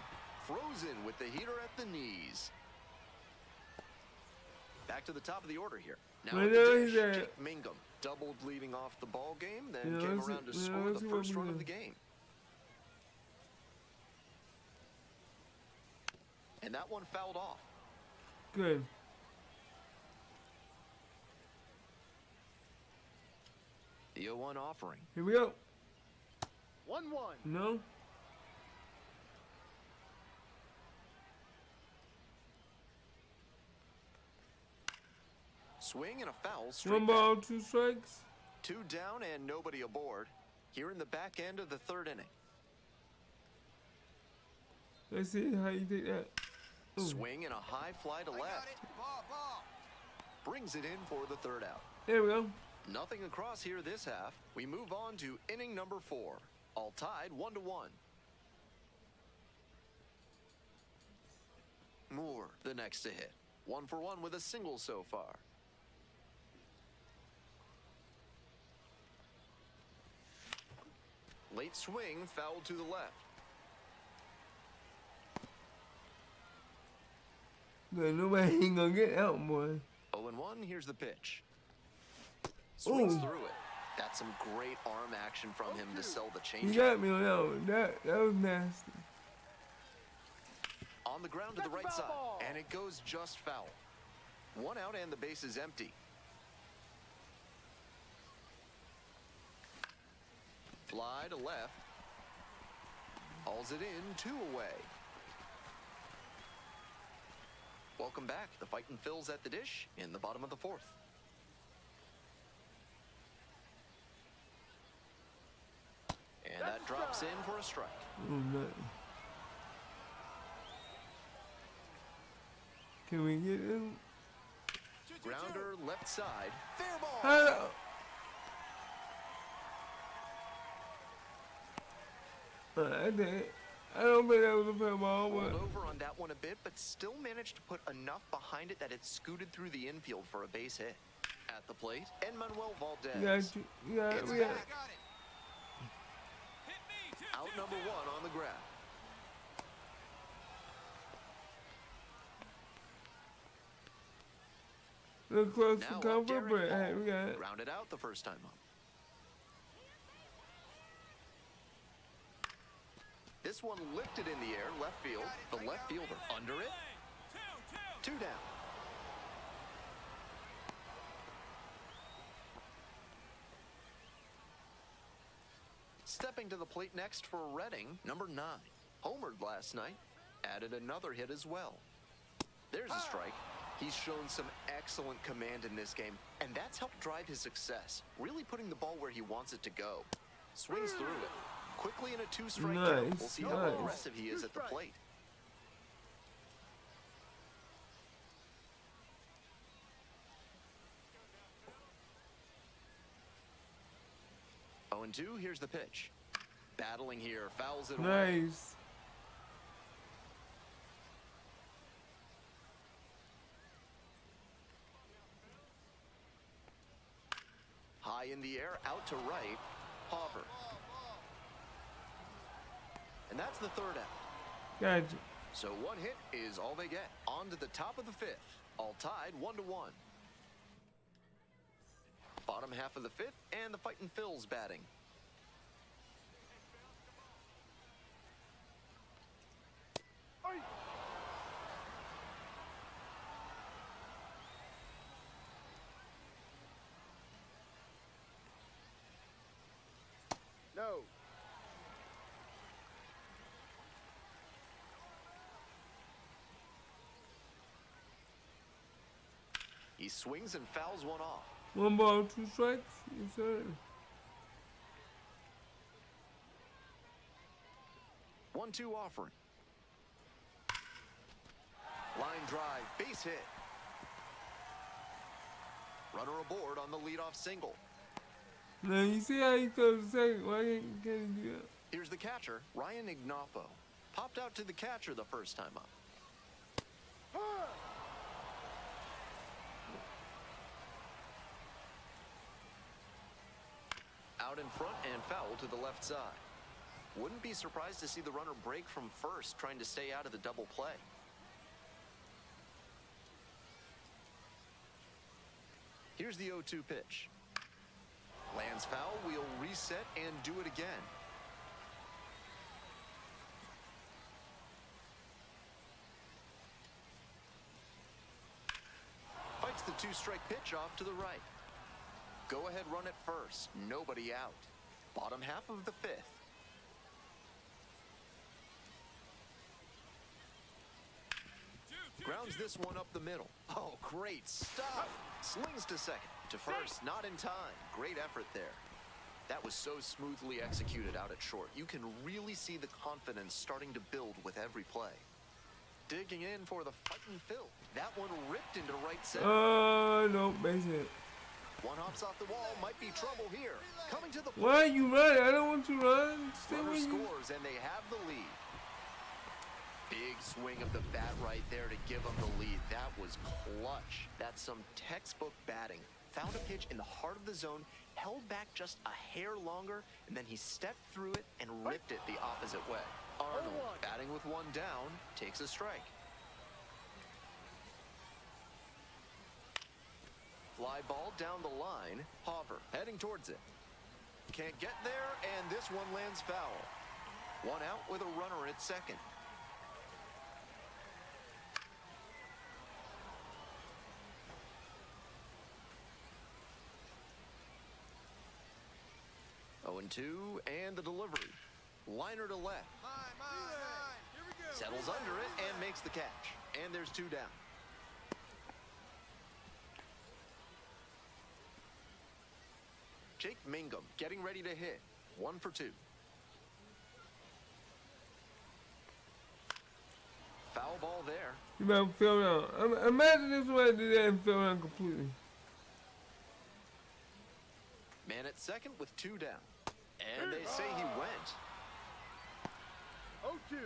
Frozen with the heater at the knees. Back to the top of the order here. Now Right at now the he's dish, at- Jake Mangum doubled leading off the ball game, then Yeah, came let's see- around to yeah, score let's the see what first we run do. of the game. And that one fouled off. Good. The 0-1 offering. Here we go. 1-1. No? Swing and a foul straight One back. ball, 2 strikes. 2 down and nobody aboard. Here in the back end of the third inning. Let's see how you take that. Ooh. Swing and a high fly to I got left. it. Ball. Brings it in for the third out. There we go. Nothing across here this half. We move on to inning number 4. All tied 1-1. Moore, the next to hit. 1 for 1 with a single so far. Late swing, fouled to the left. Good, nobody ain't gonna get out, boy. 0-1, here's the pitch. Swings Ooh. through it. That's some great arm action from him to sell the You changeup. got me on that one. That was nasty. On the ground to the That's a right foul side, ball. and it goes just foul. 1 out and the base is empty. Fly to left. Hauls it in, 2 away. Welcome back. The fighting Phil's at the dish in the bottom of the 4th. And that drops in for a strike. Oh, nothing. Can we get him? Grounder left side. Fair ball. Hello. I think. I don't think that was a fair ball, Rolled but over on that one a bit, but still managed to put enough behind it that it scooted through the infield for a base hit. At the plate, Mlb Valdez. you got you. You got it. It's We got it. back. Got it. Hit me, 2-2 Out number 1 on the grab. Look close Now for up comfort, Darren but hey, Hall. we got it. Grounded out the first time up. This one lifted in the air, left field. The left fielder under it. 2 down. Stepping to the plate next for Redding, number 9. Homered last night, added another hit as well. There's a strike. He's shown some excellent command in this game, and that's helped drive his success, really putting the ball where he wants it to go. Swings through it. Quickly in a 2-strike count. Nice, We'll see how nice. aggressive he is at the plate. Oh, and 2, here's the pitch. Battling here, fouls it away. Nice. High in the air, out to right. Hover. And that's the 3rd out. Got you. So 1 hit is all they get. On to the top of the 5th. All tied 1-1. Bottom half of the 5th, and the fighting Phil's batting. No. He swings and fouls one off. 1 ball, 2 strikes. Yes, sir. 1-2 offering. Line drive, base hit. Runner aboard on the leadoff single. Now, you see how he throws the second. Why can't he do that? Here's the catcher, Ryan Ignapo. Popped out to the catcher the first time up. Out in front and foul to the left side. Wouldn't be surprised to see the runner break from first, trying to stay out of the double play. Here's the 0-2 pitch. Lands foul, we'll reset and do it again. Fights the 2-strike pitch off to the right. Go ahead, run it first. Nobody out. Bottom half of the 5th. Grounds this one up the middle. Oh, great stuff. Slings to second. To first, not in time. Great effort there. That was so smoothly executed out at short. You can really see the confidence starting to build with every play. Digging in for the fighting Phil. That one ripped into right center. No, base hit. One hops off the wall. Might be trouble here. Coming to the plate. Why are you running? I don't want you to run. Stay Runner where you. scores, and they have the lead. Big swing of the bat right there to give them the lead. That was clutch. That's some textbook batting. Found a pitch in the heart of the zone, held back just a hair longer, and then he stepped through it and ripped it the opposite way. Arnold, batting with one down, takes a strike. Fly ball down the line. Hover, heading towards it. Can't get there, and this one lands foul. One out with a runner at second. Oh, and 2, and the delivery. Liner to left. Mine. Here we go. Settles under it and makes the catch. And there's 2 down. Jake Mangum getting ready to hit. 1 for 2. Foul ball there. You might fell down. Imagine if somebody did that and fell down completely. Man at second with 2 down. And they say he went. 0-2.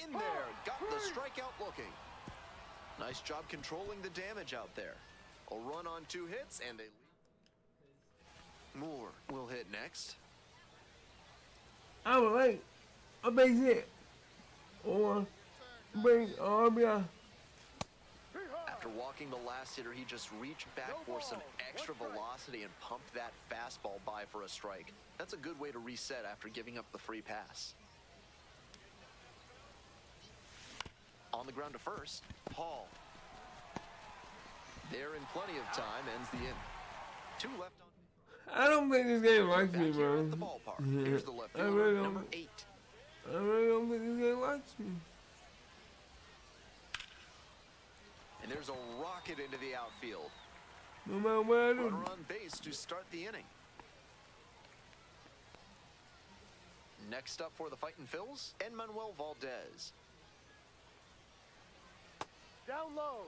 In there, got the strikeout looking. Nice job controlling the damage out there. A run on 2 hits, and they lead. Moore will hit next. I would like a base hit or base RBI. After walking the last hitter, he just reached back for some extra velocity and pumped that fastball by for a strike. That's a good way to reset after giving up the free pass. On the ground to first, Paul. There in plenty of time, ends the inning. 2 left on. I don't think this game likes Back me, here bro. at the ballpark. Here's the left I really fielder, don't. number 8. I really don't think this game likes me. And there's a rocket into the outfield. No matter what I do. Runner on base to start the inning. Next up for the Fightin' Phils, Manuel Valdez. Down low.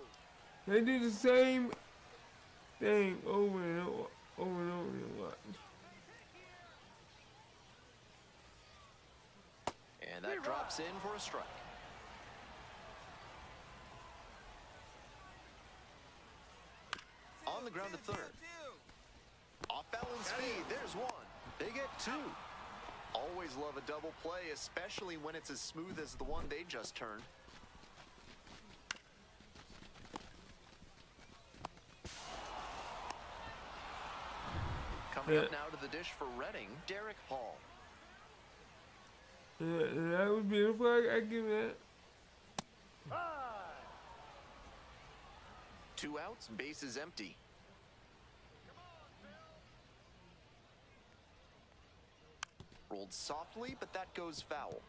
They do the same thing over and over and watch. And that drops in for a strike. On the ground to third. Off balance speed, there's 1. They get 2. Always love a double play, especially when it's as smooth as the one they just turned. Coming up now to the dish for Reading, Derek Hall. Yeah, that was beautiful. I give that. 2 outs, base is empty. Rolled softly, but that goes foul.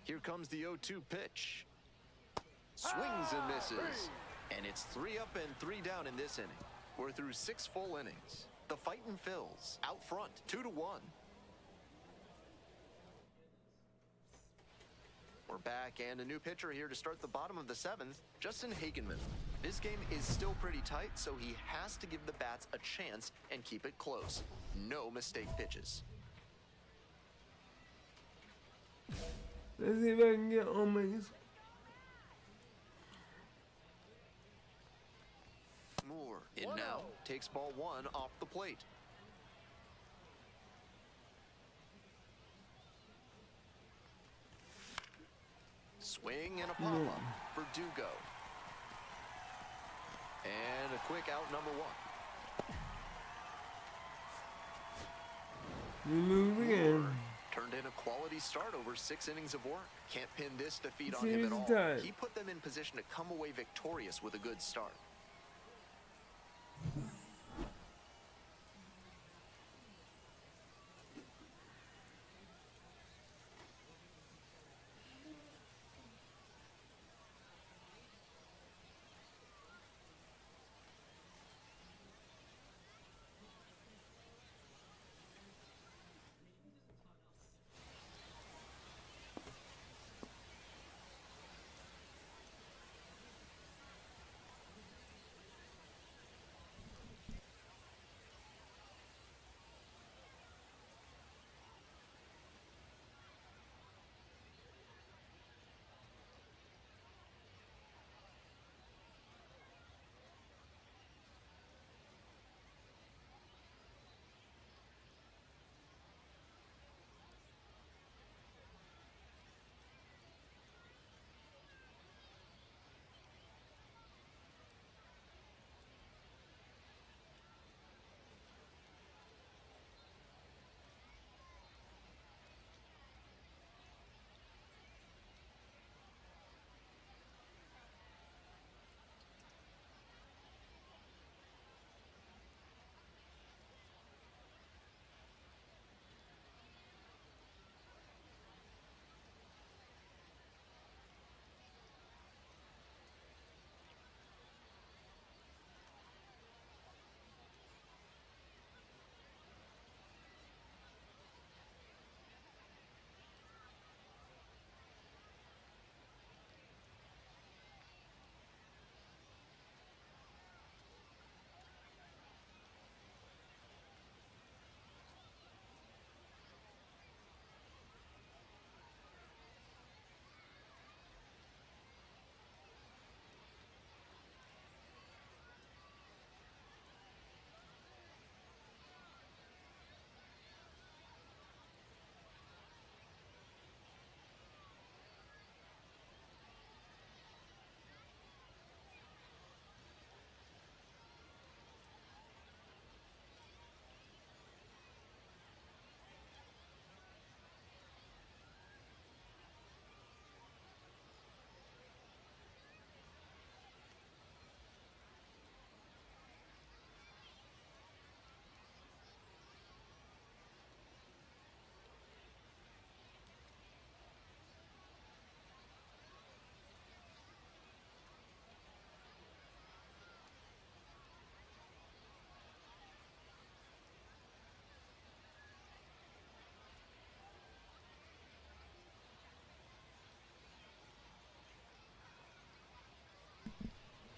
Here comes the 0-2 pitch. Swings and misses. And it's 3 up and 3 down in this inning. We're through 6 full innings. The Fightin' Phils out front, 2-1. We're back, and a new pitcher here to start the bottom of the 7th, Justin Hagenman. This game is still pretty tight, so he has to give the bats a chance and keep it close. No mistake pitches. Let's see if I can get on my. Moore in now, takes ball 1 off the plate. Swing and a pop-up for Dugo. And a quick out, number 1. We lose again. Turned in a quality start over 6 innings of work. Can't pin this defeat on Series him at all. time. He put them in position to come away victorious with a good start.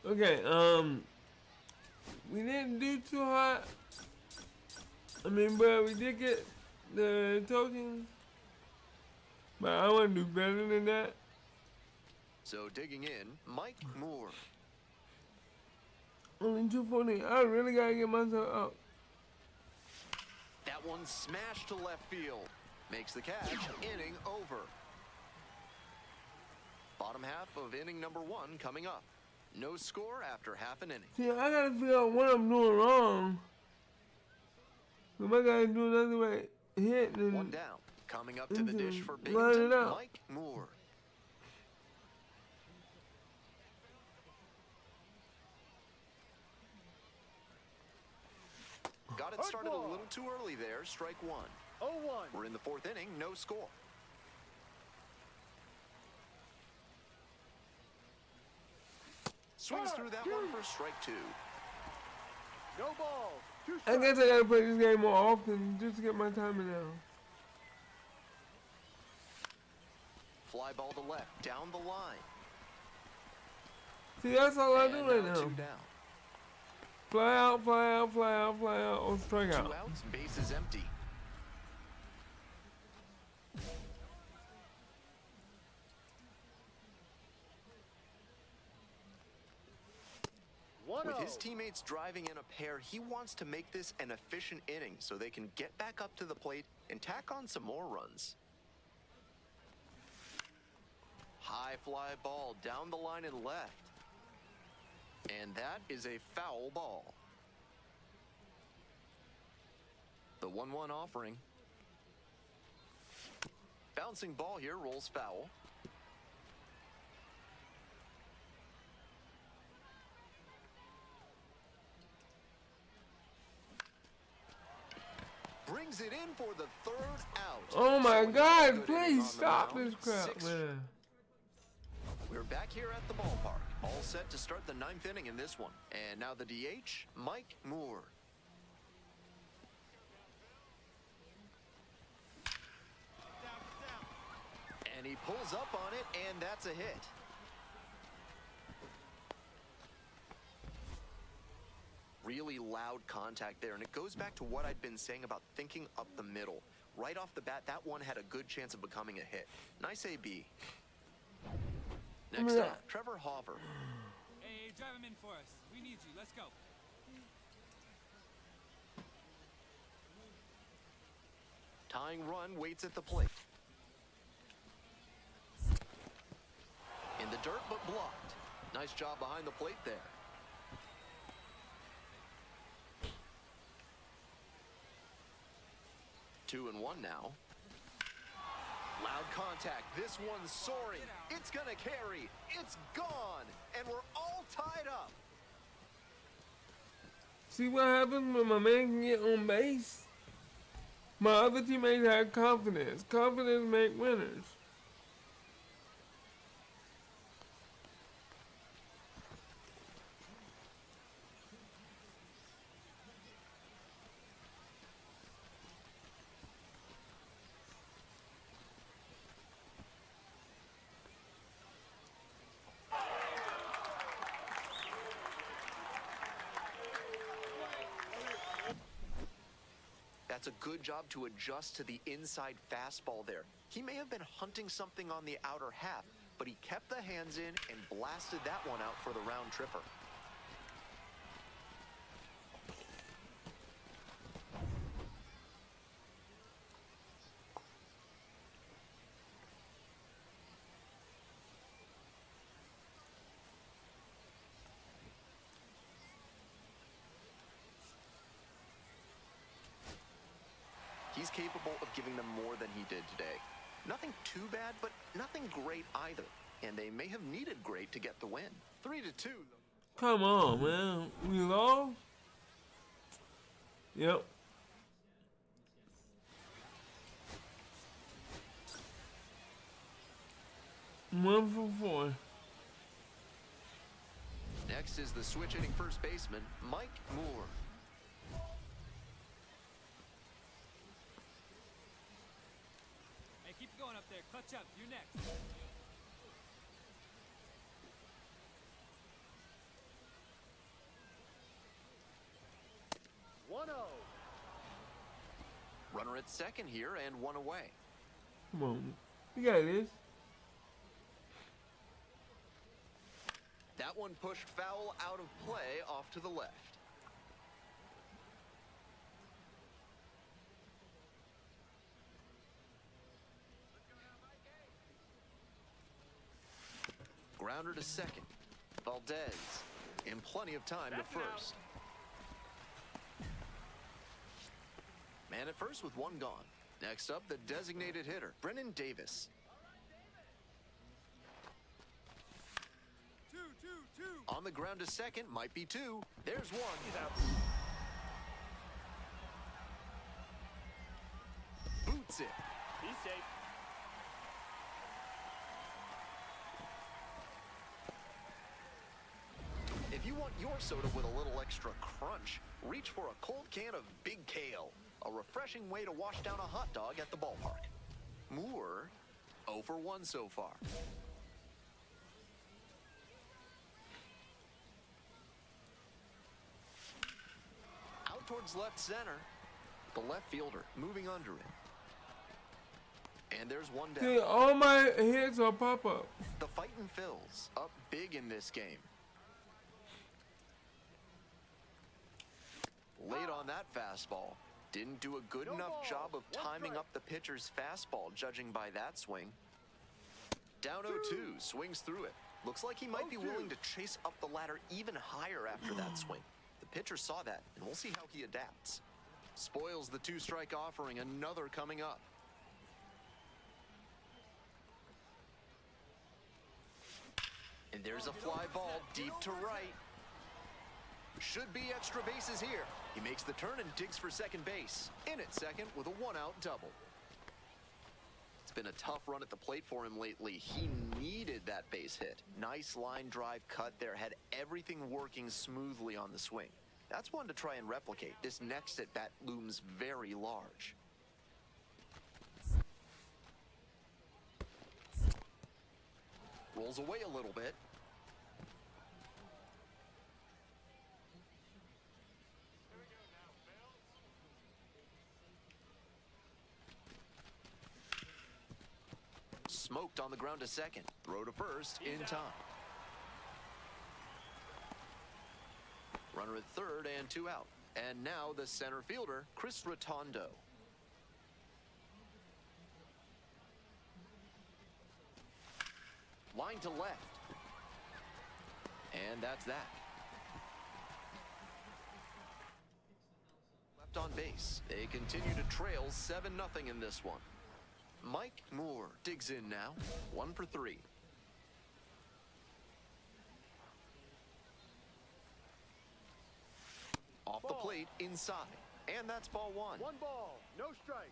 Okay, we didn't do too hot. I mean, but we did get the tokens. But I want to do better than that. So digging in, Mike Moore. Only 240. I really got to get myself up. That one smashed to left field. Makes the catch, inning over. Bottom half of inning number 1 coming up. No score after half an inning. See, I got to figure out what I'm doing wrong. If I got to do another way, hit and... One down. Coming up to the dish for line it Binghamton, up. Mike Moore. Got it started a little too early there. Strike 1. 0-1. We're in the 4th inning. No score. Swings through that one for strike 2. No balls. 2 I strikes. guess I got to play this game more often just to get my timing down. Fly ball to left, down the line. See, that's all I And do right now now. 2 down. Fly out, fly out, fly out, fly out, or strike 2 out. outs, base is empty. With his teammates driving in a pair, he wants to make this an efficient inning so they can get back up to the plate and tack on some more runs. High fly ball down the line and left. And that is a foul ball. The 1-1 offering. Bouncing ball here, rolls foul. Brings it in for the 3rd out. Oh my So God, good inning please on the stop mound. this crap, 6. man. We're back here at the ballpark, all set to start the 9th inning in this one. And now the DH, Mike Moore. And he pulls up on it, and that's a hit. Really loud contact there, and it goes back to what I'd been saying about thinking up the middle. Right off the bat, that one had a good chance of becoming a hit. Nice AB. Next up, Trevor Hoffer. Hey, drive him in for us. We need you. Let's go. Tying run waits at the plate. In the dirt, but blocked. Nice job behind the plate there. Two and one now. Loud contact. This one's soaring. It's going to carry. It's gone. And we're all tied up. See what happens when my man can get on base? My other teammates have confidence. Confidence make winners. That's a good job to adjust to the inside fastball there. He may have been hunting something on the outer half, but he kept the hands in and blasted that one out for the round tripper. He's capable of giving them more than he did today. Nothing too bad, but nothing great either. And they may have needed great to get the win. 3-2. Come on, man. We lost? Yep. One for 4. Next is the switch hitting first baseman, Mike Moore. Hey, keep going up there. Clutch up. You're next. 1-0. Runner at second here and one away. Come on. You got this. That one pushed foul out of play off to the left. Grounder to second. Valdez in plenty of time to first. Man at first with one gone. Next up, the designated hitter, Brennan Davis. 2, 2, 2. On the ground to second, might be two. There's one. He's out. Boots it. He's safe. If you want your soda with a little extra crunch, reach for a cold can of Big Kale, a refreshing way to wash down a hot dog at the ballpark. Moore, 0 for 1 so far. Out towards left center. The left fielder moving under it. And there's one down. See, all my hits are pop-up. The fightin' Phils up big in this game. Late on that fastball. Didn't do a good enough job of timing up the pitcher's fastball, judging by that swing. Down 0-2, swings through it. Looks like he might be willing to chase up the ladder even higher after that swing. The pitcher saw that, and we'll see how he adapts. Spoils the two-strike offering, another coming up. And there's a fly ball deep to right. Should be extra bases here. He makes the turn and digs for second base. In at second with a one-out double. It's been a tough run at the plate for him lately. He needed that base hit. Nice line drive cut there. Had everything working smoothly on the swing. That's one to try and replicate. This next at-bat looms very large. Rolls away a little bit. Smoked on the ground to second. Throw to first in time. Runner at third and two out. And now the center fielder, Chris Rotondo. Line to left. And that's that. Left on base. They continue to trail 7-0 in this one. Mike Moore digs in now. 1 for 3. Off the plate, inside. And that's ball 1. 1 ball, no strikes.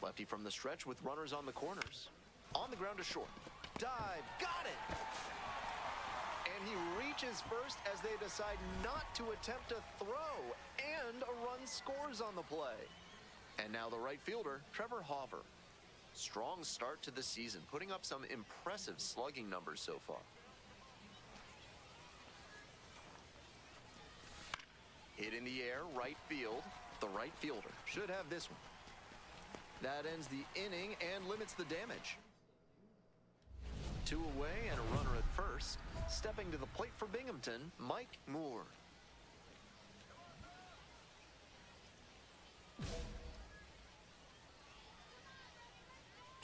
Lefty from the stretch with runners on the corners. On the ground to short. Dive, got it! And he reaches first as they decide not to attempt a throw. And a run scores on the play. And now the right fielder, Trevor Hauver. Strong start to the season, putting up some impressive slugging numbers so far. Hit in the air, right field. The right fielder should have this one. That ends the inning and limits the damage. 2 away and a runner at first. Stepping to the plate for Binghamton, Mike Moore.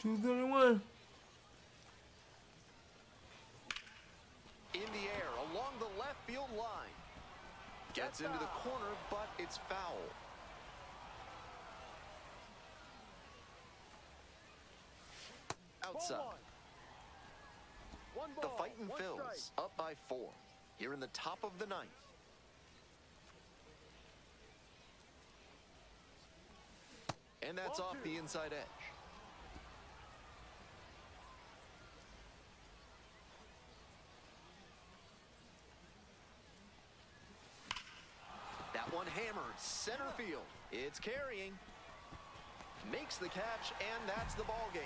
$231. In the air, along the left field line. Gets into the corner, but it's foul. Outside. The fightin' Phils up by 4 here in the top of the 9th. And that's off the inside edge. That one hammers. center field. It's carrying. Makes the catch, and that's the ball game.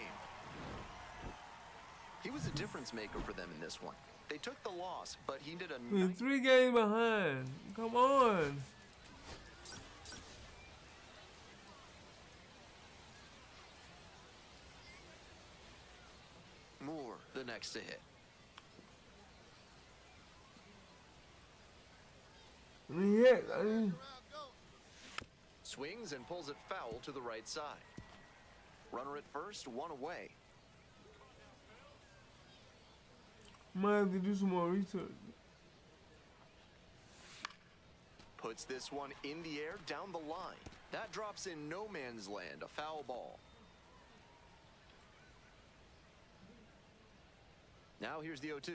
He was a difference maker for them in this one. They took the loss, but he did a We're 3 games behind. Come on. Moore, the next to hit. Yeah, Swings and pulls it foul to the right side. Runner at first, one away. might have to do some more research. Puts this one in the air down the line. That drops in no man's land, a foul ball. Now here's the 0-2.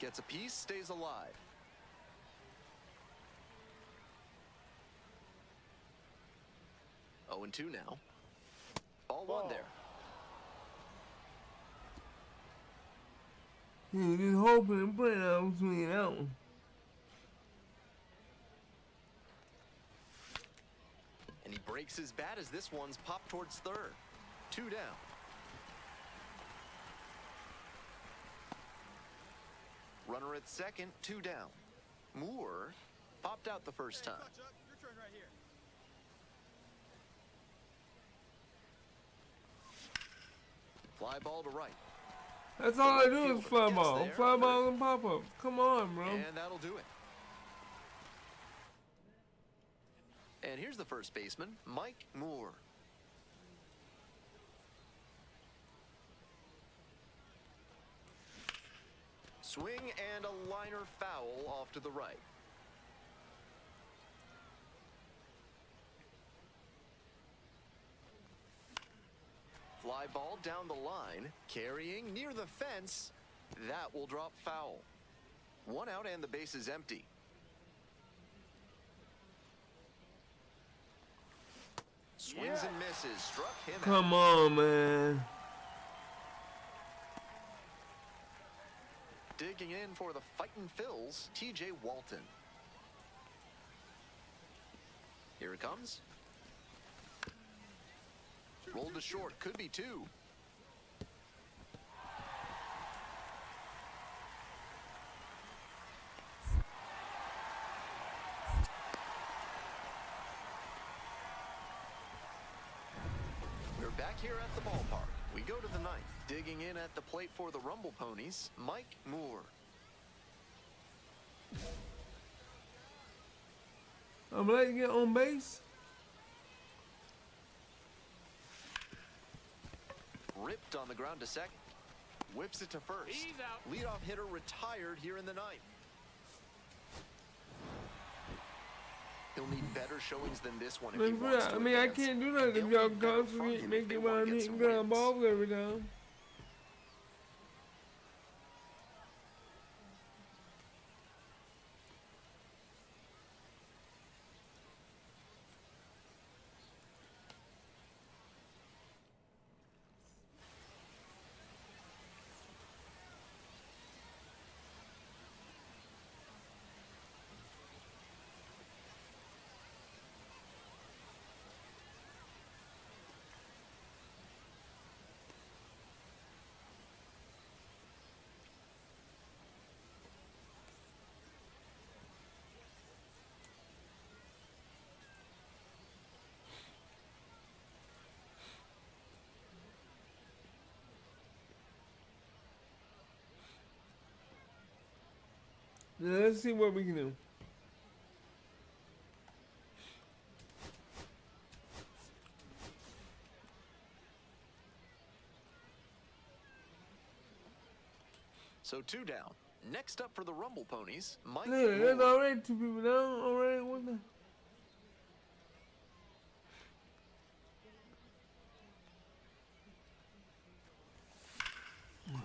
Gets a piece, stays alive. Oh, and 2 now. Ball 1 there. Yeah, just hoping and praying I was swinging that one. And he breaks his bat as this one's popped towards third. 2 down. Runner at second, 2 down. Moore popped out the first time. Your turn right here. Fly ball to right. That's all I do is fly ball. Fly balls and pop-ups. Come on, bro. And that'll do it. And here's the first baseman, Mike Moore. Swing and a liner foul off to the right. Fly ball down the line, carrying near the fence. That will drop foul. 1 out and the base is empty. Swings and misses, struck him out. Come on, man. Digging in for the Fightin' Phils, TJ Walton. Here it comes. Rolled to short, could be 2. We're back here at the ballpark. We go to the ninth. Digging in at the plate for the Rumble Ponies, Mike Moore. I'm letting get on base. Ripped on the ground to second. Whips it to first. He's out. Leadoff hitter retired here in the ninth. He'll need better showings than this one if he wants to I mean, I advance. can't do that And if they'll y'all need better from constantly him if make they it wanna while I'm get hitting some ground wins. balls every time. Let's see what we can do. So 2 down. Next up for the Rumble Ponies, Mike Yeah, there's Moore. already 2 people down. Already, what the?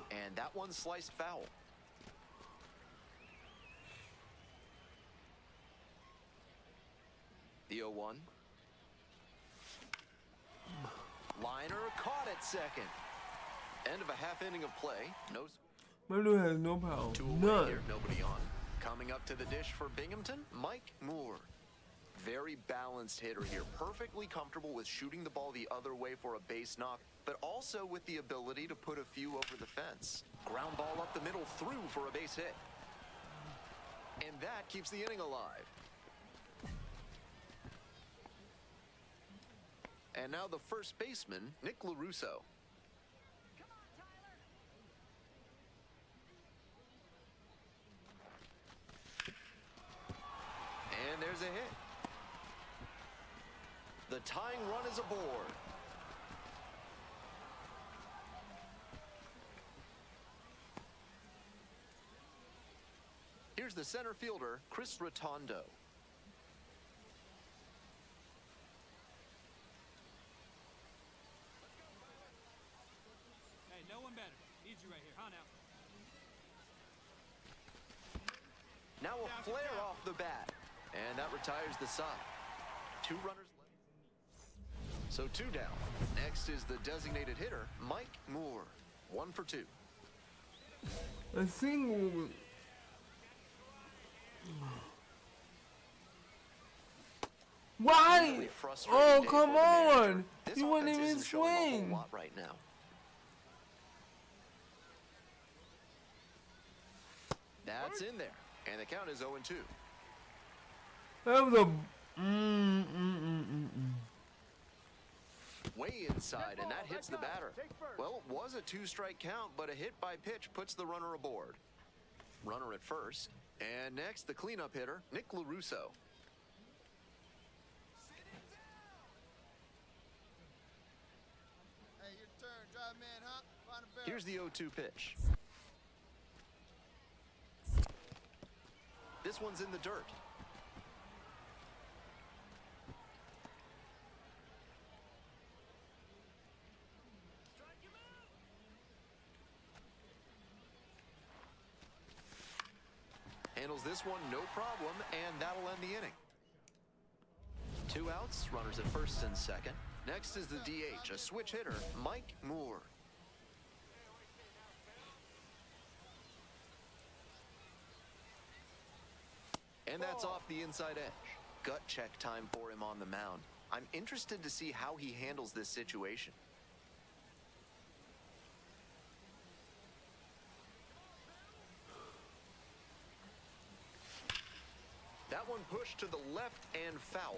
And that one sliced foul. The 0-1. Liner caught at second. End of a half inning of play. No. My dude has no power. 2 away None. here, nobody on. Coming up to the dish for Binghamton, Mike Moore. Very balanced hitter here, perfectly comfortable with shooting the ball the other way for a base knock, but also with the ability to put a few over the fence. Ground ball up the middle, through for a base hit. And that keeps the inning alive. And now the first baseman, Nick LaRusso. And there's a hit. The tying run is aboard. Here's the center fielder, Chris Rotondo. Hey, no one better. Need you right here. Huh, now. Now a flare off the bat. And that retires the side. 2 runners left. So 2 down. Next is the designated hitter, Mike Moore. 1 for 2. A single. Why? Really frustrating Oh, day come for the manager. on. This You wouldn't offense even isn't showing a whole swing. lot right now. That's in there. And the count is 0-2. That was a. Way inside, and that hits the batter. Well, it was a 2-strike count, but a hit by pitch puts the runner aboard. Runner at first. And next, the cleanup hitter, Nick LaRusso. Hey, your turn. Drive man, huh? Find a barrel. Here's the 0-2 pitch. This one's in the dirt. Handles this one no problem, and that'll end the inning. 2 outs, runners at first and second. Next is the DH, a switch hitter, Mike Moore. And that's off the inside edge. Gut check time for him on the mound. I'm interested to see how he handles this situation. That one pushed to the left and foul.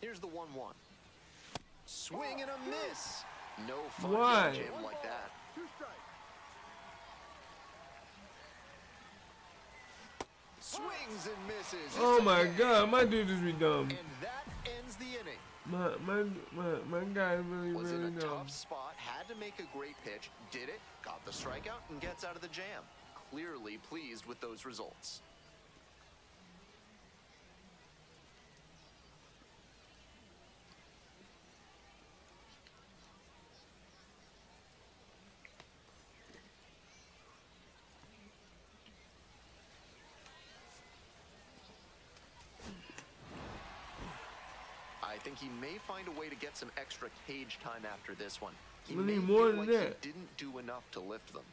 Here's the 1-1. Swing and a miss. No fun Why? to jam like that. 2 strikes. Swings and misses. It's Oh a my hit. God, my dude is dumb. And that ends the inning. My guy is really, Was in really a dumb. tough spot, had to make a great pitch, did it, got the strikeout, and gets out of the jam. Clearly pleased with those results. I think he may find a way to get some extra cage time after this one. He We may need more feel than like that. he didn't do enough to lift them.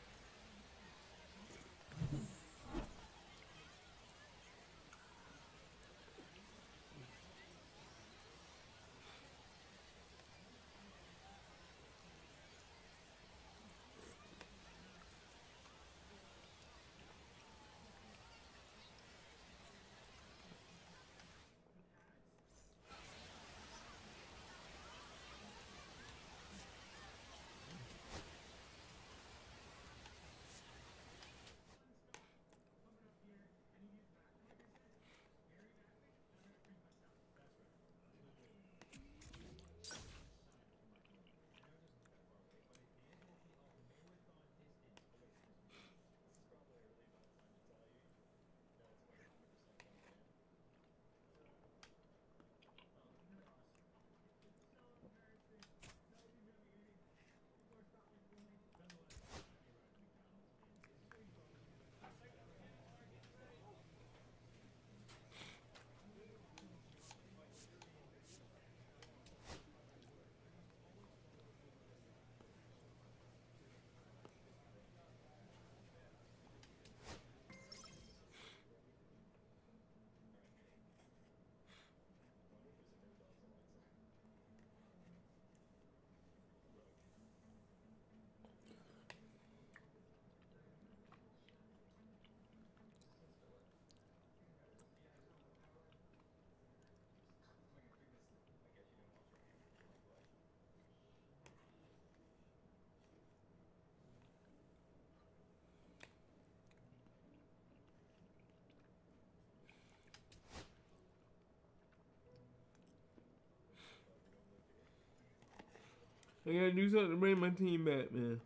I gotta do something to bring my team back, man.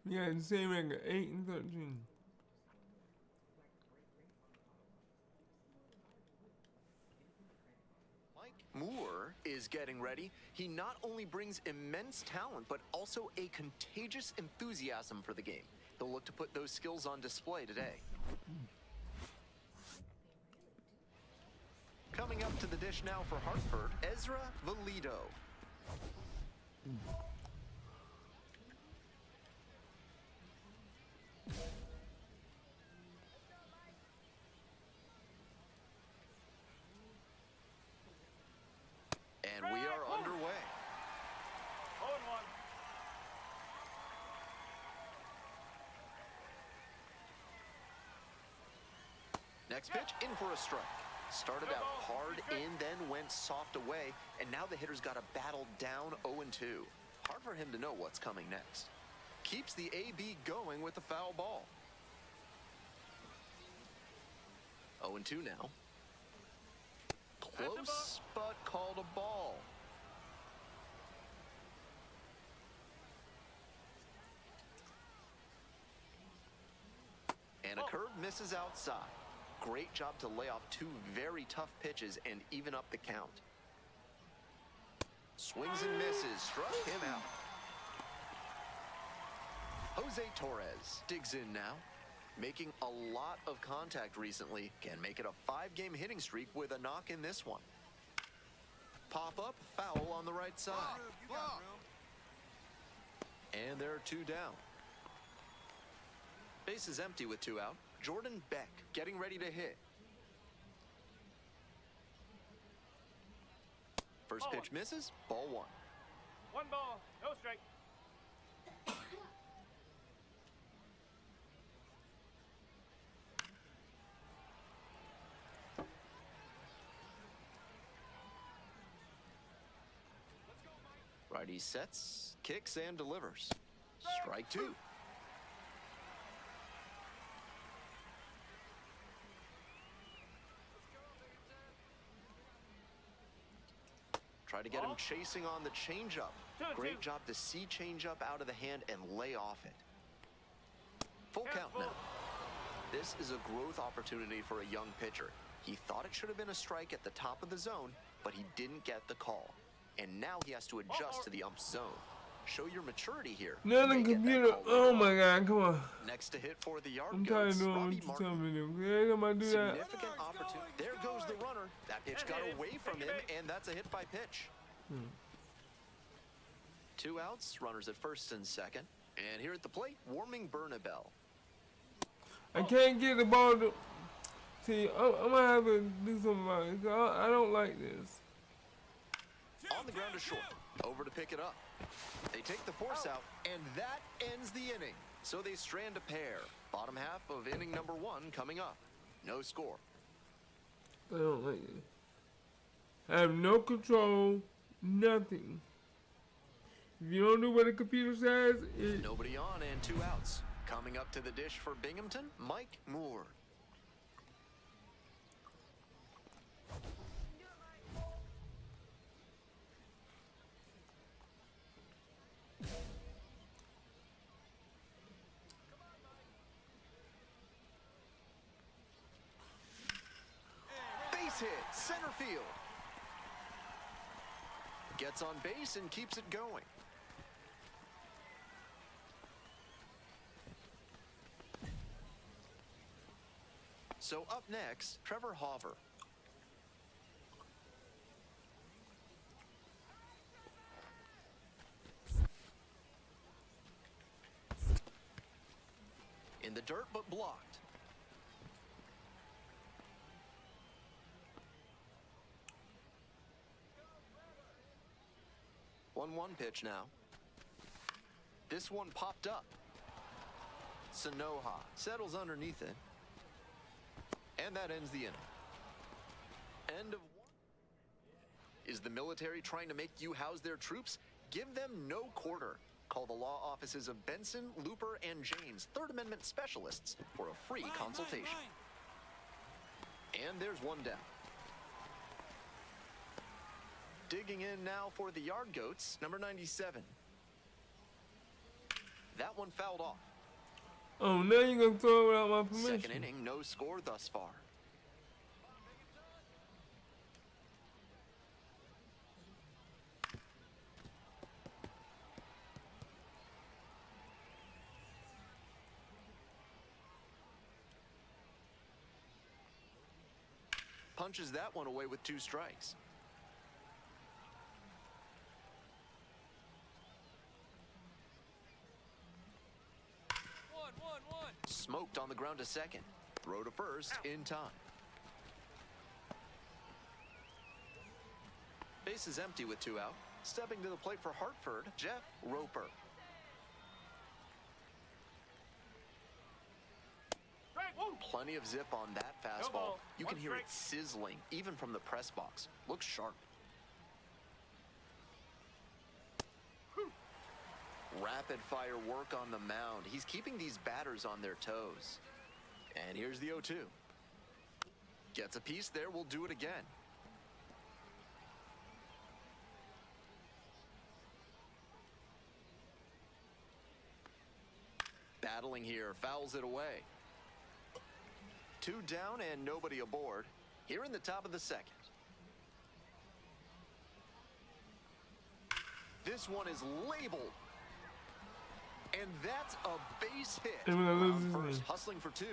Yeah, the same record, 8-13. Mike Moore is getting ready. He not only brings immense talent, but also a contagious enthusiasm for the game. He'll look to put those skills on display today. Coming up to the dish now for Hartford, Ezra Valido. And we are underway. 0-1. Next pitch, in for a strike. Started out hard in, then went soft away, and now the hitter's got to battle down 0-2. Hard for him to know what's coming next. Keeps the AB going with the foul ball. 0-2 now. Close, but called a ball. And a curve misses outside. Great job to lay off two very tough pitches and even up the count. Swings and misses, struck him out. Jose Torres digs in now. Making a lot of contact recently. Can make it a 5-game hitting streak with a knock in this one. Pop up, foul on the right side. And there are 2 down. Base is empty with 2 out. Jordan Beck getting ready to hit. First pitch misses, ball 1. 1 ball, no strike. Righty sets, kicks, and delivers. Strike 2. Try to get him chasing on the changeup. Great job to see changeup out of the hand and lay off it. Full count now. This is a growth opportunity for a young pitcher. He thought it should have been a strike at the top of the zone, but he didn't get the call. And now he has to adjust to the ump's zone. Show your maturity here. Nothing computer. Oh my God, come on. Next to hit for the yard I'm tired of goes doing Robbie what you Martin. tell me to do. Every time I do that. Significant opportunity. There goes the runner. That pitch got away from him, and that's a hit by pitch. 2 outs, runners at first and second. And here at the plate, warming Bernabel. I can't get the ball to... See, I'm going to have to do something about it. I don't like this. On the ground to short. Over to pick it up. They take the force out, and that ends the inning. So they strand a pair. Bottom half of inning number 1 coming up. No score. I don't like it. I have no control, nothing. If you don't do what the computer says, it... Nobody on and 2 outs. Coming up to the dish for Binghamton, Mike Moore. Base hit, center field. Gets on base and keeps it going. So up next, Trevor Hauver. In the dirt, but blocked. 1-1 pitch now. This one popped up. Sanoha settles underneath it. And that ends the inning. End of one. Is the military trying to make you house their troops? Give them no quarter. Call the law offices of Benson, Looper, and James, Third Amendment specialists, for a free consultation. And there's one down. Digging in now for the Yard Goats, number 97. That one fouled off. Oh, now you're going to throw it without my permission. Second inning, no score thus far. Punches that one away with 2 strikes. One. Smoked on the ground to second. Throw to first in time. Base is empty with 2 out. Stepping to the plate for Hartford, Jeff Roper. Plenty of zip on that fastball. You can hear it sizzling, even from the press box. Looks sharp. Rapid fire work on the mound. He's keeping these batters on their toes. And here's the 0-2. Gets a piece there, we'll do it again. Battling here, fouls it away. 2 down and nobody aboard. Here in the top of the second. This one is labeled. And that's a base hit. Round first, hustling for 2.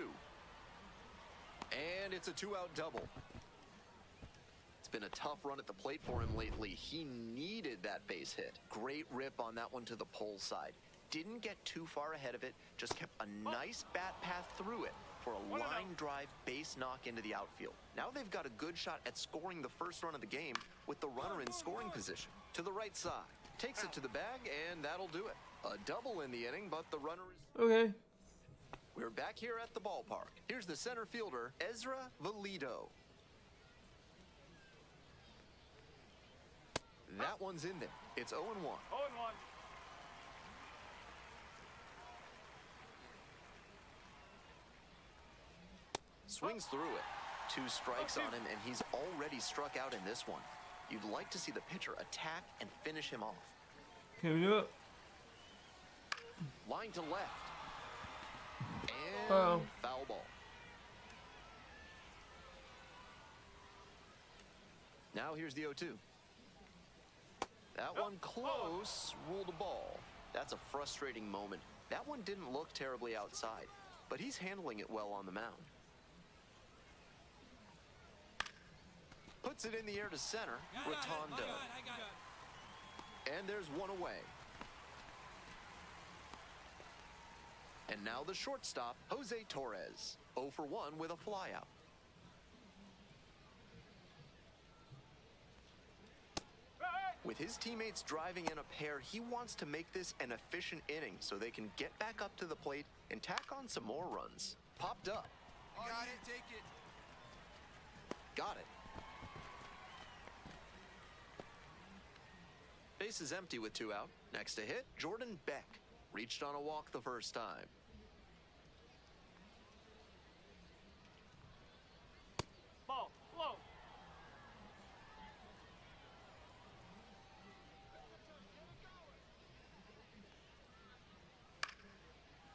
And it's a 2-out double. It's been a tough run at the plate for him lately. He needed that base hit. Great rip on that one to the pole side. Didn't get too far ahead of it, just kept a nice bat path through it for a line drive base knock into the outfield. Now they've got a good shot at scoring the first run of the game with the runner in scoring position. To the right side. Takes it to the bag, and that'll do it. A double in the inning, but the runner is... Okay. We're back here at the ballpark. Here's the center fielder, Ezra Valido. That one's in there. It's 0-1. 0-1. Swings through it. 2 strikes on him, and he's already struck out in this one. You'd like to see the pitcher attack and finish him off. Can we do it? Line to left. And foul ball. Now here's the 0-2. That one close, ruled a ball. That's a frustrating moment. That one didn't look terribly outside, but he's handling it well on the mound. Puts it in the air to center, Rotondo. I got it. And there's one away. And now the shortstop, Jose Torres. 0 for 1 with a flyout. With his teammates driving in a pair, he wants to make this an efficient inning so they can get back up to the plate and tack on some more runs. Popped up. You got it, take it. Got it. Base is empty with 2 out. Next to hit, Jordan Beck. Reached on a walk the first time. Ball, low.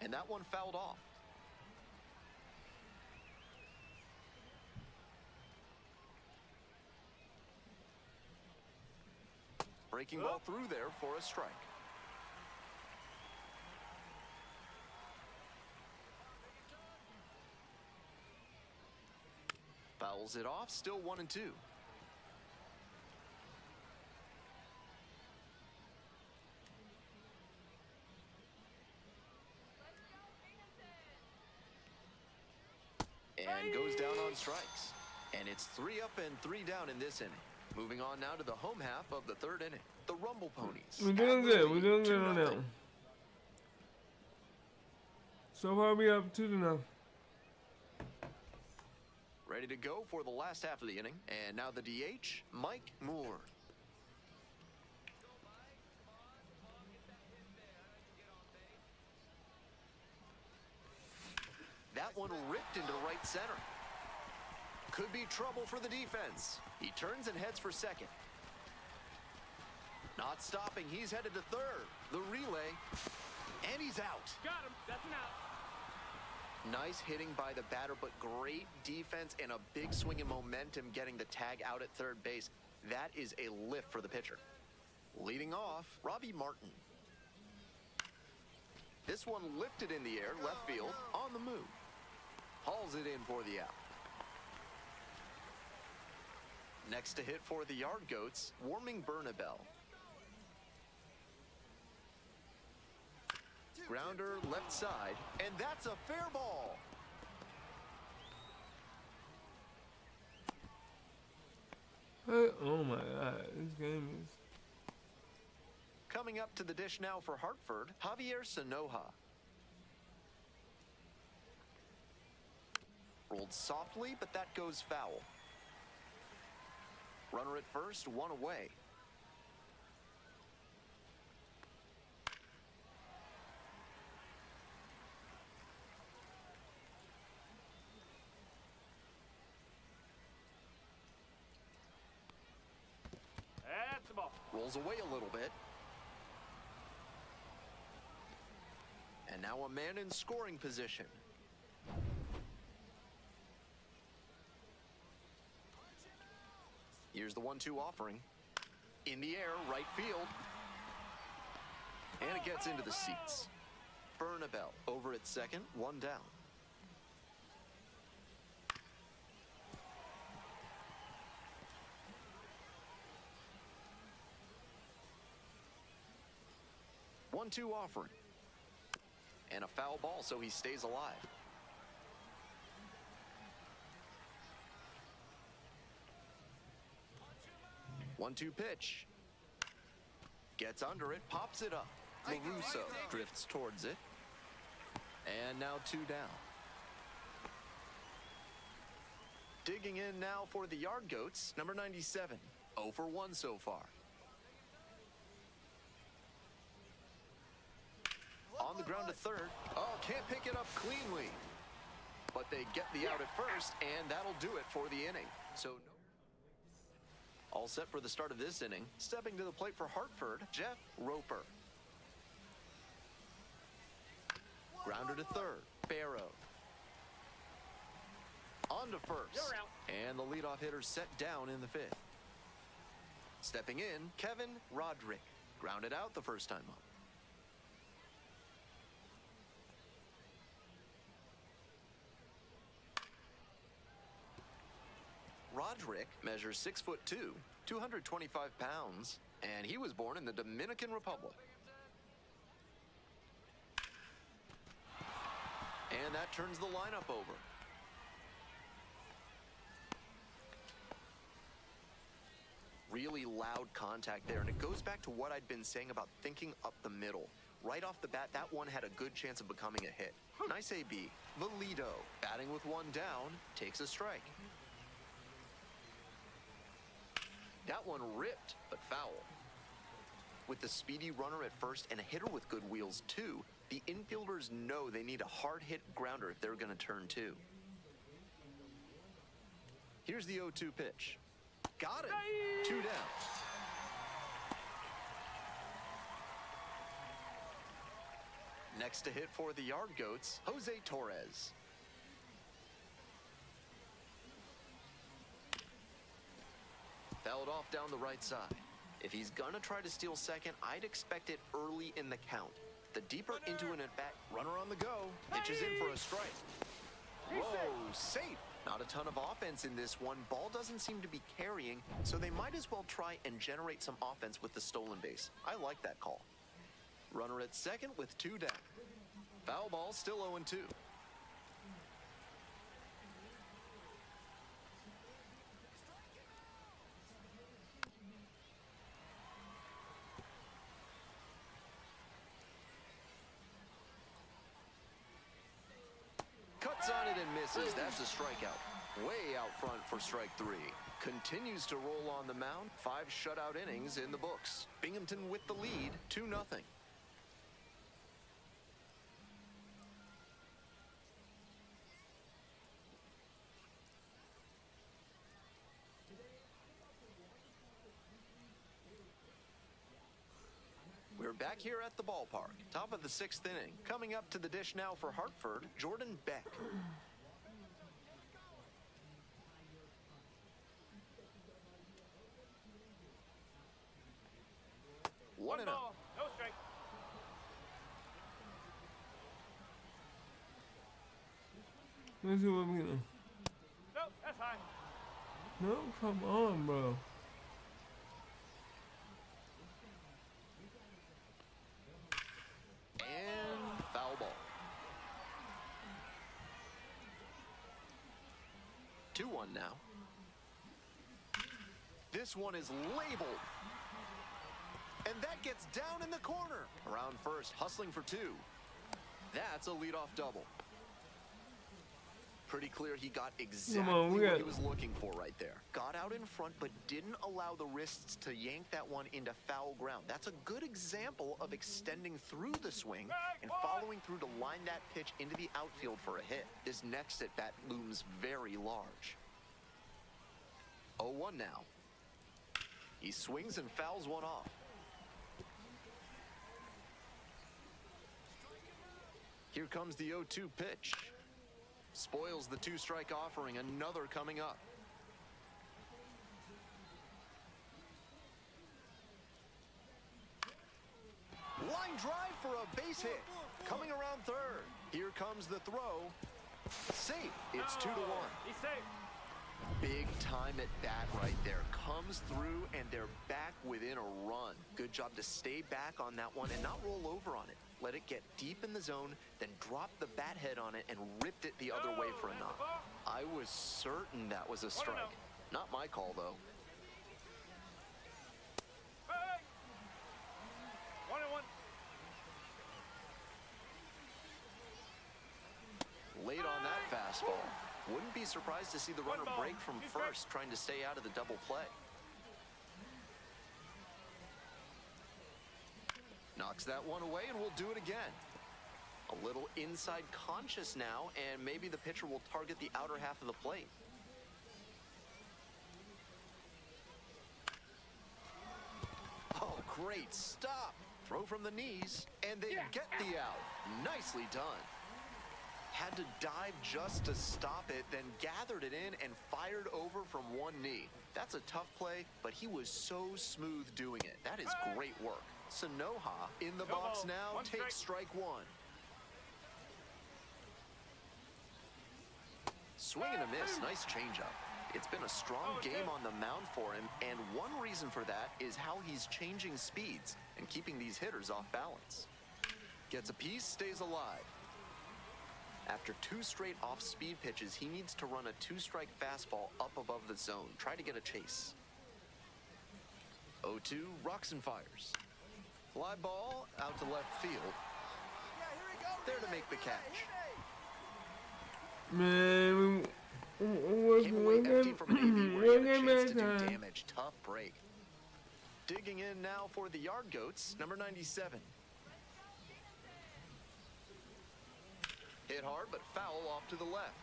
And that one fouled off. Breaking ball through there for a strike. Fouls it off, still 1-2. And goes down on strikes. And it's 3 up and 3 down in this inning. Moving on now to the home half of the 3rd inning. the Rumble Ponies. We're doing good. We're doing good on that 2-0. one. So far, we up 2-0. Ready to go for the last half of the inning. And now the DH, Mike Moore. That one ripped into right center. Could be trouble for the defense. He turns and heads for second. Not stopping. He's headed to third. The relay. And he's out. Got him. That's an out. Nice hitting by the batter, but great defense and a big swing in momentum getting the tag out at third base. That is a lift for the pitcher. Leading off, Robbie Martin. This one lifted in the air, left field, on the move. Hauls it in for the out. Next to hit for the Yard Goats, Warming Bernabel. Grounder left side, and that's a fair ball. Oh my God, this game is. Coming up to the dish now for Hartford, Javier Sanoja. Rolled softly, but that goes foul. Runner at first, one away. That's the ball. Rolls away a little bit. And now a man in scoring position. Here's the 1-2 offering. In the air, right field. And it gets into the seats. Bernabel over at second, one down. One-two offering. And a foul ball, so he stays alive. One-two pitch. Gets under it, pops it up. LaRusso drifts towards it. And now two down. Digging in now for the Yard Goats, number 97. 0 for 1 so far. On the ground to third. Oh, can't pick it up cleanly. But they get the out at first, and that'll do it for the inning. So, all set for the start of this inning. Stepping to the plate for Hartford, Jeff Roper. Grounder to third, Barrow. On to first. You're out. And the leadoff hitter set down in the fifth. Stepping in, Kevin Roderick. Grounded out the first time up. Roderick measures 6'2", 225 pounds, and he was born in the Dominican Republic. And that turns the lineup over. Really loud contact there, and it goes back to what I'd been saying about thinking up the middle. Right off the bat, that one had a good chance of becoming a hit. Nice AB. Valido, batting with one down, takes a strike. That one ripped, but foul. With the speedy runner at first and a hitter with good wheels too, the infielders know they need a hard-hit grounder if they're going to turn two. Here's the 0-2 pitch. Got it. Two down. Next to hit for the Yard Goats, Jose Torres. Fouled off down the right side. If he's gonna try to steal second, I'd expect it early in the count. The deeper into an at-bat, runner on the go, pitches in for a strike. Whoa, safe. Not a ton of offense in this one. Ball doesn't seem to be carrying, so they might as well try and generate some offense with the stolen base. I like that call. Runner at second with two down. Foul ball, still 0-2. and misses. That's a strikeout. Way out front for strike 3. Continues to roll on the mound. 5 shutout innings in the books. Binghamton with the lead, 2-0. We're back here at the ballpark. Top of the 6th inning. Coming up to the dish now for Hartford, Jordan Beck. One and ball, no strike. Let's see what we can. Nope, that's high. No, come on, bro. And foul ball. 2-1 now. This one is labeled. And that gets down in the corner. Around first, hustling for 2. That's a leadoff double. Pretty clear he got exactly what he was looking for right there. Got out in front, but didn't allow the wrists to yank that one into foul ground. That's a good example of extending through the swing and following through to line that pitch into the outfield for a hit. This next at-bat looms very large. 0-1 now. He swings and fouls one off. Here comes the 0-2 pitch. Spoils the 2-strike offering. Another coming up. Line drive for a base hit. Coming around third. Here comes the throw. Safe. It's 2-1. He's safe. Big time at bat right there. Comes through and they're back within a run. Good job to stay back on that one and not roll over on it. Let it get deep in the zone, then drop the bat head on it and ripped it the other way for a knock. I was certain that was a strike. Not my call, though. Hey! 1-1. Late on that fastball. Wouldn't be surprised to see the runner break from first, trying to stay out of the double play. Knocks that one away, and we'll do it again. A little inside conscious now, and maybe the pitcher will target the outer half of the plate. Oh, great stop. Throw from the knees, and they get the out. Nicely done. Had to dive just to stop it, then gathered it in and fired over from one knee. That's a tough play, but he was so smooth doing it. That is great work. Sanoha in the box now, takes strike 1. Swing and a miss, nice changeup. It's been a strong game on the mound for him, and one reason for that is how he's changing speeds and keeping these hitters off balance. Gets a piece, stays alive. After 2 straight off-speed pitches, he needs to run a 2-strike fastball up above the zone. Try to get a chase. 0-2, rocks and fires. Fly ball out to left field. There to make the catch. Man, Came away empty from Navy where he had a chance to do damage. Tough break. Digging in now for the Yard Goats, number 97. Hit hard, but foul off to the left.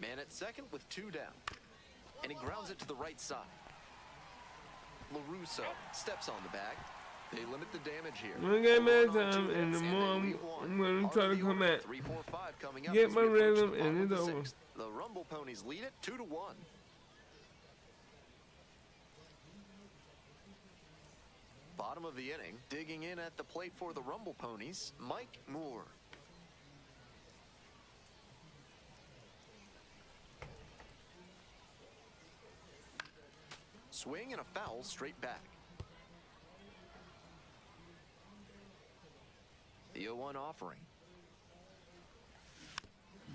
Man at second with 2 down. And he grounds it to the right side. LaRusso steps on the bag. They limit the damage here. One game at a time, and the more I'm going to try to come at. 3-4-5 coming up. Get my rhythm, and it's over. The Rumble Ponies lead it 2-1. Bottom of the inning, digging in at the plate for the Rumble Ponies, Mike Moore. Swing and a foul straight back. The 0-1 offering.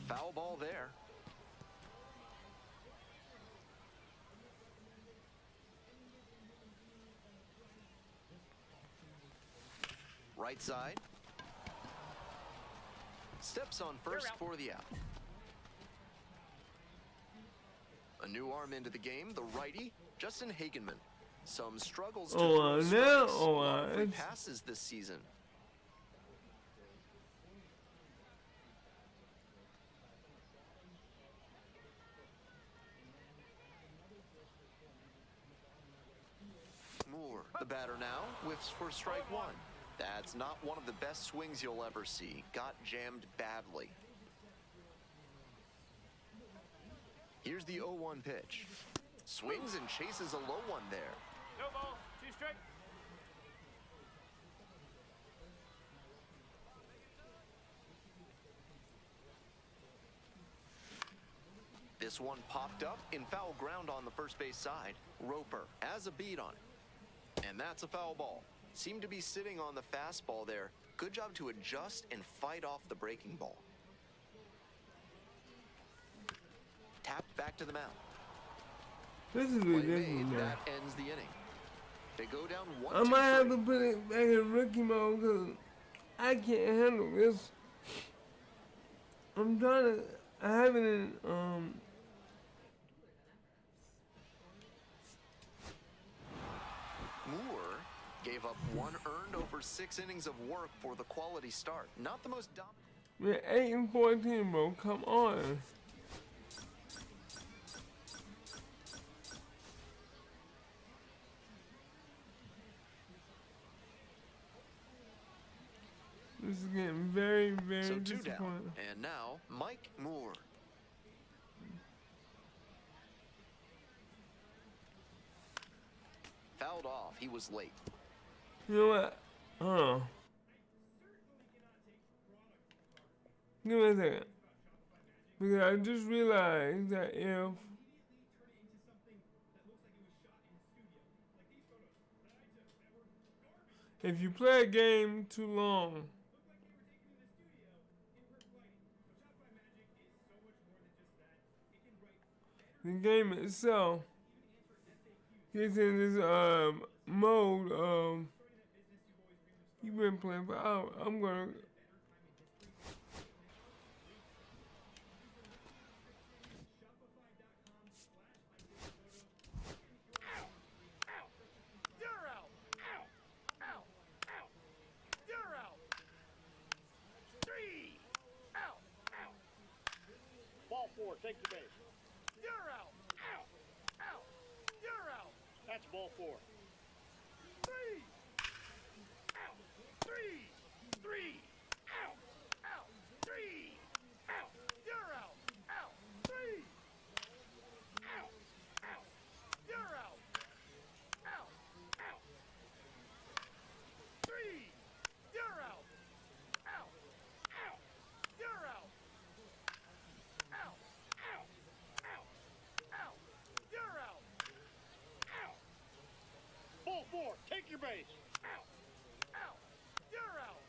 Foul ball there. right side. Steps on first for the out. A new arm into the game, the righty, Justin Hagenman. Some struggles to throw strikes. A lot of free passes this season. Moore, the batter now, whiffs for strike one. That's not one of the best swings you'll ever see. Got jammed badly. Here's the 0-1 pitch. Swings and chases a low one there. No ball, 2 strike. This one popped up in foul ground on the first base side. Roper has a beat on it. And that's a foul ball. Seemed to be sitting on the fastball there. Good job to adjust and fight off the breaking ball. Tapped back to the mound. This is Play ridiculous. made, that ends the inning. They go down 1-2. I might have to put it back in rookie mode because I can't handle this. I'm trying to. I have it in Moore gave up 1 earned over 6 innings of work for the quality start. Not the most dominant. we're 8-14, bro. Come on. This is getting very, very So 2 disappointing. down. And now, Mike Moore. Fouled off. He was late. You know what? Give me a second. Because I just realized that if you play a game too long, the game itself gets in this mode of you've been playing for hours. I'm gonna You're out. Out. Out. You're out. 3. Out. Ball 4, take the base. You're out. Out. You're out. That's ball 4. 3. Out. 3. 3. Out. 3. Out. You're out. 3. Out. You're out. 3. You're out. You're out. You're out. Ball 4, take your base. You're out.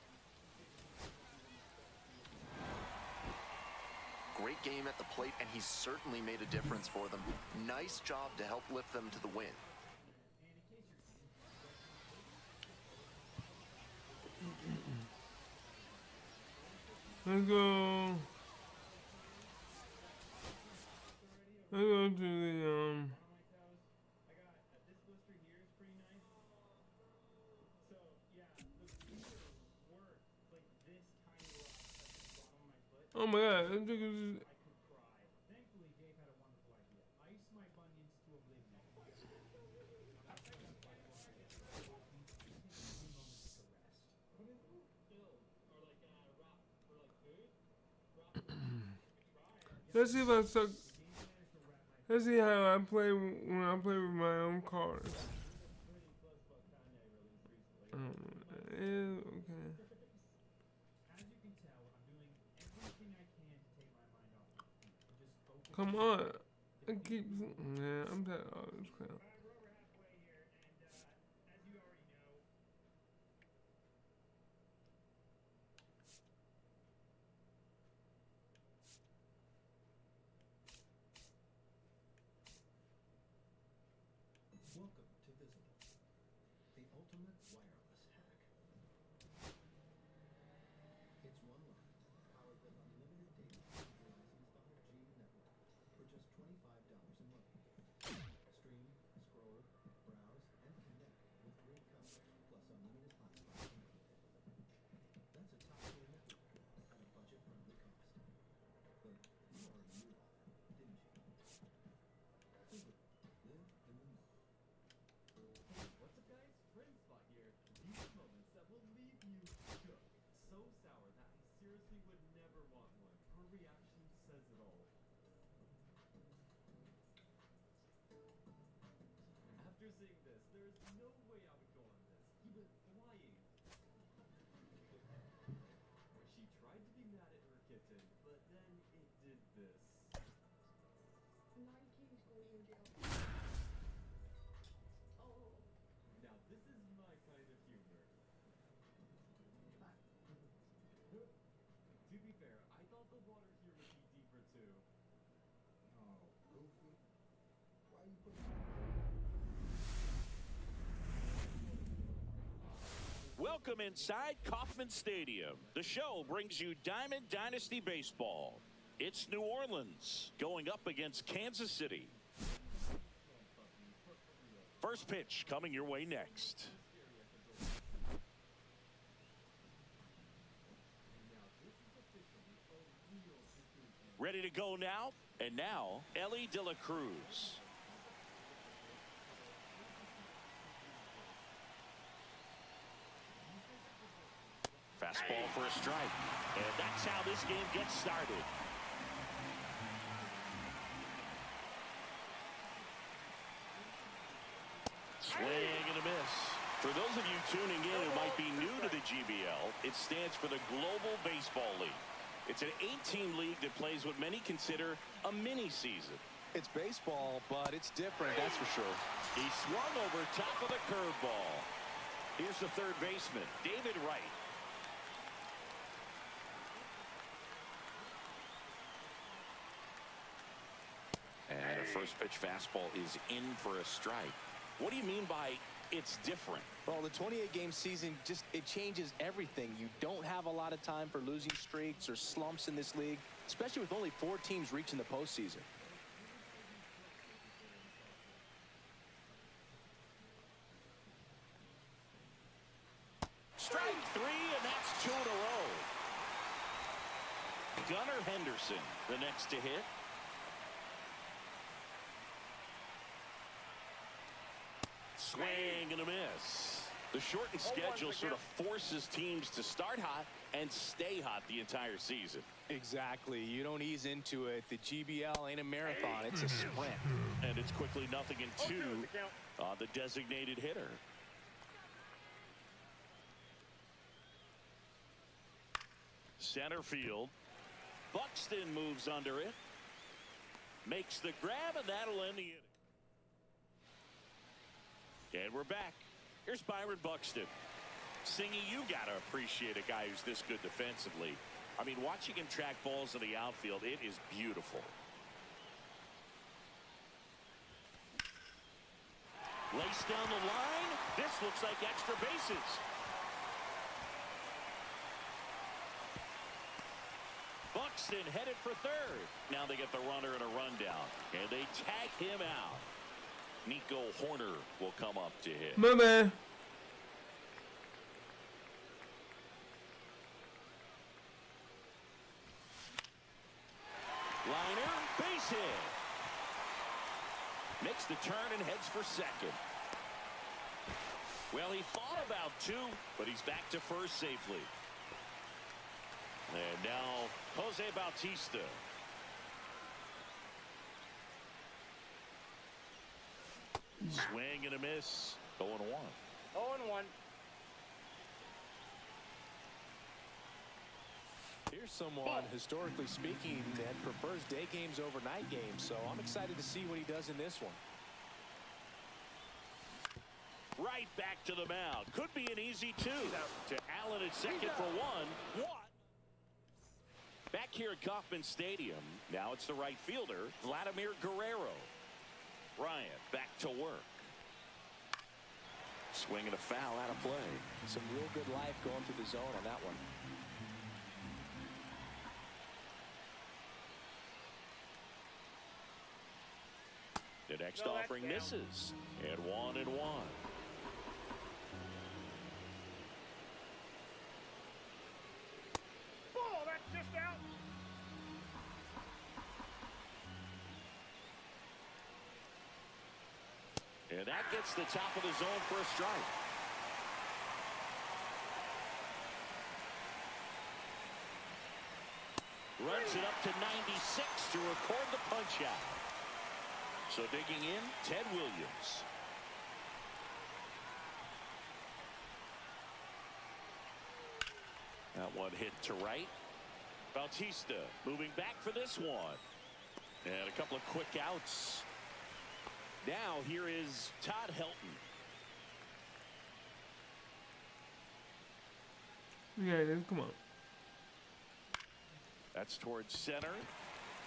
Great game at the plate, and he certainly made a difference for them. Nice job to help lift them to the win. let's go. Let's go to the oh my god, that dude is let's see if I suck. Let's see how I play when I play with my own cards. Okay. Come on. I keep. Yeah, I'm tired of all this crap. Welcome to Visible, the ultimate wireless hack. Darcy would never want one. Her reaction says it all. After seeing this, there is no way I would go on this. He went flying. She tried to be mad at her kitten, but then it did this. Oh. Now this is my kind of humor. To be fair, I thought the water here would be deeper too. Oh, Goofy. Why you put Welcome inside Kauffman Stadium. The show brings you Diamond Dynasty Baseball. It's New Orleans going up against Kansas City. First pitch coming your way next. Ready to go now? And now, Ellie De La Cruz. Fastball for a strike. And that's how this game gets started. Swing and a miss. For those of you tuning in who might be new to the GBL, it stands for the Global Baseball League. It's an 8-team league that plays what many consider a mini-season. It's baseball, but it's different, that's for sure. He swung over top of the curveball. Here's the third baseman, David Wright. And a first pitch fastball is in for a strike. What do you mean by it's different? Well, the 28-game season, it changes everything. You don't have a lot of time for losing streaks or slumps in this league, especially with only 4 teams reaching the postseason. Strike 3, and that's 2 in a row. Gunnar Henderson, the next to hit. Swing and a miss. The shortened schedule sort of forces teams to start hot and stay hot the entire season. Exactly. You don't ease into it. The GBL ain't a marathon. It's a sprint. And it's quickly 0-2 on the designated hitter. Center field. Buxton moves under it. Makes the grab, and that'll end the inning. And we're back. Here's Byron Buxton. Singy, you got to appreciate a guy who's this good defensively. I mean, watching him track balls in the outfield, it is beautiful. Lace down the line. This looks like extra bases. Buxton headed for third. Now they get the runner and a rundown. And they tag him out. Nico Horner will come up to hit. My man. Liner, base hit. Makes the turn and heads for second. Well, he thought about 2, but he's back to first safely. And now Jose Bautista. Swing and a miss. 0-1. 0-1. Here's someone, historically speaking, that prefers day games over night games, so I'm excited to see what he does in this one. Right back to the mound. Could be an easy 2. To Allen at second for 1. Back here at Kauffman Stadium, now it's the right fielder, Vladimir Guerrero. Bryant back to work. Swing and a foul out of play. Some real good life going through the zone on that one. The next offering misses. And 1-1. Ball, that's just out. And that gets the top of the zone for a strike. Runs it up to 96 to record the punch out. So digging in, Ted Williams. That one hit to right. Bautista moving back for this one. And a couple of quick outs. Now here is Todd Helton. Yeah, it is. Come on. That's towards center.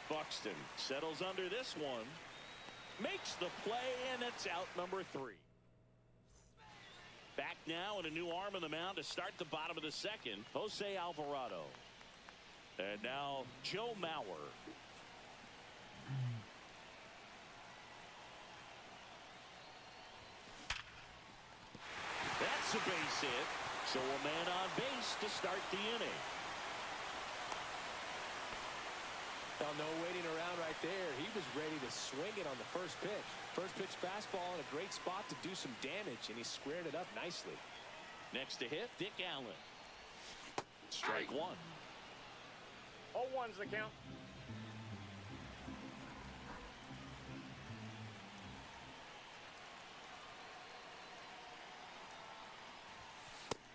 Buxton settles under this one. Makes the play, and it's out number 3. Back now and a new arm on the mound to start the bottom of the second. Jose Alvarado. And now Joe Mauer. That's a base hit. So a man on base to start the inning. Well, no waiting around right there. He was ready to swing it on the first pitch. First pitch fastball in a great spot to do some damage, and he squared it up nicely. Next to hit, Dick Allen. Strike one. 0-1's the count.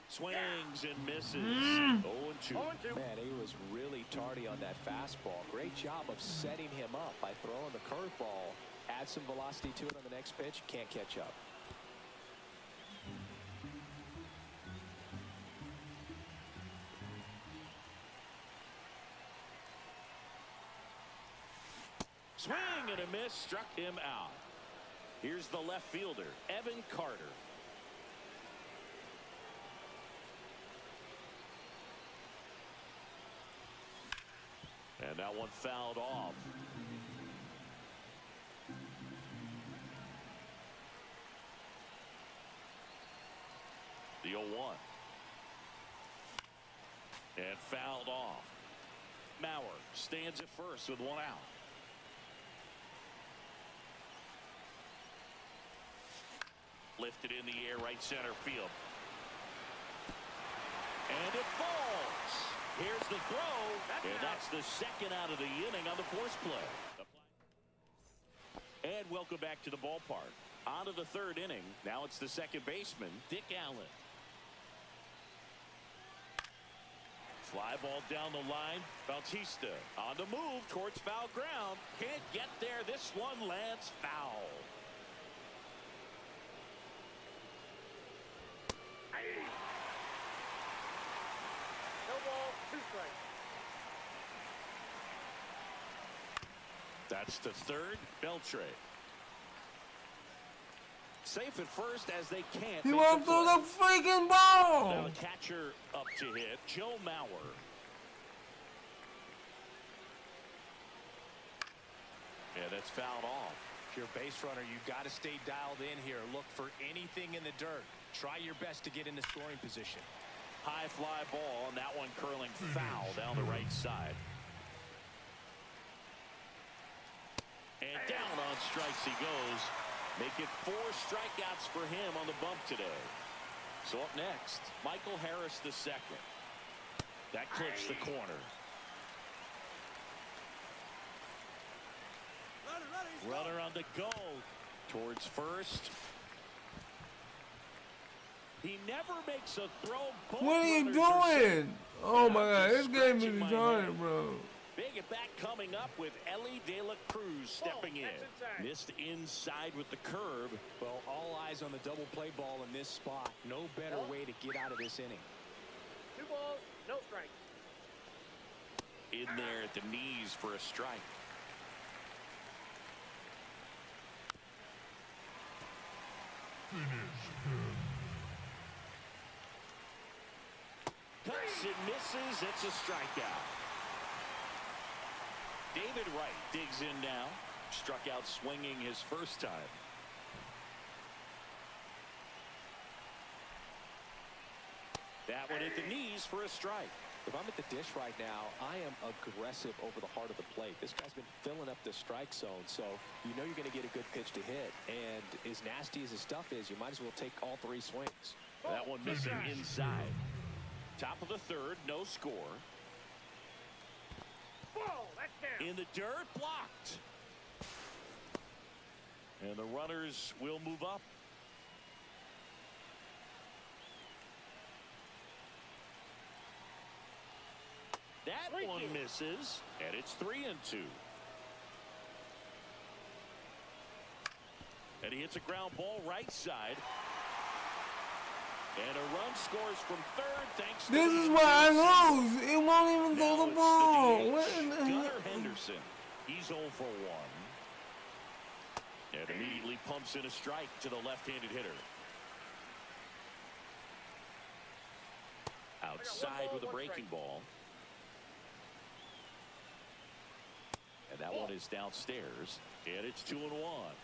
Swings and misses. 0-2. 0-2. Man, he was really tardy on that fastball. Great job of setting him up by throwing the curveball. Add some velocity to it on the next pitch. Can't catch up. Swing and a miss, struck him out. Here's the left fielder, Evan Carter. And that one fouled off. The 0-1. And fouled off. Mauer stands at first with one out. Lifted in the air, right center field. And it falls. Here's the throw. And that's the second out of the inning on the force play. And welcome back to the ballpark. On to the third inning. Now it's the second baseman, Dick Allen. Fly ball down the line. Bautista on the move towards foul ground. Can't get there. This one lands foul. No ball, 2 strikes. That's the third. Beltre. Safe at first as they can't. He won't throw the freaking ball. Now the catcher up to hit, Joe Mauer. Yeah, that's fouled off. If you're a base runner, you've got to stay dialed in here. Look for anything in the dirt. Try your best to get into scoring position. High fly ball, and that one curling foul down the right side. And down on strikes he goes. Make it 4 strikeouts for him on the bump today. So up next, Michael Harris II. That clips the corner. Runner on the go towards first. He never makes a throw. Both what are you doing? Oh my God, this game is retarded, bro. Big at bat coming up with Ellie De La Cruz stepping in. Missed inside with the curve. Well, all eyes on the double play ball in this spot. No better way to get out of this inning. 2 balls, no strikes. In there at the knees for a strike. Cuts and misses. It's a strikeout. David Wright digs in now. Struck out swinging his first time. That one at the knees for a strike. If I'm at the dish right now, I am aggressive over the heart of the plate. This guy's been filling up the strike zone, so you know you're going to get a good pitch to hit. And as nasty as his stuff is, you might as well take all 3 swings. That one missing inside. Top of the third, no score. Ball, that's down. In the dirt, blocked. And the runners will move up. That one misses, and it's 3-2. And he hits a ground ball right side. And a run scores from third thanks to This is why I lose. It won't even now go the it's ball. What DH, in the Gunnar hell? Henderson. He's 0 for 1. And immediately pumps in a strike to the left-handed hitter. Outside with a breaking ball. And that one is downstairs. And it's 2-1.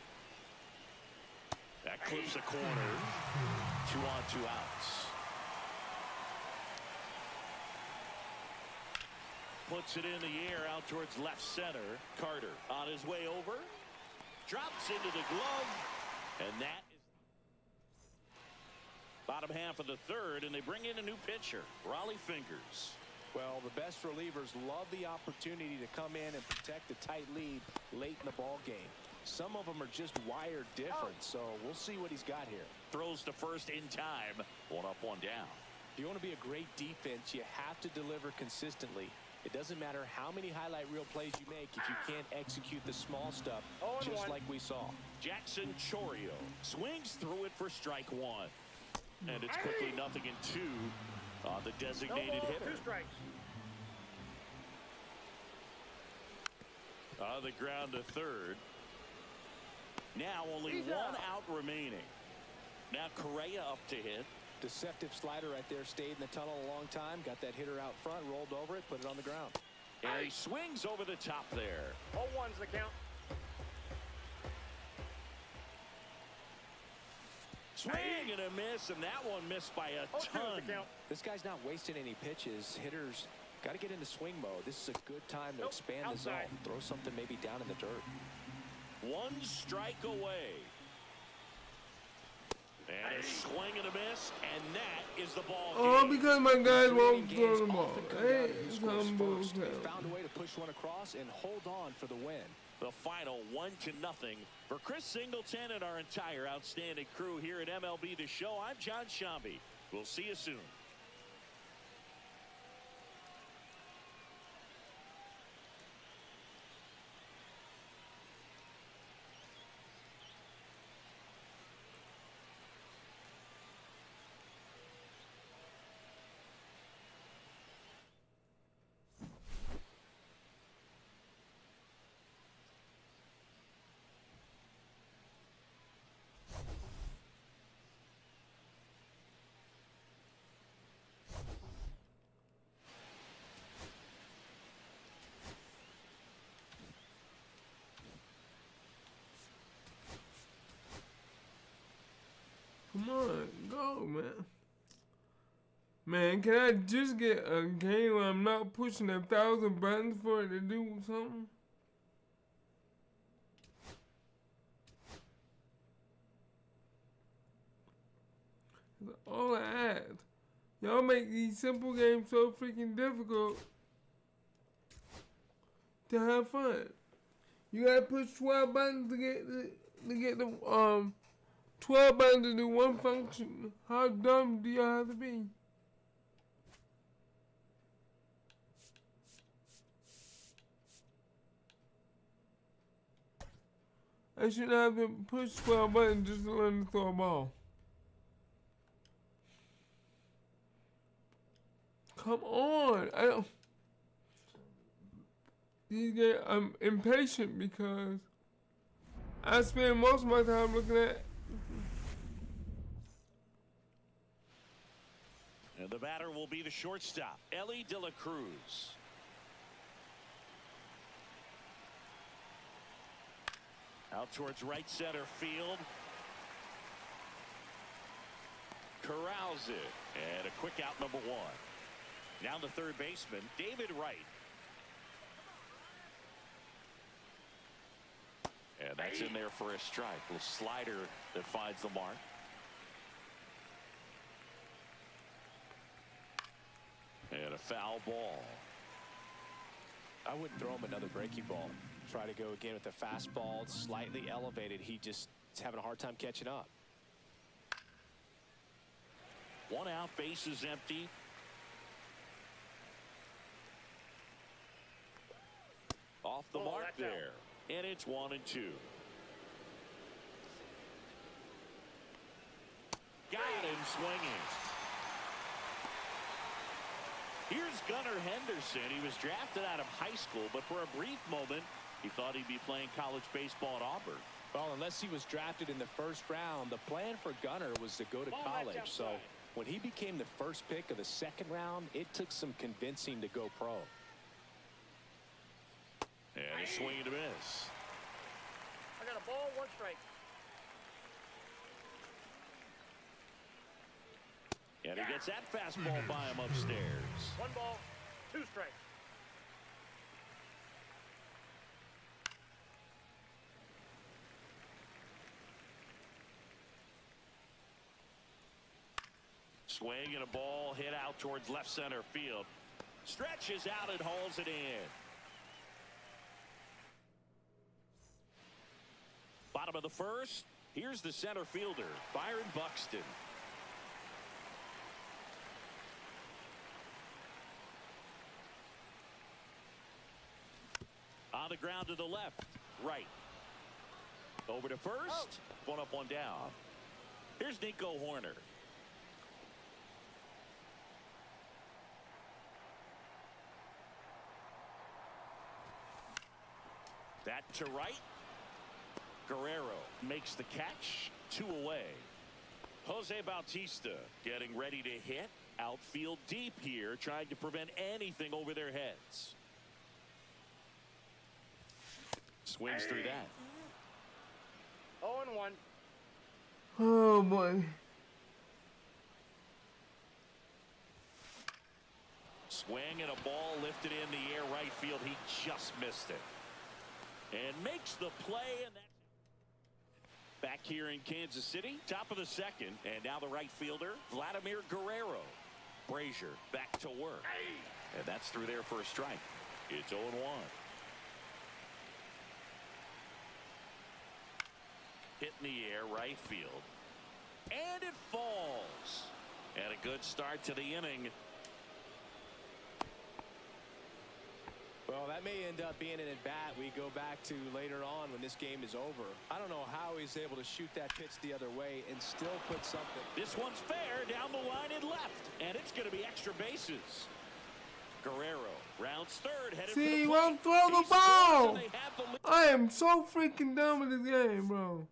That clips a corner. 2 on, 2 outs. Puts it in the air out towards left center. Carter on his way over. Drops into the glove. And that is bottom half of the third. And they bring in a new pitcher, Raleigh Fingers. Well, the best relievers love the opportunity to come in and protect a tight lead late in the ball game. Some of them are just wired different, so we'll see what he's got here. Throws to first in time. 1 up, 1 down. If you want to be a great defense, you have to deliver consistently. It doesn't matter how many highlight reel plays you make if you can't execute the small stuff, just like we saw. Jackson Chorio swings through it for strike 1. And it's quickly 0-2 on the designated hitter. 2 strikes. On the ground to third. Now only 1 out remaining. Now Correa up to hit. Deceptive slider right there. Stayed in the tunnel a long time. Got that hitter out front. Rolled over it. Put it on the ground. And he swings over the top there. 0-1's the count. Swing and a miss. And that one missed by a ton. This guy's not wasting any pitches. Hitters got to get into swing mode. This is a good time to expand the zone. Throw something maybe down in the dirt. 1 strike away. And a swing and a miss, and that is the ball game. Oh, because my guys won't throw the ball. Hey, some They bullshit. found a way to push one across and hold on for the win. The final 1-0 for Chris Singleton and our entire outstanding crew here at MLB The Show. I'm John Shambi. We'll see you soon. Come on, go, man. Man, can I just get a game where I'm not pushing 1,000 buttons for it to do something? That's all I ask. Y'all make these simple games so freaking difficult to have fun. You gotta push 12 buttons to get the 12 buttons to do one function. How dumb do y'all have to be? I shouldn't have to push 12 buttons just to learn to throw a ball. Come on. I don't. These games, I'm impatient because I spend most of my time looking at. And the batter will be the shortstop, Ellie De La Cruz. Out towards right center field. Corrals it. And a quick out, number 1. Now the third baseman, David Wright. And that's in there for a strike. A little slider that finds the mark. And a foul ball. I wouldn't throw him another breaking ball. Try to go again with the fastball, slightly elevated. He just is having a hard time catching up. 1 out, base is empty. Off the mark there. And it's 1-2. Got him swinging. Here's Gunnar Henderson. He was drafted out of high school, but for a brief moment, he thought he'd be playing college baseball at Auburn. Well, unless he was drafted in the first round, the plan for Gunnar was to go to college. So when he became the first pick of the second round, it took some convincing to go pro. And a swing and a miss. I got a ball, 1 strike. And he gets that fastball by him upstairs. 1 ball, 2 strikes. Swing and a ball hit out towards left center field. Stretches out and hauls it in. Bottom of the first. Here's the center fielder, Byron Buxton. On the ground to the left, right. Over to first. 1 up, 1 down. Here's Nico Horner. That to right. Guerrero makes the catch. 2 away. Jose Bautista getting ready to hit. Outfield deep here, trying to prevent anything over their heads. Swings through that. 0-1. Oh boy. Swing and a ball lifted in the air right field. He just missed it. And makes the play. And that's back here in Kansas City. Top of the second. And now the right fielder, Vladimir Guerrero. Brazier back to work. And that's through there for a strike. It's 0-1. Hit in the air right field. And it falls. And a good start to the inning. Well, that may end up being an at-bat we go back to later on when this game is over. I don't know how he's able to shoot that pitch the other way and still put something. This one's fair down the line and left. And it's going to be extra bases. Guerrero rounds third. Headed See, for the he plate. won't throw the He ball. scores, and they have the lead. I am so freaking done with this game, bro.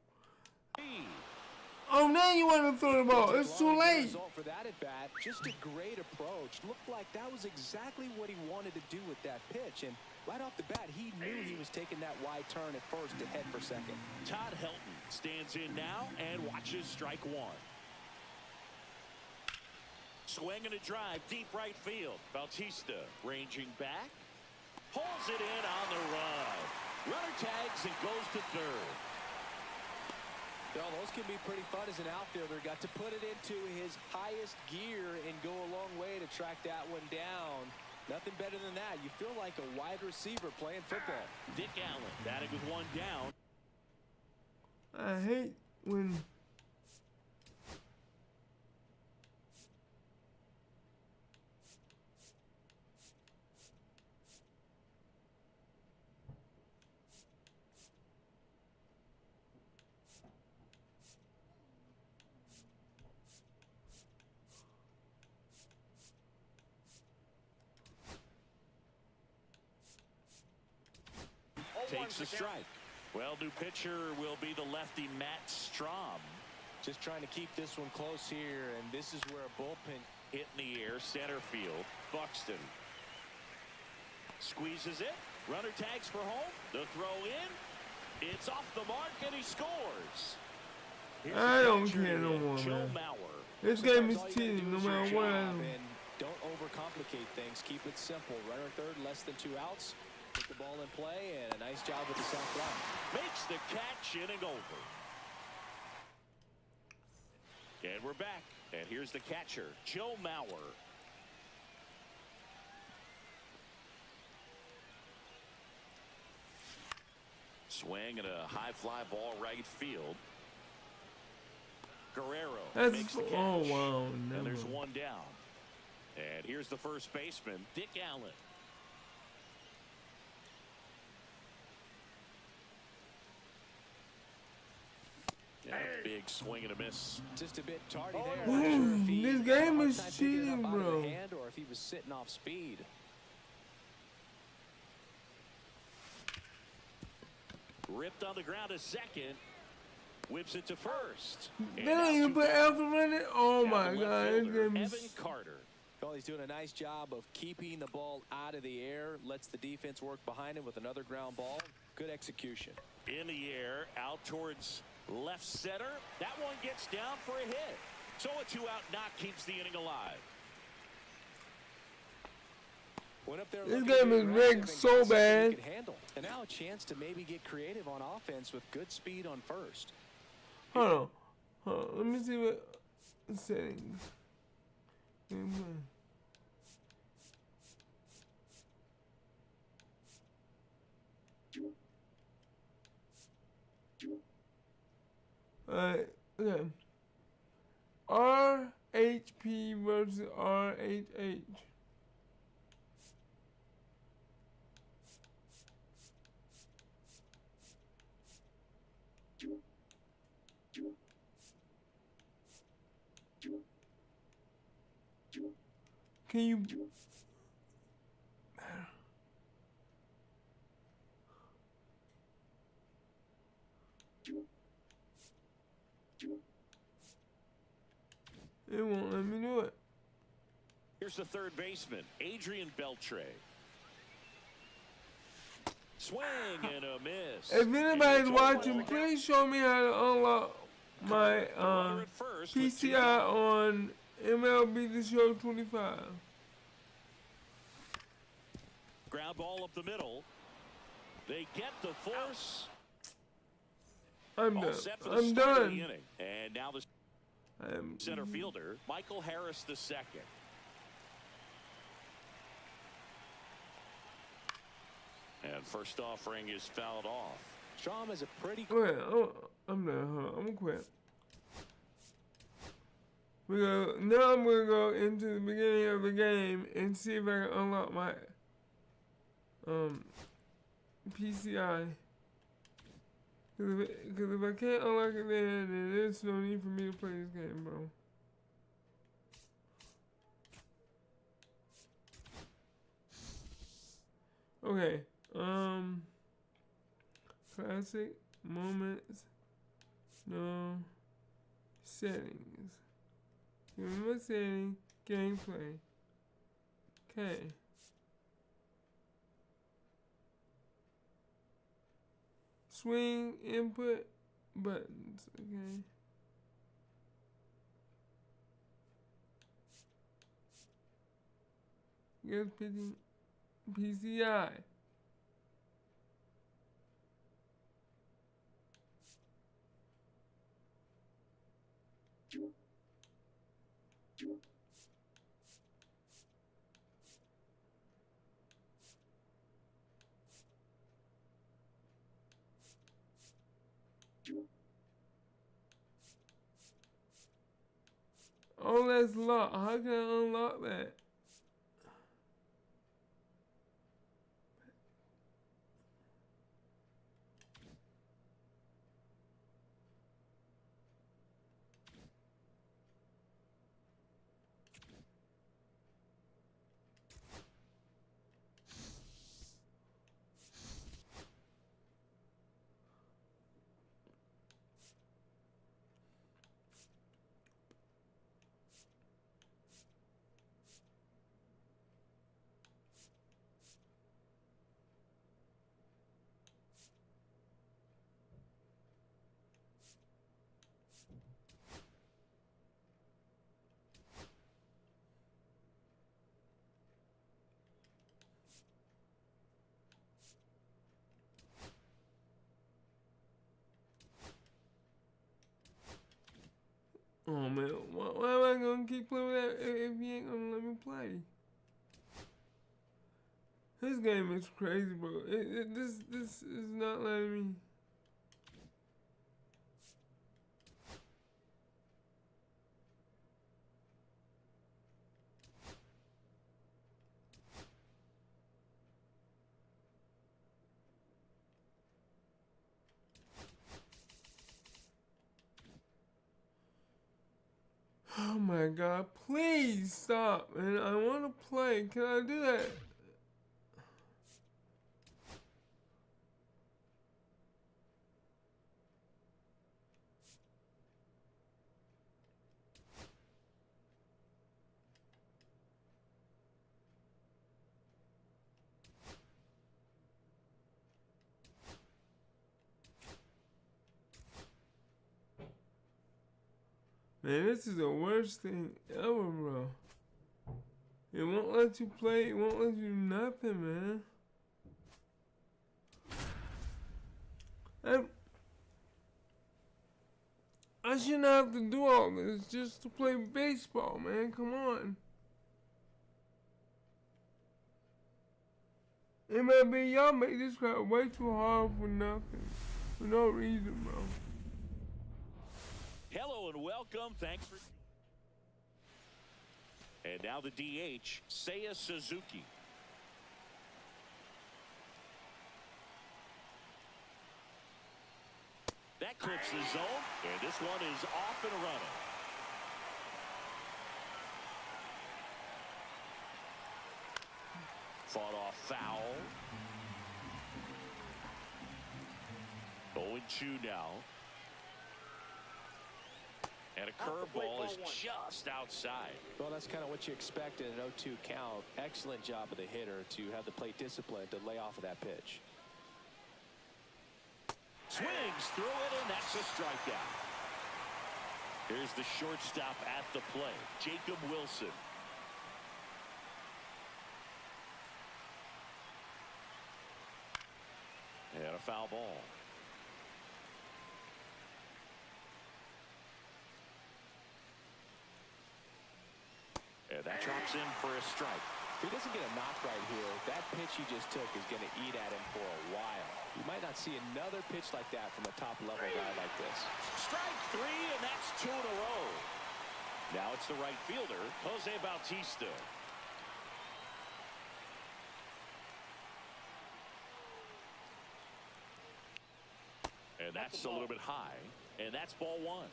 Oh, now you want to throw the ball. It's too late. Result for that at bat. Just a great approach. Looked like that was exactly what he wanted to do with that pitch. And right off the bat, he knew he was taking that wide turn at first to head for second. Todd Helton stands in now and watches strike 1. Swing and a drive, deep right field. Bautista ranging back. Pulls it in on the run. Runner tags and goes to third. Well, those can be pretty fun as an outfielder. Got to put it into his highest gear and go a long way to track that one down. Nothing better than that. You feel like a wide receiver playing football. Dick Allen batting with 1 down. I hate when Takes a strike. Well, new pitcher will be the lefty Matt Strom. Just trying to keep this one close here, and this is where a bullpen hit in the air, center field. Buxton squeezes it. Runner tags for home. The throw in. It's off the mark, and he scores. Here's I don't catcher, care no more, Joe man. Mauer. This game is cheating no your matter what I job, do. and don't overcomplicate things. Keep it simple. Runner third, less than 2 outs. Put the ball in play, and a nice job with the sac fly. Makes the catch, inning over. And we're back. And here's the catcher, Joe Mauer. Swing and a high fly ball right field. Guerrero makes the catch. Oh, wow. And there's one down. And here's the first baseman, Dick Allen. Yeah, big swing and a miss. Just a bit tardy there. Not sure if he this game had a is hard time picking it cheating, up out of bro. the hand or if he was sitting off speed. Ripped on the ground a second. Whips it to first. Then you put Alpha in it? Oh my God. This game is... Evan Carter. Well, he's doing a nice job of keeping the ball out of the air. Lets the defense work behind him with another ground ball. Good execution. In the air, out towards left center. That one gets down for a hit. So a 2-out knock keeps the inning alive. Went up there this game is rigged so bad. And now a chance to maybe get creative on offense with good speed on first. Hold on. Let me see what settings. Alright, okay. RHP versus RHH. Can you... It won't let me do it. Here's the third baseman, Adrian Beltre. Swing and a miss. If anybody's watching, please show me how to unlock my PCI on MLB The Show 25. Ground ball up the middle. They get the force. I'm All done. set for the I'm start of done. the inning. And now the center fielder, Michael Harris II. And first offering is fouled off. Strom has a pretty... Wait, I'm done. Hold on. I'm gonna quit. Now I'm gonna go into the beginning of the game and see if I can unlock my PCI. Because if I can't unlock it then there's no need for me to play this game, bro. Okay, classic moments, no settings. Remember setting, gameplay. Okay. Swing input buttons, okay. Guess picking PCI. Oh, that's locked. How can I unlock that? Oh man, why am I gonna keep playing with that if you ain't gonna let me play? This game is crazy, bro. This is not letting me. Oh my God, please stop, man. I want to play. Can I do that? Man, this is the worst thing ever, bro. It won't let you play. It won't let you do nothing, man. I shouldn't have to do all this just to play baseball, man. Come on. Mlb, y'all make this crap way too hard for nothing. For no reason, bro. Hello and welcome. Thanks for... And now the DH, Seiya Suzuki. That clips the zone, and this one is off and running. Fought off foul. 0-2 now. And a curveball is just outside. Well, that's kind of what you expect in an 0-2 count. Excellent job of the hitter to have the plate discipline to lay off of that pitch. Swings through it, and that's a strikeout. Here's the shortstop at the plate, Jacob Wilson. And a foul ball. And that drops in for a strike. If he doesn't get a knock right here, that pitch he just took is going to eat at him for a while. You might not see another pitch like that from a top-level guy like this. Strike three, and that's 2 in a row. Now it's the right fielder, Jose Bautista. And that's a little bit high, and that's ball one.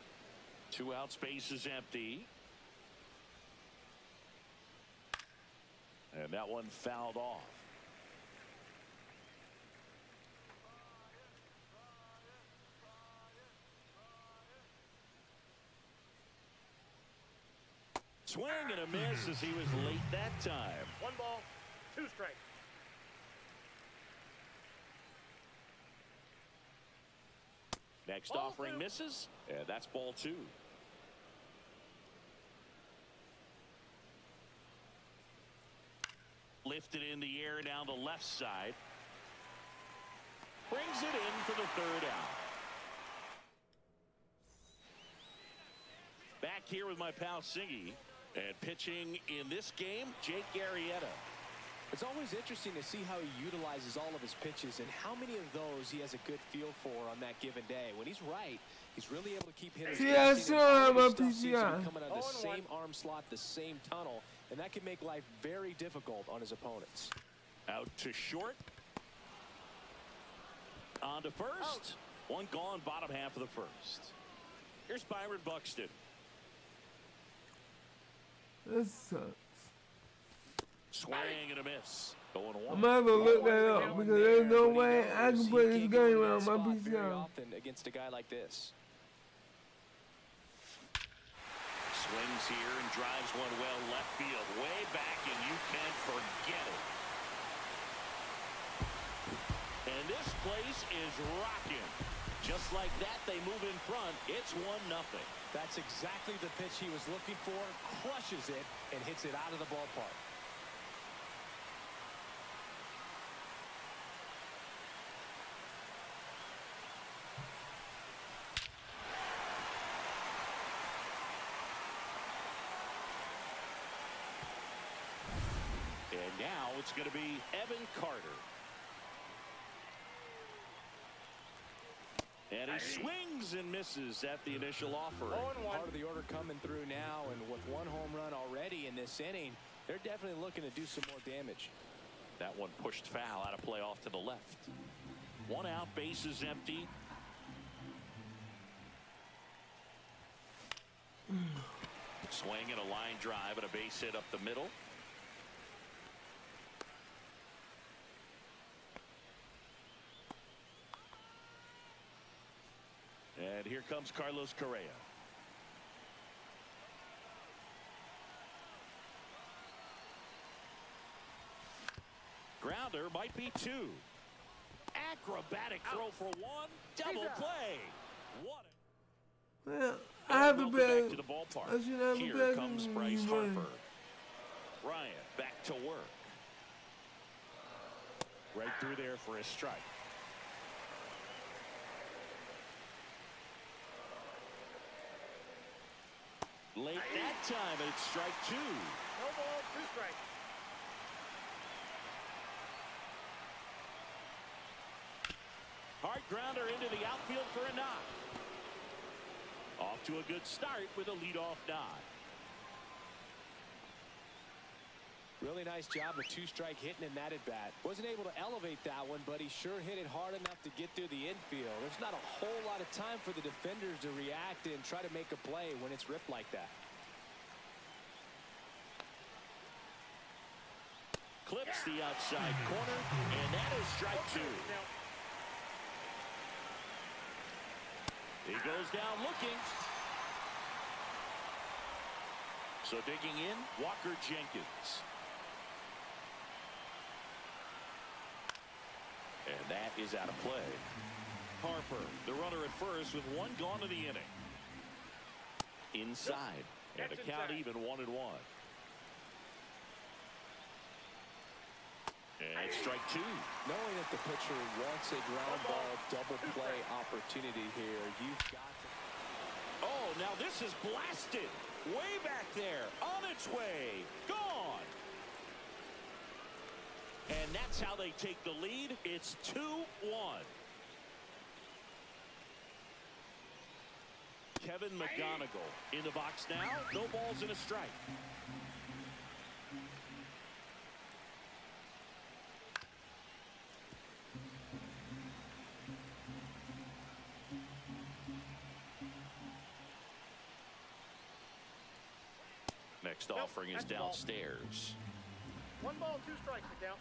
2 out, space is empty. And that one fouled off. Swing and a miss as he was late that time. 1 ball, 2 strikes. Next offering misses, and that's ball 2. Lifted in the air down the left side. Brings it in for the 3rd out. Back here with my pal Singy. And pitching in this game, Jake Arrieta. It's always interesting to see how he utilizes all of his pitches and how many of those he has a good feel for on that given day. When he's right, he's really able to keep hitters coming out of the same arm slot, the same tunnel, and that can make life very difficult on his opponents. Out to short. On to first. One gone, bottom half of the first. Here's Byron Buxton. This sucks. Swing and a miss. Going 1. I'm gonna look that up because there's no way I can put this game on my PC. Very often against a guy like this. Swings here and drives one well left field, way back, and you can forget it. And this place is rocking. Just like that, they move in front. It's 1-0. That's exactly the pitch he was looking for. Crushes it and hits it out of the ballpark. And now it's going to be Evan Carter. And he swings and misses at the initial offering. Part of the order coming through now, and with 1 home run already in this inning, they're definitely looking to do some more damage. That one pushed foul out of play off to the left. 1 out, base is empty. Swing and a line drive and a base hit up the middle. And here comes Carlos Correa. Grounder might be two. Acrobatic throw for one. Double play. What? Well, I have a bet. To the ballpark. I should have a Here bet. comes Bryce Harper. Bryant back to work. Right through there for a strike. Late that time, and it's strike two. No ball, 2 strikes. Hard grounder into the outfield for a knock. Off to a good start with a leadoff nod. Really nice job of 2-strike hitting in that at bat. Wasn't able to elevate that one, but he sure hit it hard enough to get through the infield. There's not a whole lot of time for the defenders to react and try to make a play when it's ripped like that. Clips the outside corner, and that is strike two. He goes down looking. So digging in, Walker Jenkins. And that is out of play. Harper, the runner at first with one gone to the inning. Inside. And the count even 1-1. And strike two. Knowing that the pitcher wants a ground ball double play opportunity here, you've got to. Oh, now this is blasted. Way back there. On its way. Gone. And that's how they take the lead. It's 2-1. Kevin McGonigal in the box now. No balls and a strike. Next offering is downstairs. 1 ball, 2 strikes to count.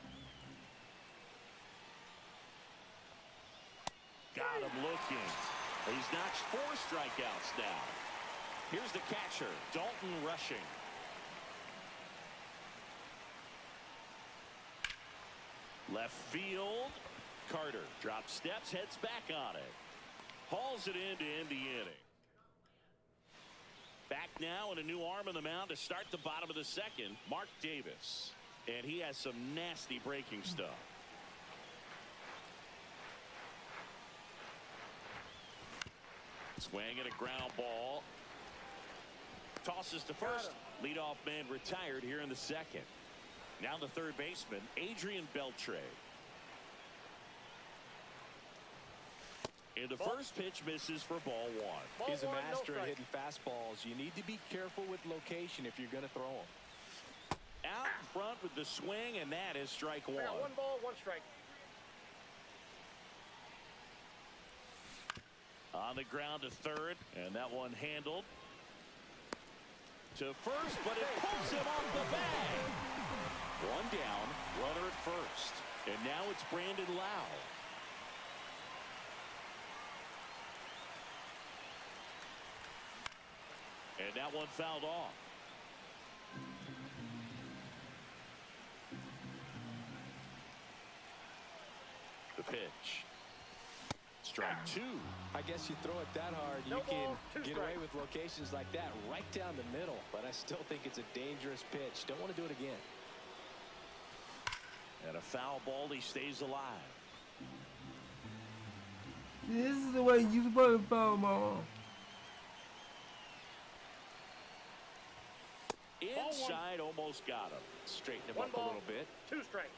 Got him looking. He's notched 4 strikeouts now. Here's the catcher, Dalton Rushing. Left field. Carter drops steps, heads back on it. Hauls it in to end the inning. Back now and a new arm on the mound to start the bottom of the second, Mark Davis. And he has some nasty breaking stuff. Swing and a ground ball. Tosses to first. Leadoff man retired here in the second. Now the third baseman, Adrian Beltre. And the first pitch misses for ball one. He's a master at hitting fastballs. You need to be careful with location if you're going to throw them. Out in front with the swing, and that is strike one. 1 ball, 1 strike. On the ground to third, and that one handled. To first, but it pulls him off the bag. 1 down, runner at first. And now it's Brandon Lau. And that one fouled off. The pitch. Strike two. I guess you throw it that hard, you can get away with locations like that right down the middle. But I still think it's a dangerous pitch. Don't want to do it again. And a foul ball, he stays alive. This is the way you're supposed to foul ball. Inside, almost got him. Straighten him 1 up ball, a little bit. 2 strikes.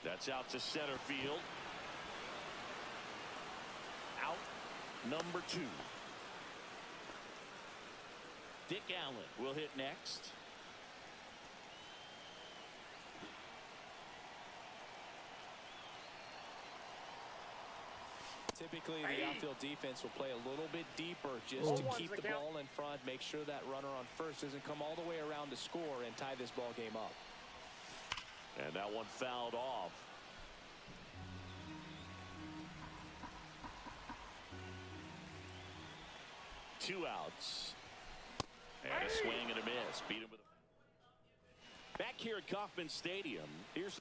That's out to center field. Out number 2. Dick Allen will hit next. Typically, the outfield defense will play a little bit deeper just to keep the ball in front, make sure that runner on first doesn't come all the way around to score and tie this ball game up. And that one fouled off. Two outs. And a swing and a miss. Beat him with a... Back here at Kauffman Stadium, here's...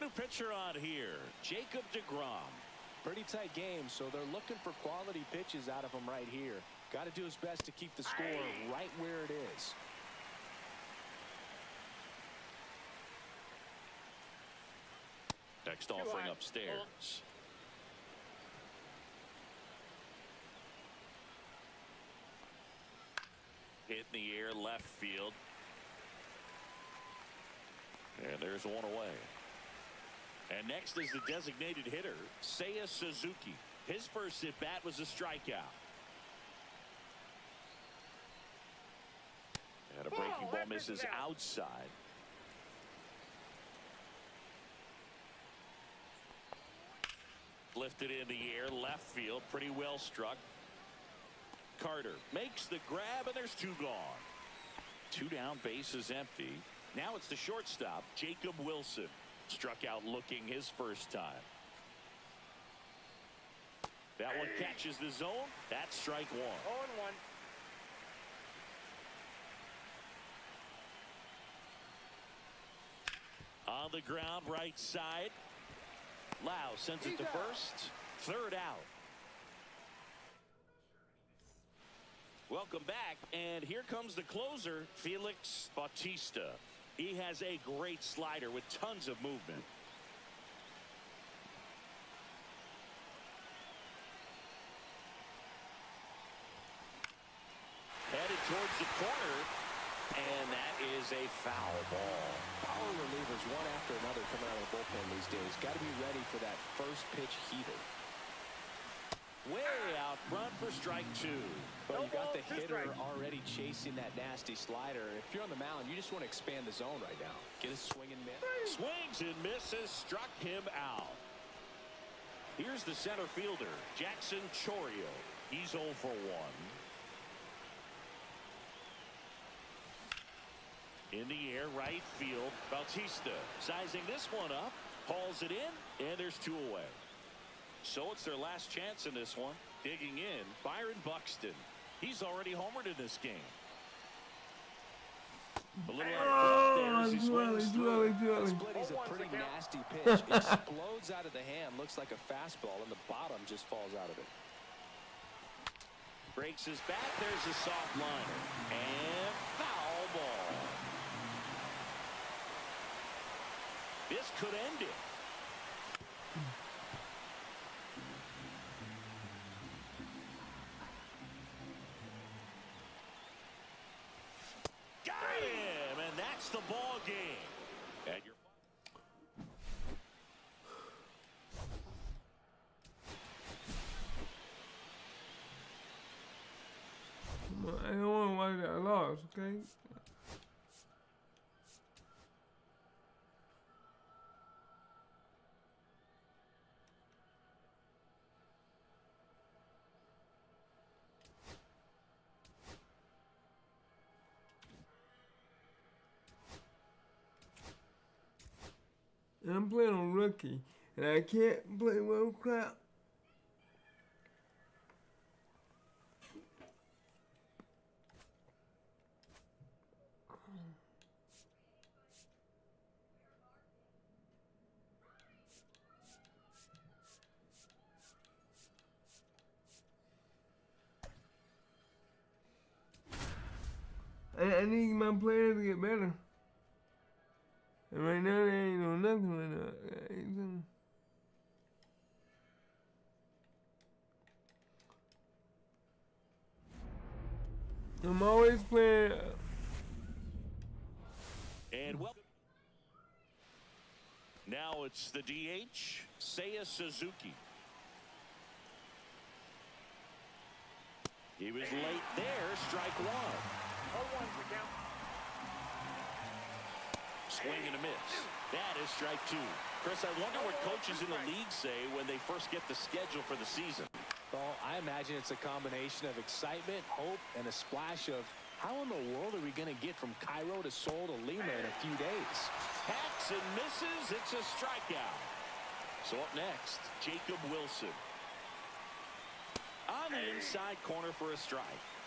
New pitcher on here, Jacob deGrom. Pretty tight game, so they're looking for quality pitches out of him right here. Got to do his best to keep the score right where it is. Next offering upstairs. Hit in the air, left field. And there's one away. And next is the designated hitter, Seiya Suzuki. His first at-bat was a strikeout. And a breaking ball misses outside. Lifted in the air, left field, pretty well struck. Carter makes the grab, and there's two gone. Two down, bases empty. Now it's the shortstop, Jacob Wilson. Struck out looking his first time. That one catches the zone. That's strike one. 0-1. On the ground, right side. Lau sends it to first. Third out. Welcome back, and here comes the closer, Felix Bautista. He has a great slider with tons of movement. Headed towards the corner, and that is a foul ball. Power relievers one after another coming out of the bullpen these days. Got to be ready for that first pitch heater. Way out front for strike two. But you got the hitter already chasing that nasty slider. If you're on the mound, you just want to expand the zone right now. Get a swing and miss. Swings and misses, struck him out. Here's the center fielder, Jackson Chourio. He's 0 for 1. In the air, right field, Bautista sizing this one up, hauls it in, and there's two away. So it's their last chance in this one. Digging in, Byron Buxton. He's already homered in this game. A little there as he swings through. That split is a pretty nasty pitch. Explodes out of the hand, looks like a fastball, and the bottom just falls out of it. Breaks his bat. There's a soft liner. And foul ball. This could end it. Got him, and that's the ball game. And you're I don't want to watch that loss, okay? And I'm playing on rookie, and I can't play well crap. I need my players to get better. And right now, they ain't no nothing right now. I'm always playing. And well, Now it's the DH, Seiya Suzuki. He was late there, strike one. 0-1's the count. Swing and a miss. That is strike two. Chris, I wonder what coaches in the league say when they first get the schedule for the season. Well, I imagine it's a combination of excitement, hope, and a splash of how in the world are we going to get from Cairo to Seoul to Lima in a few days? Hacks and misses. It's a strikeout. So up next, Jacob Wilson. On the inside corner for a strike.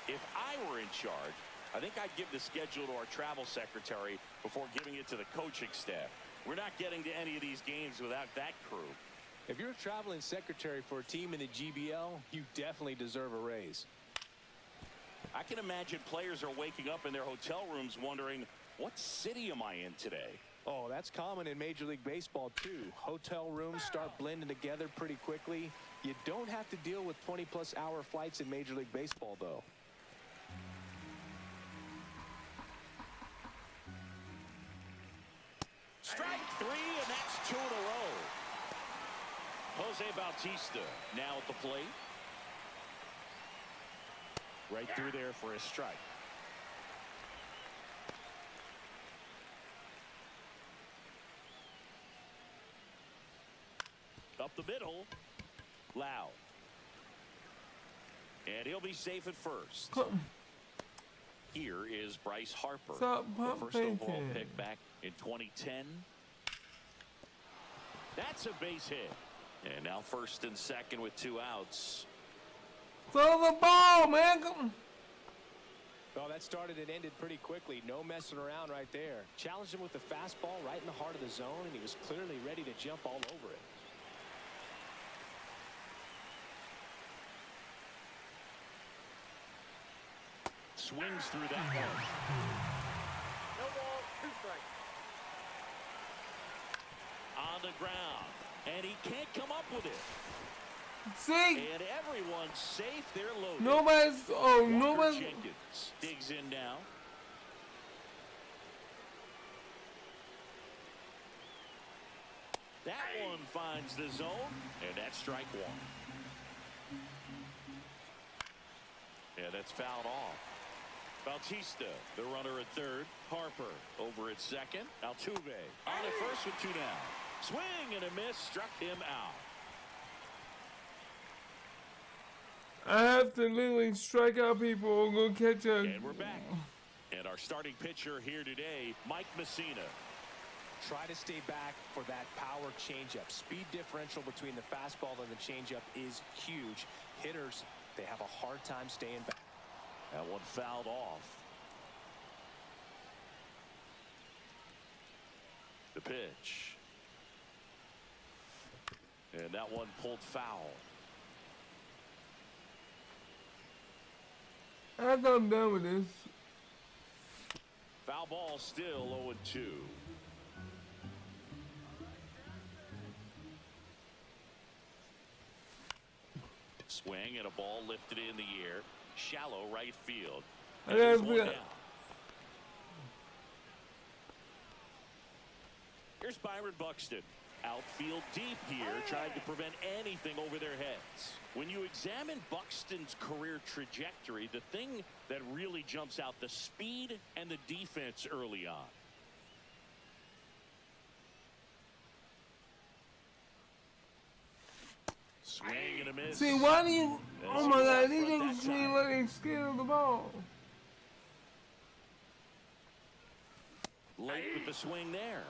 If I were in charge, I think I'd give the schedule to our travel secretary before giving it to the coaching staff. We're not getting to any of these games without that crew. If you're a traveling secretary for a team in the GBL, you definitely deserve a raise. I can imagine players are waking up in their hotel rooms wondering, what city am I in today? Oh, that's common in Major League Baseball, too. Hotel rooms start blending together pretty quickly. You don't have to deal with 20-plus hour flights in Major League Baseball, though. Strike three, and that's two in a row. Jose Bautista now at the plate. Right through there for a strike. Up the middle. Loud. And he'll be safe at first. Here is Bryce Harper. Stop the first overall thinking. pick back in 2010. That's a base hit. And now first and second with two outs. Throw the ball, man. Come. Well, that started and ended pretty quickly. No messing around right there. Challenged him with the fastball right in the heart of the zone, and he was clearly ready to jump all over it. Swings through that one. No ball, two strikes. On the ground. And he can't come up with it. See? And everyone's safe. They're loaded. Nobody's. Oh, Walker nobody. Jenkins digs in now. That one finds the zone. And that's strike one. Yeah, that's fouled off. Bautista, the runner at third. Harper over at second. Altuve on at first with two down. Swing and a miss, struck him out. I have to literally strike out people or go catch a. And we're back. And our starting pitcher here today, Mike Messina. Try to stay back for that power changeup. Speed differential between the fastball and the changeup is huge. Hitters, they have a hard time staying back. That one fouled off. The pitch. And that one pulled foul. I thought I'm done with this. Foul ball still 0-2. Swing and a ball lifted in the air. Shallow right field. And there's one down. Here's Byron Buxton. Outfield deep here, trying to prevent anything over their heads. When you examine Buxton's career trajectory, the thing that really jumps out, the speed and the defense early on. Swing and a miss. See, why do you? Oh my God, these niggas seem like they scared of the ball. Late with the swing there.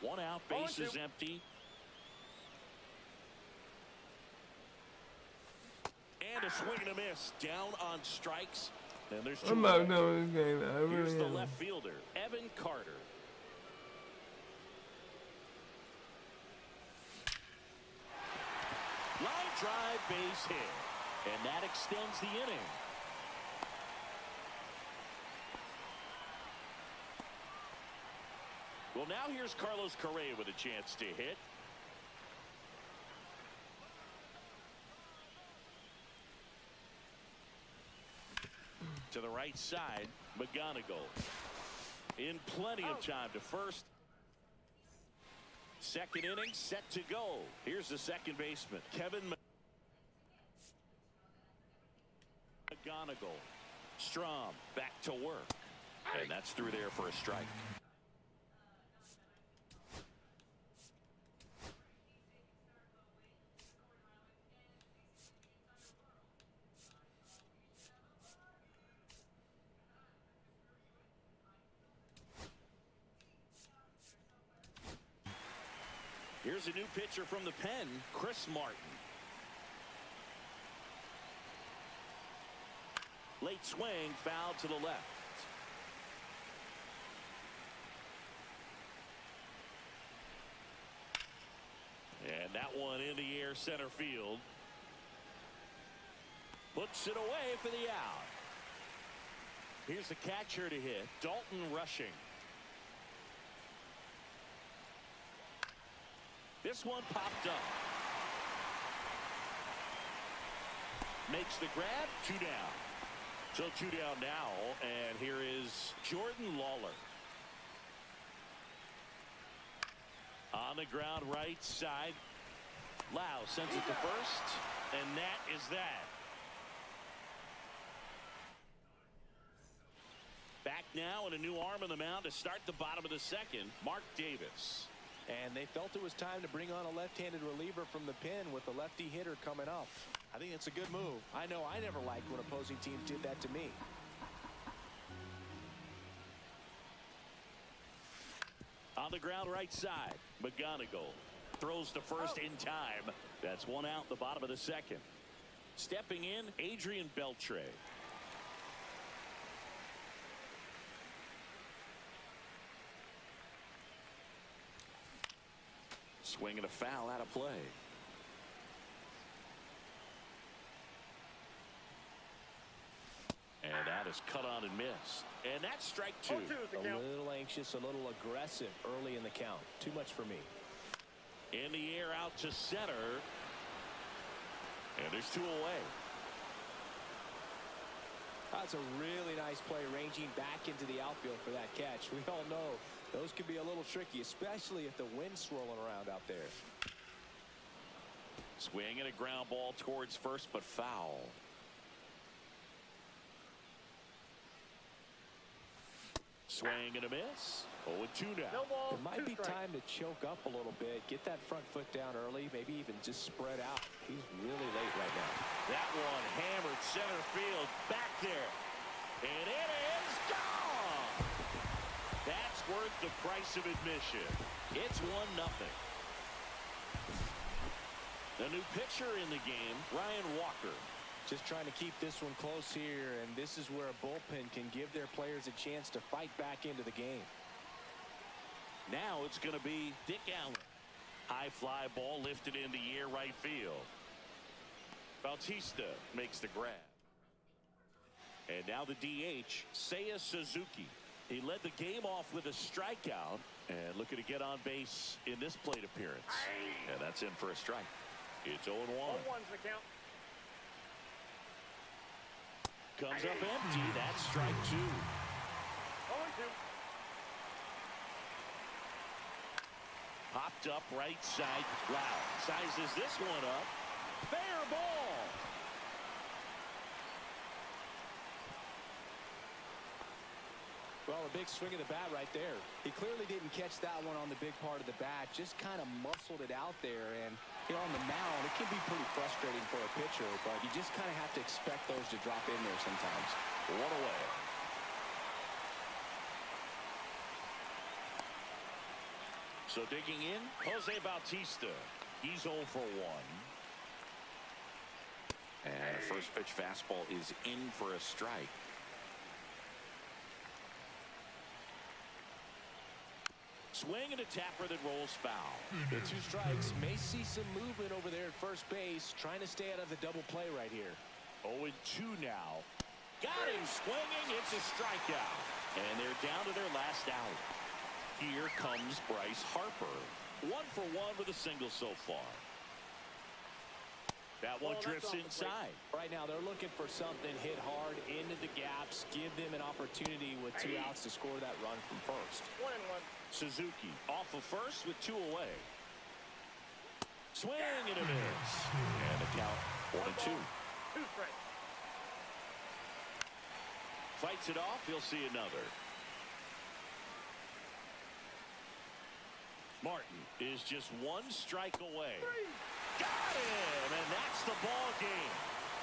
One out, base is empty. And a swing and a miss. Down on strikes. And there's two. I'm not done with this game. I Here's really the am. left fielder, Evan Carter. Line drive, base hit. And that extends the inning. Well, now here's Carlos Correa with a chance to hit. To the right side, McGonigal. In plenty of time to first. Second inning set to go. Here's the second baseman, Kevin McGonigal. Strom back to work. And that's through there for a strike. Here's a new pitcher from the pen, Chris Martin. Late swing, foul to the left. And that one in the air center field. Puts it away for the out. Here's the catcher to hit, Dalton Rushing. This one popped up. Makes the grab, 2 down. So 2 down now, and here is Jordan Lawler. On the ground, right side. Lau sends it to first, and that is that. Back now, and a new arm on the mound to start the bottom of the second, Mark Davis. And they felt it was time to bring on a left-handed reliever from the pen with the lefty hitter coming up. I think it's a good move. I know I never liked when opposing teams did that to me. On the ground right side, McGonigal throws to first in time. That's 1 out the bottom of the second. Stepping in, Adrian Beltre. Swinging a foul out of play. And that is cut on and missed. And that's strike 2. A little anxious, a little aggressive early in the count. Too much for me. In the air out to center. And there's 2 away. That's a really nice play, ranging back into the outfield for that catch. We all know those can be a little tricky, especially if the wind's swirling around out there. Swing and a ground ball towards first, but foul. Swing and a miss. 0-2 now. No ball, it might be time to choke up a little bit, get that front foot down early, maybe even just spread out. He's really late right now. That one hammered center field back there. And it is gone. That's worth the price of admission. It's 1-0. The new pitcher in the game, Ryan Walker. Just trying to keep this one close here, and this is where a bullpen can give their players a chance to fight back into the game. Now it's going to be Dick Allen. High fly ball lifted in the air right field. Bautista makes the grab. And now the DH, Seiya Suzuki. He led the game off with a strikeout and looking to get on base in this plate appearance. And that's in for a strike. It's 0-1. 0-1's the count. Comes up empty. That's strike 2. 0-2. Popped up right side. Lau sizes this one up. Fair ball. Well, a big swing of the bat right there. He clearly didn't catch that one on the big part of the bat. Just kind of muscled it out there. And you know, on the mound, it can be pretty frustrating for a pitcher, but you just kind of have to expect those to drop in there sometimes. 1 away. So digging in, Jose Bautista. He's 0 for 1. And a first pitch fastball is in for a strike. Swing and a tapper that rolls foul. The 2 strikes. May see some movement over there at first base, trying to stay out of the double play right here. 0-2 now. Got him swinging. It's a strikeout. And they're down to their last out. Here comes Bryce Harper. 1 for 1 with a single so far. That one drifts inside. Right now, they're looking for something hit hard into the gaps, give them an opportunity with 2 outs to score that run from first. 1-1. Suzuki off of first with 2 away. Swing and a miss. And the count 1-2. 2 strikes. Fights it off. He'll see another. Martin is just 1 strike away. Got him, and that's the ball game.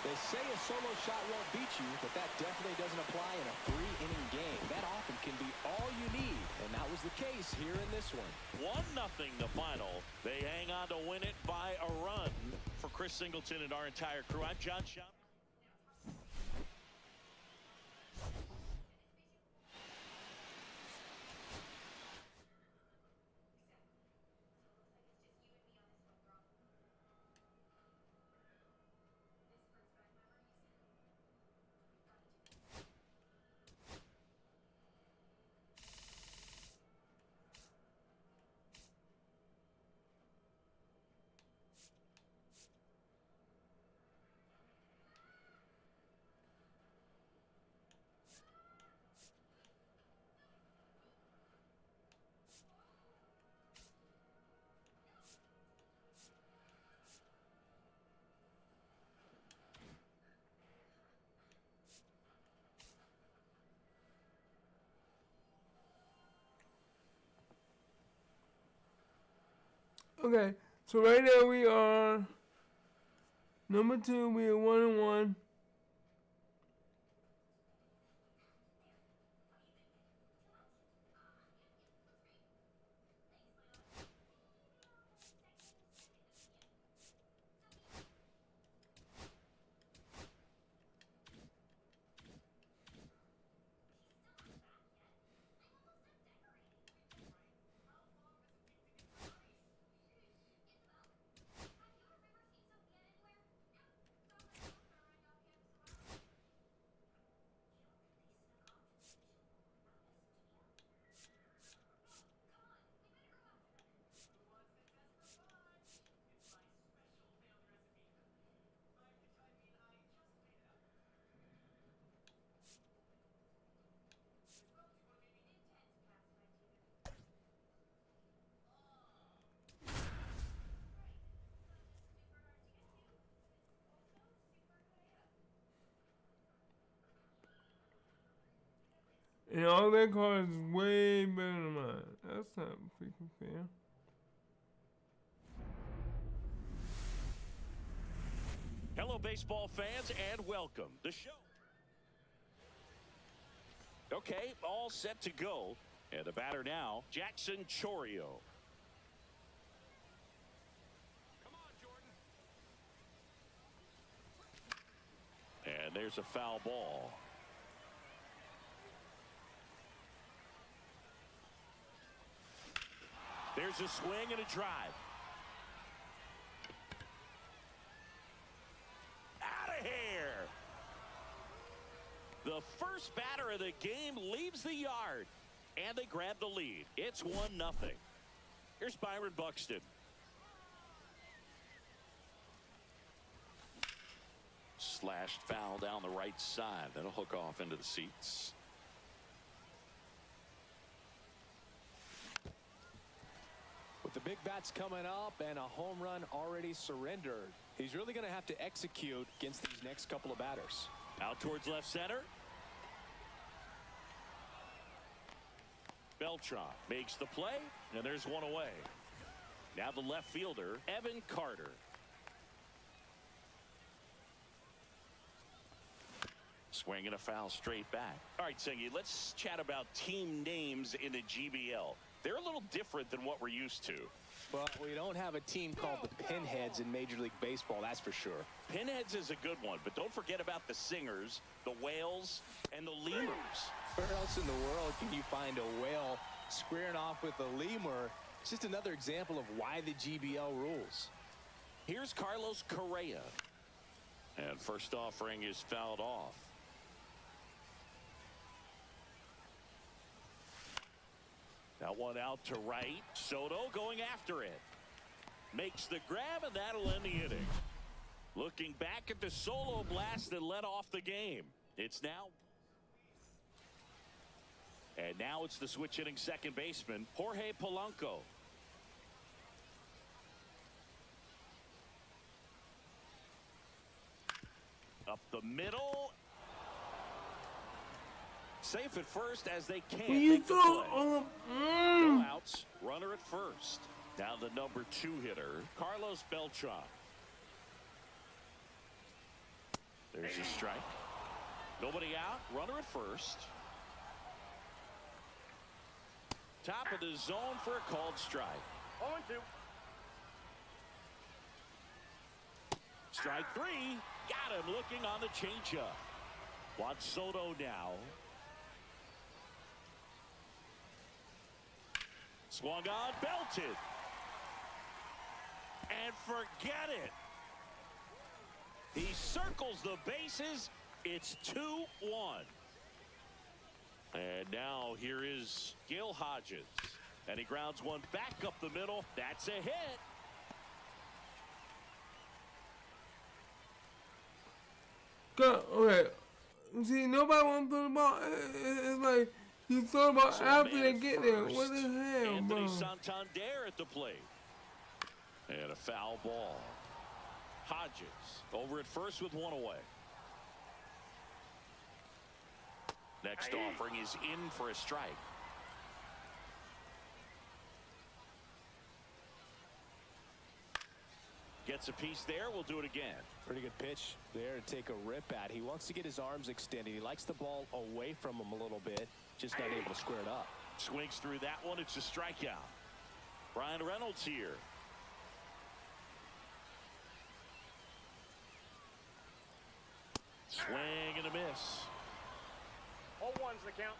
They say a solo shot won't beat you, but that definitely doesn't apply in a 3-inning game. That often can be all you need, and that was the case here in this one. 1-0 the final. They hang on to win it by a run. For Chris Singleton and our entire crew, I'm John Schaub. Okay, so right now we are number 2. We are 1-1. And all their cards is way better than mine. That's not freaking fair. Hello, baseball fans, and welcome. The show. Okay, all set to go. And the batter now, Jackson Chourio. Come on, Jordan. And there's a foul ball. There's a swing and a drive. Out of here. The first batter of the game leaves the yard. And they grab the lead. It's 1-0. Here's Byron Buxton. Slashed foul down the right side. That'll hook off into the seats. With the big bats coming up and a home run already surrendered, he's really going to have to execute against these next couple of batters. Out towards left center. Beltran makes the play, and there's one away. Now the left fielder, Evan Carter. Swing and a foul straight back. All right, Singy, let's chat about team names in the GBL. They're a little different than what we're used to. Well, we don't have a team called the Pinheads in Major League Baseball, that's for sure. Pinheads is a good one, but don't forget about the Singers, the Whales, and the Lemurs. Where else in the world can you find a whale squaring off with a lemur? It's just another example of why the GBL rules. Here's Carlos Correa. And first offering is fouled off. That one out to right. Soto going after it. Makes the grab, and that'll end the inning. Looking back at the solo blast that led off the game. It's now And now it's the switch hitting second baseman, Jorge Polanco. Up the middle. Safe at first as they can't make the play. No outs, runner at first. Now the number 2 hitter, Carlos Beltran. There's a strike. Nobody out, runner at first. Top of the zone for a called strike. 0-2. Strike 3. Got him looking on the changeup. Juan Soto now. Swung on, belted. And forget it. He circles the bases. It's 2-1. And now here is Gil Hodges. And he grounds one back up the middle. That's a hit. Go, okay. See, nobody wants to throw the ball. It's like you throw the ball after they get there. What the hell, Anthony bro? Santander at the plate. And a foul ball. Hodges over at first with one away. Next offering is in for a strike. Gets a piece there. We'll do it again. Pretty good pitch there to take a rip at. He wants to get his arms extended. He likes the ball away from him a little bit. Just not able to square it up. Swings through that one. It's a strikeout. Brian Reynolds here. Swing and a miss. 0-1's the count.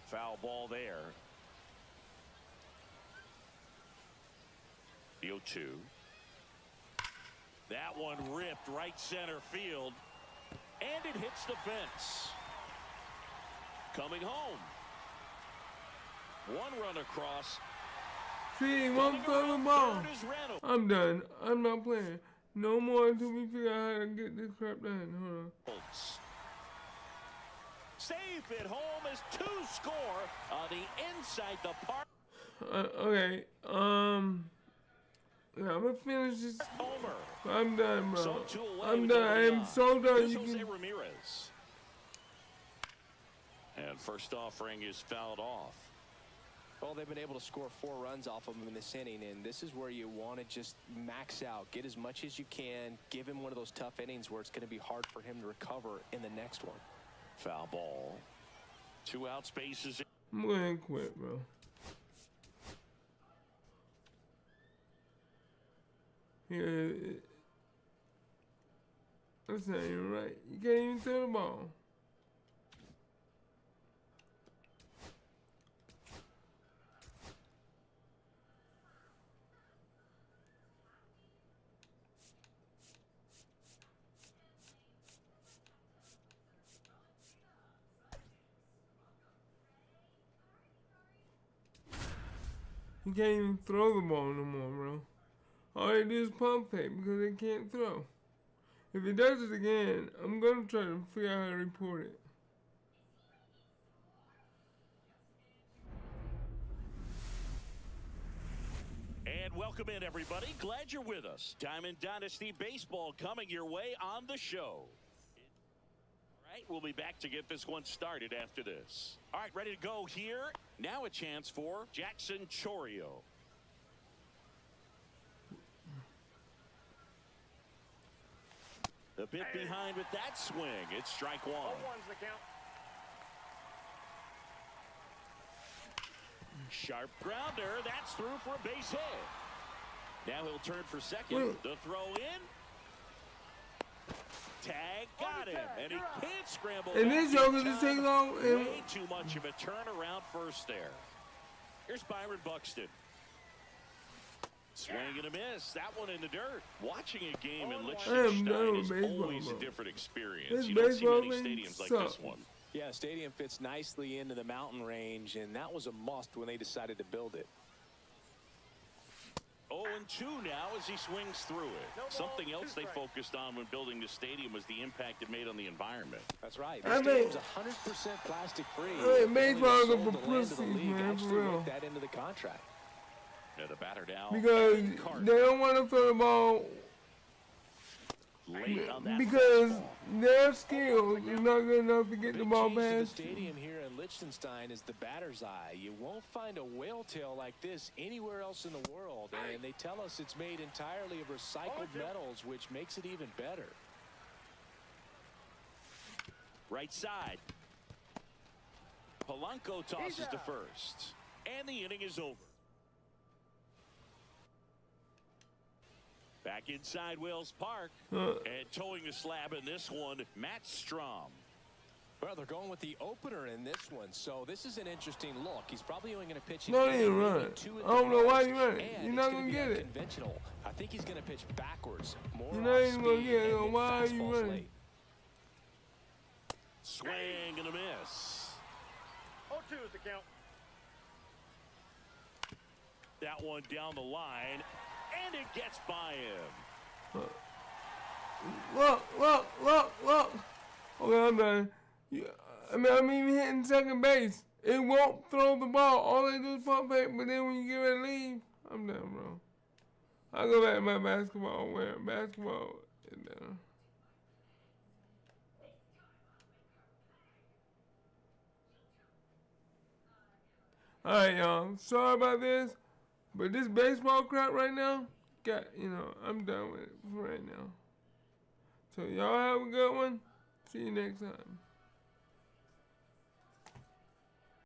Foul ball there. The 0-2. That one ripped right center field. And it hits the fence. Coming home. One run across. See, he won't throw the ball. I'm done. I'm not playing. No more until we figure out how to get this crap done. Hold on. Safe at home as 2 score on the inside the park. Okay. Yeah, I'm gonna finish this. Homer. I'm done, bro. So 2 away. I'm done. I am so done. Here's You Jose can... Ramirez. And first offering is fouled off. Well, they've been able to score 4 runs off of him in this inning, and this is where you want to just max out, get as much as you can, give him one of those tough innings where it's going to be hard for him to recover in the next one. Foul ball. 2 out spaces. I'm going to quit, bro. Yeah, that's not even right. You can't even throw the ball. You can't even throw the ball no more, bro. All they do is pump fake because they can't throw. If he does it again, I'm going to try to figure out how to report it. And welcome in, everybody. Glad you're with us. Diamond Dynasty Baseball coming your way on the show. All right, we'll be back to get this one started after this. All right, ready to go here. Now a chance for Jackson Chourio. A bit behind with that swing. It's strike 1. 0-1's the count. Sharp grounder. That's through for a base hit. Now he'll turn for second. The throw in. Tag got him. And he can't scramble. And this joker just takes long. Way too much of a turnaround first there. Here's Byron Buxton. Swing and a miss. That one in the dirt. Watching a game in Liechtenstein is always a different experience. You don't see many stadiums like this one. Yeah, stadium fits nicely into the mountain range, and that was a must when they decided to build it. 0-2 2 now as he swings through it. Something else they focused on when building the stadium was the impact it made on the environment. That's right. The stadium's 100% plastic free. Baseball is for pussies, man, for real. Work that into the contract. Yeah, the batter down. Because they don't want to throw the ball. Because their skills is not good enough to get the ball past. The stadium here in Liechtenstein is the batter's eye. You won't find a whale tail like this anywhere else in the world, and they tell us it's made entirely of recycled metals, which makes it even better. Right side. Polanco tosses to first, and the inning is over. Back inside Wells Park, and towing the slab in this one, Matt Strom. Well, they're going with the opener in this one, so this is an interesting look. He's probably only going to pitch. Don't even run it. I don't know why you run it. You're not going to get it. Conventional. I think he's going to pitch backwards. More You're not even going to get it. Why are you running? Swing and a miss. 0-2 is the count. That one down the line. And it gets by him. Look. Okay, I'm done. I'm even hitting second base. It won't throw the ball. All they do is pump it, but then when you get ready to leave, I'm done, bro. I'll go back to my basketball where basketball is done. Alright, y'all. Sorry about this. But this baseball crap right now, I'm done with it for right now. So y'all have a good one. See you next time.